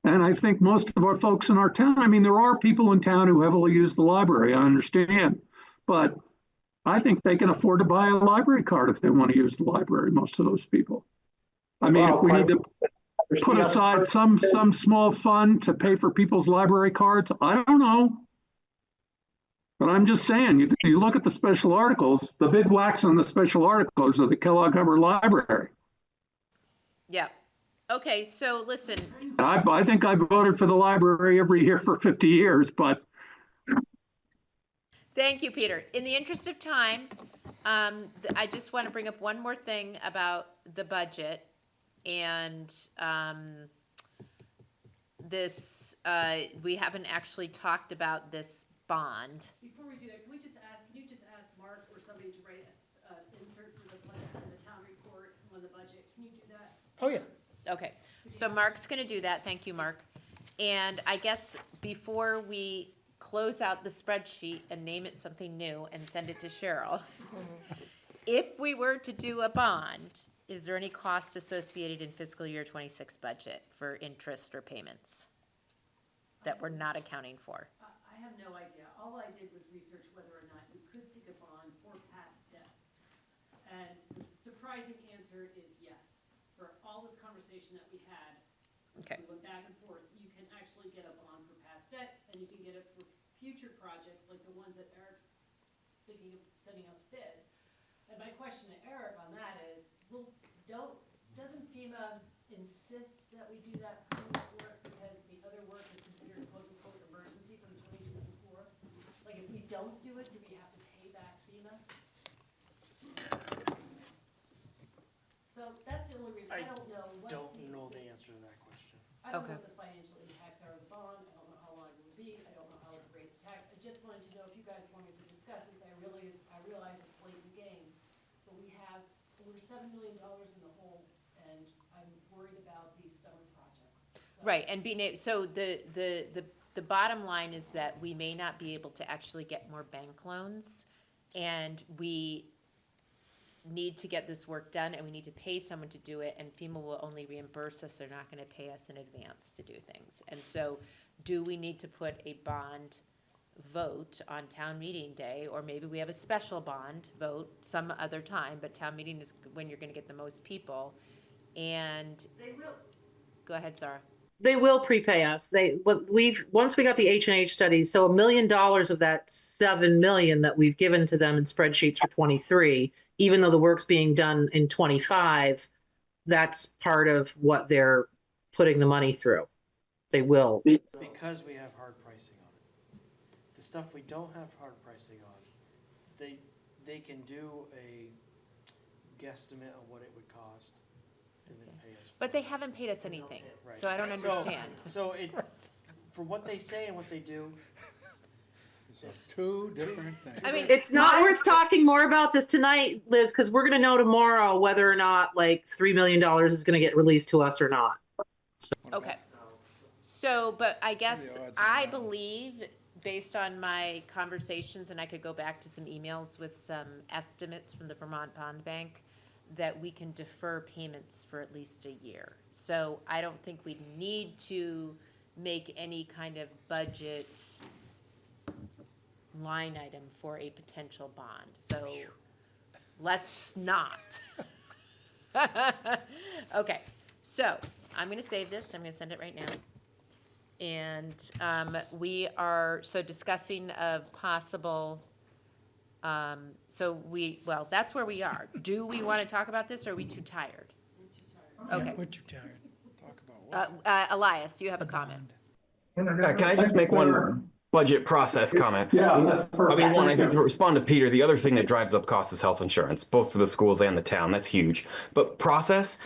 And I think most of our folks in our town, I mean, there are people in town who heavily use the library, I understand. But I think they can afford to buy a library card if they want to use the library, most of those people. I mean, if we need to put aside some small fund to pay for people's library cards, I don't know. But I'm just saying, you look at the special articles, the big whacks on the special articles of the Kellogg-Hubbard Library. Yeah. Okay, so listen. I think I've voted for the library every year for 50 years, but. Thank you, Peter. In the interest of time, I just want to bring up one more thing about the budget. And we haven't actually talked about this bond. Before we do that, can you just ask Mark or somebody to write an insert for the town report on the budget? Can you do that? Oh, yeah. Okay, so Mark's gonna do that, thank you, Mark. And I guess before we close out the spreadsheet and name it something new and send it to Cheryl, if we were to do a bond, is there any cost associated in fiscal year 26 budget for interest or payments that we're not accounting for? I have no idea. All I did was research whether or not you could seek a bond for past debt. And the surprising answer is yes. For all this conversation that we had, Okay. we went back and forth, you can actually get a bond for past debt, and you can get it for future projects like the ones that Eric's thinking of sending out to bid. And my question to Eric on that is, doesn't FEMA insist that we do that permanent work because the other work is considered quote-unquote emergency from 2024? Like, if we don't do it, do we have to pay back FEMA? So that's the only reason, I don't know what. Don't know the answer to that question. I don't know Okay. what the financial impacts are of the bond, I don't know how long it will be, I don't know how it will raise the tax, I just wanted to know if you guys wanted to discuss this, I realize it's late in the game, but we're $7 million in the hole, and I'm worried about these summer projects. So- Right, and so the bottom line is that we may not be able to actually get more bank loans, and we need to get this work done, and we need to pay someone to do it, and FEMA will only reimburse us, they're not gonna pay us in advance to do things. And so, do we need to put a bond vote on town meeting day, or maybe we have a special bond vote some other time, but town meeting is when you're gonna get the most people, and. They will. Go ahead, Sarah. They will prepay us. Once we got the H&H studies, so $1 million of that 7 million that we've given to them in spreadsheets for 23, even though the work's being done in 25, that's part of what they're putting the money through. They will. Because we have hard pricing on it. The stuff we don't have hard pricing on, they can do a guesstimate on what it would cost and then pay us. But they haven't paid us anything, Right. so I don't understand. So for what they say and what they do, It's two different things. I mean, It's not worth talking more about this tonight, Liz, because we're going to know tomorrow whether or not like $3 million is going to get released to us or not. Okay. So, but I guess, odds on I that? believe, based on my conversations, and I could go back to some emails with some estimates from the Vermont Bond Bank, that we can defer payments for at least a year. So I don't think we need to make any kind of budget line item for a potential bond. So let's not. Okay, so I'm gonna save this, I'm gonna send it right now. And we are discussing of possible, well, that's where we are. Do we want to talk about this, or are we too tired? Okay. We're too tired. Talk about what? Elias, you have a comment. Can I just make one budget process comment? Yeah, that's I perfect. mean, one, I think to respond to Peter, the other thing that drives up costs is health insurance, both for the schools and the town. That's huge. But process,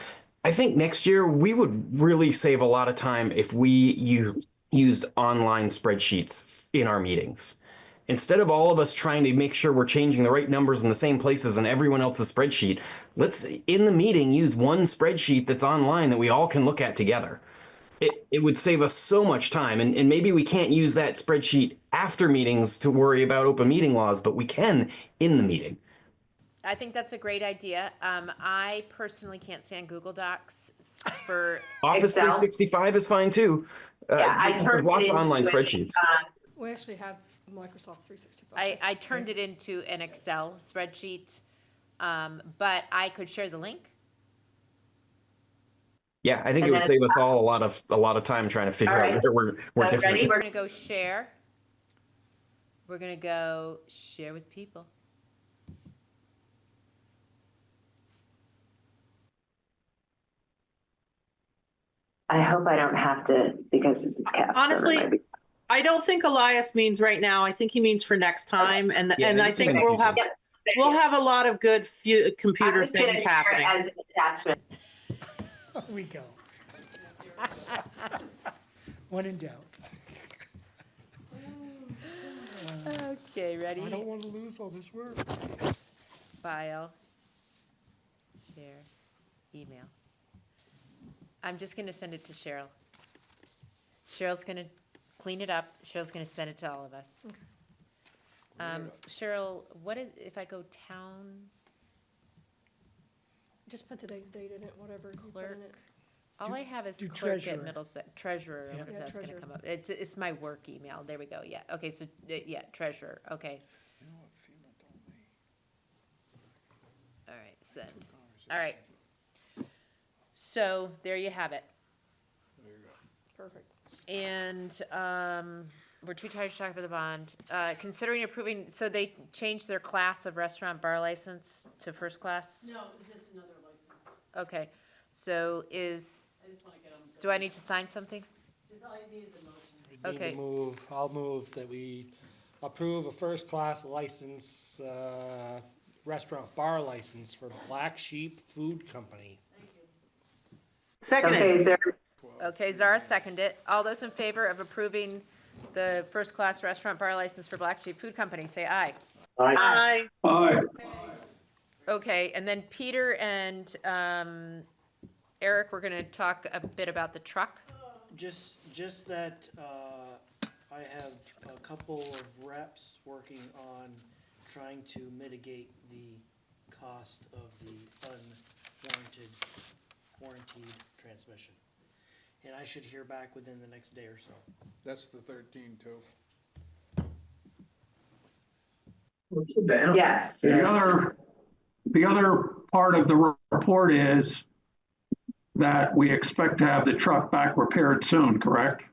I think next year we would really save a lot of time if we used online spreadsheets in our meetings. instead of all of us trying to make sure we're changing the right numbers in the same places in everyone else's spreadsheet, let's in the meeting use one spreadsheet that's online that we all can look at together. It would save us so much time, and maybe we can't use that spreadsheet after meetings to worry about open meeting laws, but we can in the meeting. I think that's a great idea. I personally can't stand Google Docs for Office Excel. 365 is fine too. I There's turned lots it of online into a, spreadsheets. We actually have Microsoft 365. I turned it into an Excel spreadsheet, but I could share the link. Yeah, I think it would save us all a lot of time trying to figure out where we're different. ready? We're gonna go share. We're gonna go share with people. I hope I don't have to, because this is caps. Honestly, I don't think Elias means right now. I think he means for next time, and I think we'll have a lot of good computer things happening. As an attachment. There we go. When in doubt. Okay, ready? I don't want to lose all this work. File, share, email. I'm just gonna send it to Cheryl. Cheryl's gonna clean it up. Cheryl's gonna send it to all of us. Cheryl, what is, if I go town Just put today's date in it, whatever you put in it. clerk? All I have is do clerk treasurer. at Middlesex, treasurer, I wonder if Yeah, that's gonna treasurer. come up. It's my work email, there we go, yeah, okay, so, yeah, treasurer, okay. All right, send, all right. So, there you have it. Perfect. And, we're too tired to talk about the bond. Considering approving, so they changed their class of restaurant bar license to first class? No, it's just another license. Okay, so I just wanna get them. do I need to sign something? This all I need is a motion. Need Okay. to I'll move that we approve a first-class license, restaurant bar license for Black Sheep Food Company. Second. Okay, is there, Okay, Zara seconded it. All those in favor of approving the first-class restaurant bar license for Black Sheep Food Company, say aye. Aye. Aye. Okay, and then Peter and Eric, we're gonna talk a bit about the truck. Just that, I have a couple of reps working on trying to mitigate the cost of the warranted transmission. And I should hear back within the next day or so. That's the 13 too. yes. The other part of the report is that we expect to have the truck back repaired soon, correct?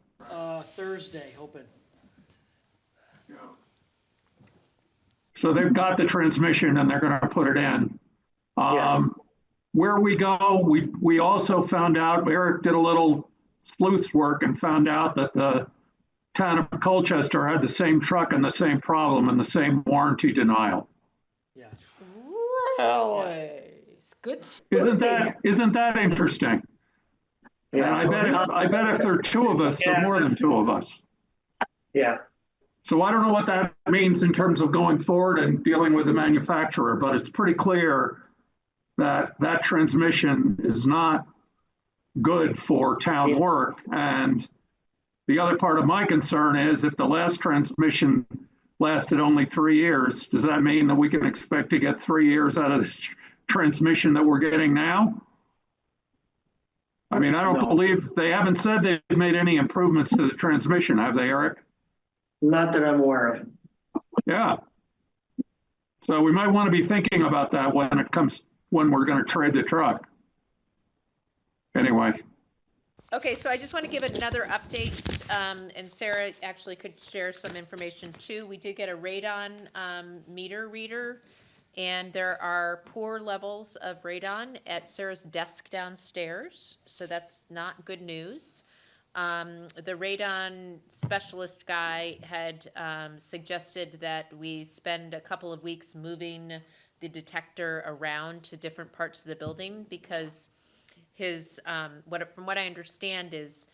Thursday, hoping. So they've got the transmission and they're gonna put it in. Where we go, we also found out, Eric did a little sleuth work and found out that the town of Colchester had the same truck and the same problem and the same warranty denial. Yeah. Really? It's good. Isn't that interesting? And I bet if there are two of us, there are more than two of us. Yeah. So I don't know what that means in terms of going forward and dealing with the manufacturer, but it's pretty clear that that transmission is not good for town work. And the other part of my concern is if the last transmission lasted only 3 years, does that mean that we can expect to get 3 years out of this transmission that we're getting now? I mean, I don't believe, they haven't said they've made any improvements to the transmission, have they, Eric? Not that I'm aware of. Yeah. So we might want to be thinking about that when we're going to trade the truck. Anyway. Okay, so I just want to give another update, and Sarah actually could share some information too. We did get a radon meter reader, and there are poor levels of radon at Sarah's desk downstairs, so that's not good news. The radon specialist guy had suggested that we spend a couple of weeks moving the detector around to different parts of the building because his, from what I understand is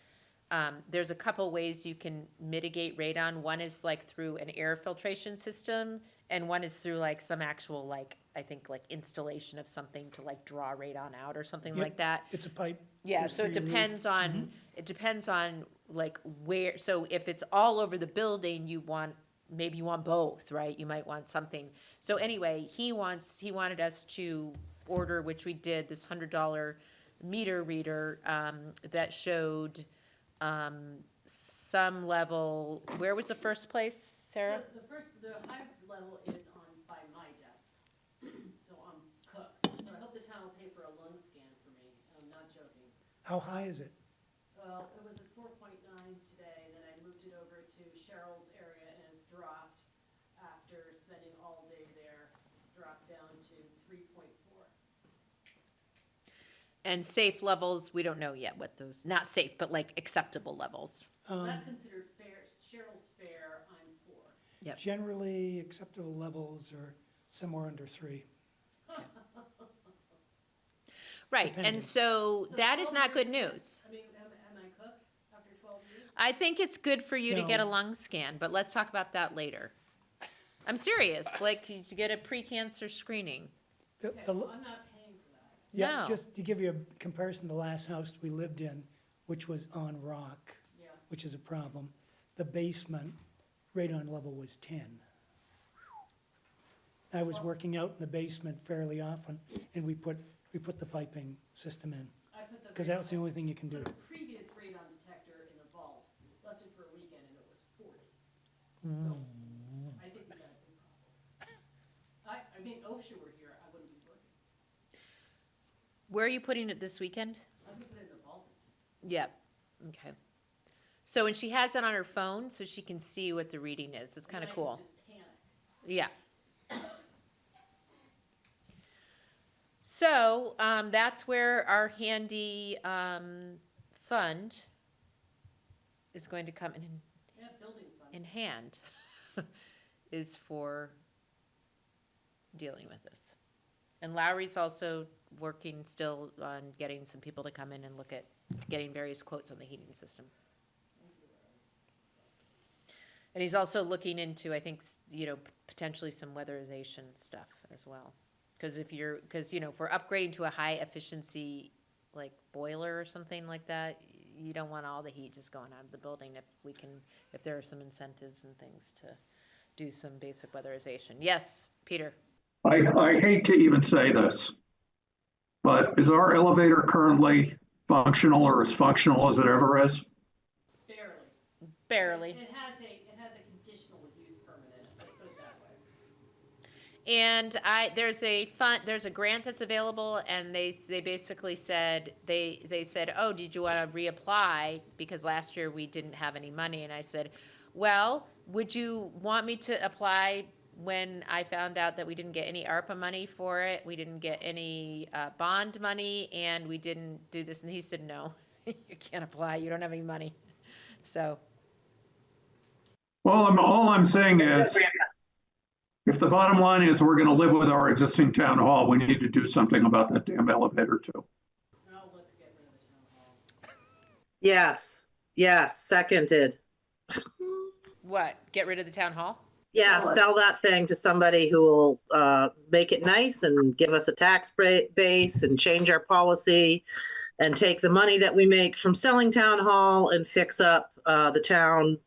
there's a couple ways you can mitigate radon. One is like through an air filtration system, and one is through like some actual, like, I think like installation of something to like draw radon out or something Yep. like that. It's a pipe. Yeah, goes so it through your roof. depends on, it depends on like where, so if it's all over the building, maybe you want both, right? You might want something. So anyway, he wanted us to order, which we did, this $100 meter reader, that showed, some level, where was the first place, Sarah? So the high level is on by my desk, so I'm Cook. So I hope the town will pay for a lung scan for me, and I'm not joking. How high is it? Well, it was at 4.9 today, then I moved it over to Cheryl's area and it's dropped after spending all day there. It's dropped down to 3.4. And safe levels, we don't know yet what those, not safe, but like acceptable levels. That's considered fair, Cheryl's fair, I'm 4. Yep. Generally, acceptable levels are somewhere under 3. Right, Depending. and so that is 12 not good years news. I mean, am I Cook after 12 years? I think it's good for you to get a No. lung scan, but let's talk about that later. I'm serious, like you get a pre-cancer screening. The- Okay, the- well, I'm not paying for that. Yeah, No. just to give you a comparison, the last house we lived in, which was on rock, Yeah. which is a problem, the basement radon level was 10. I was working out in the basement fairly often, and we put the piping system in, I put the. because that was the only thing you can do. Put a previous radon detector in the vault, left it for a weekend and it was 40. So, I think we got a big problem. I mean, OSHA were here, I wouldn't be working. Where are you putting it this weekend? I would put it in the vault this weekend. Yep, okay. So, and she has it on her phone, so she can see what the reading is, it's kinda And I cool. could just panic. Yeah. So, that's where our handy, fund is going to come in Yeah, building fund. hand, is for dealing with this. And Lowry's also working still on getting some people to come in and look at getting various quotes on the heating system. And he's also looking into, I think, potentially some weatherization stuff as well. Because if we're upgrading to a high efficiency, like boiler or something like that, you don't want all the heat just going out of the building if there are some incentives and things to do some basic weatherization. Yes, Peter? I hate to even say this, but is our elevator currently functional or as functional as it ever is? Barely. Barely. It has a conditional use permit in it, let's put it that way. And there's a grant that's available, and they basically said, they said, oh, did you want to reapply? Because last year we didn't have any money, and I said, well, would you want me to apply when I found out that we didn't get any ARPA money for it, we didn't get any bond money, and we didn't do this? And he said, no, you can't apply, you don't have any money. So. Well, all I'm saying is, if the bottom line is we're gonna live with our existing town hall, we need to do something about that damn elevator too. Now let's get rid of the town hall. Yes, seconded. What, get rid of the town hall? Yeah, sell that thing to somebody who will make it nice and give us a tax base and change our policy and take the money that we make from selling town hall and fix up the town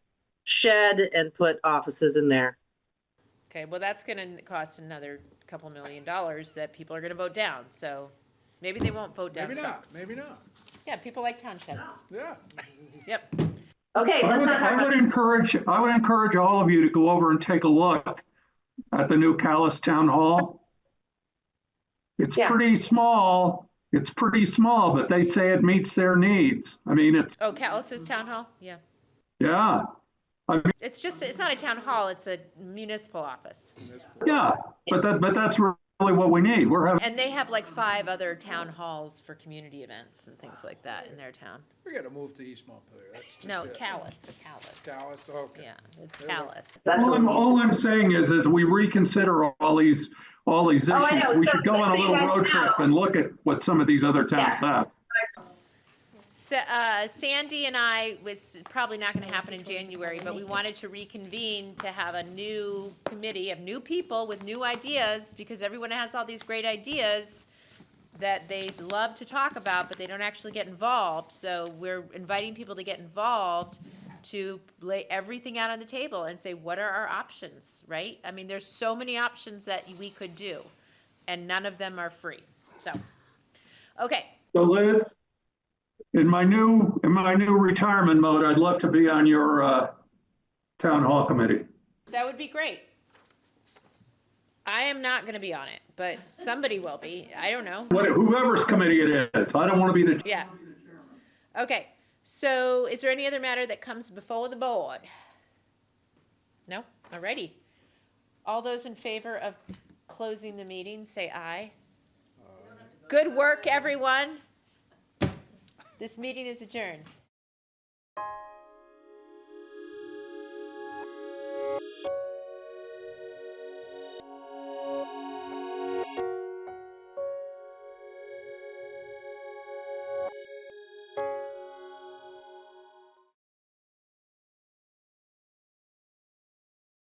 shed and put offices in there. Okay, well, that's gonna cost another couple $1 million that people are gonna vote down, so maybe they won't vote down Maybe not, trucks. maybe not. Yeah, people like town sheds. Yeah. Yep. Okay, let's not talk I about. would encourage all of you to go over and take a look at the new Callis Town Hall. It's Yeah. pretty small, but they say it meets their needs. I mean, Oh, Callis's town hall? Yeah. yeah, It's not a town hall, it's a municipal office. yeah, but that's really what we need. We're having, And they have like 5 other town halls for community events and things like that in their town. We gotta move to East Montpelier, that's just No, it. Callis. Callis, okay. Yeah, it's There we go. Callis. all I'm saying is as we reconsider all these issues, Oh, I know. we So should go just on a so you little guys road know. trip and look at what some of these other towns have. Sandy and I, it's probably not gonna happen in January, but we wanted to reconvene to have a new committee of new people with new ideas, because everyone has all these great ideas that they'd love to talk about, but they don't actually get involved. So we're inviting people to get involved, to lay everything out on the table and say, what are our options, right? I mean, there's so many options that we could do, and none of them are free, so. Okay, So Liz, in my new retirement mode, I'd love to be on your town hall committee. that would be great. I am not gonna be on it, but somebody will be, I don't know. Whoever's committee it is, I don't want to be the. Yeah. Okay, so is there any other matter that comes before the board? No? Alrighty. All those in favor of closing the meeting, say aye. Good work, everyone. This meeting is adjourned.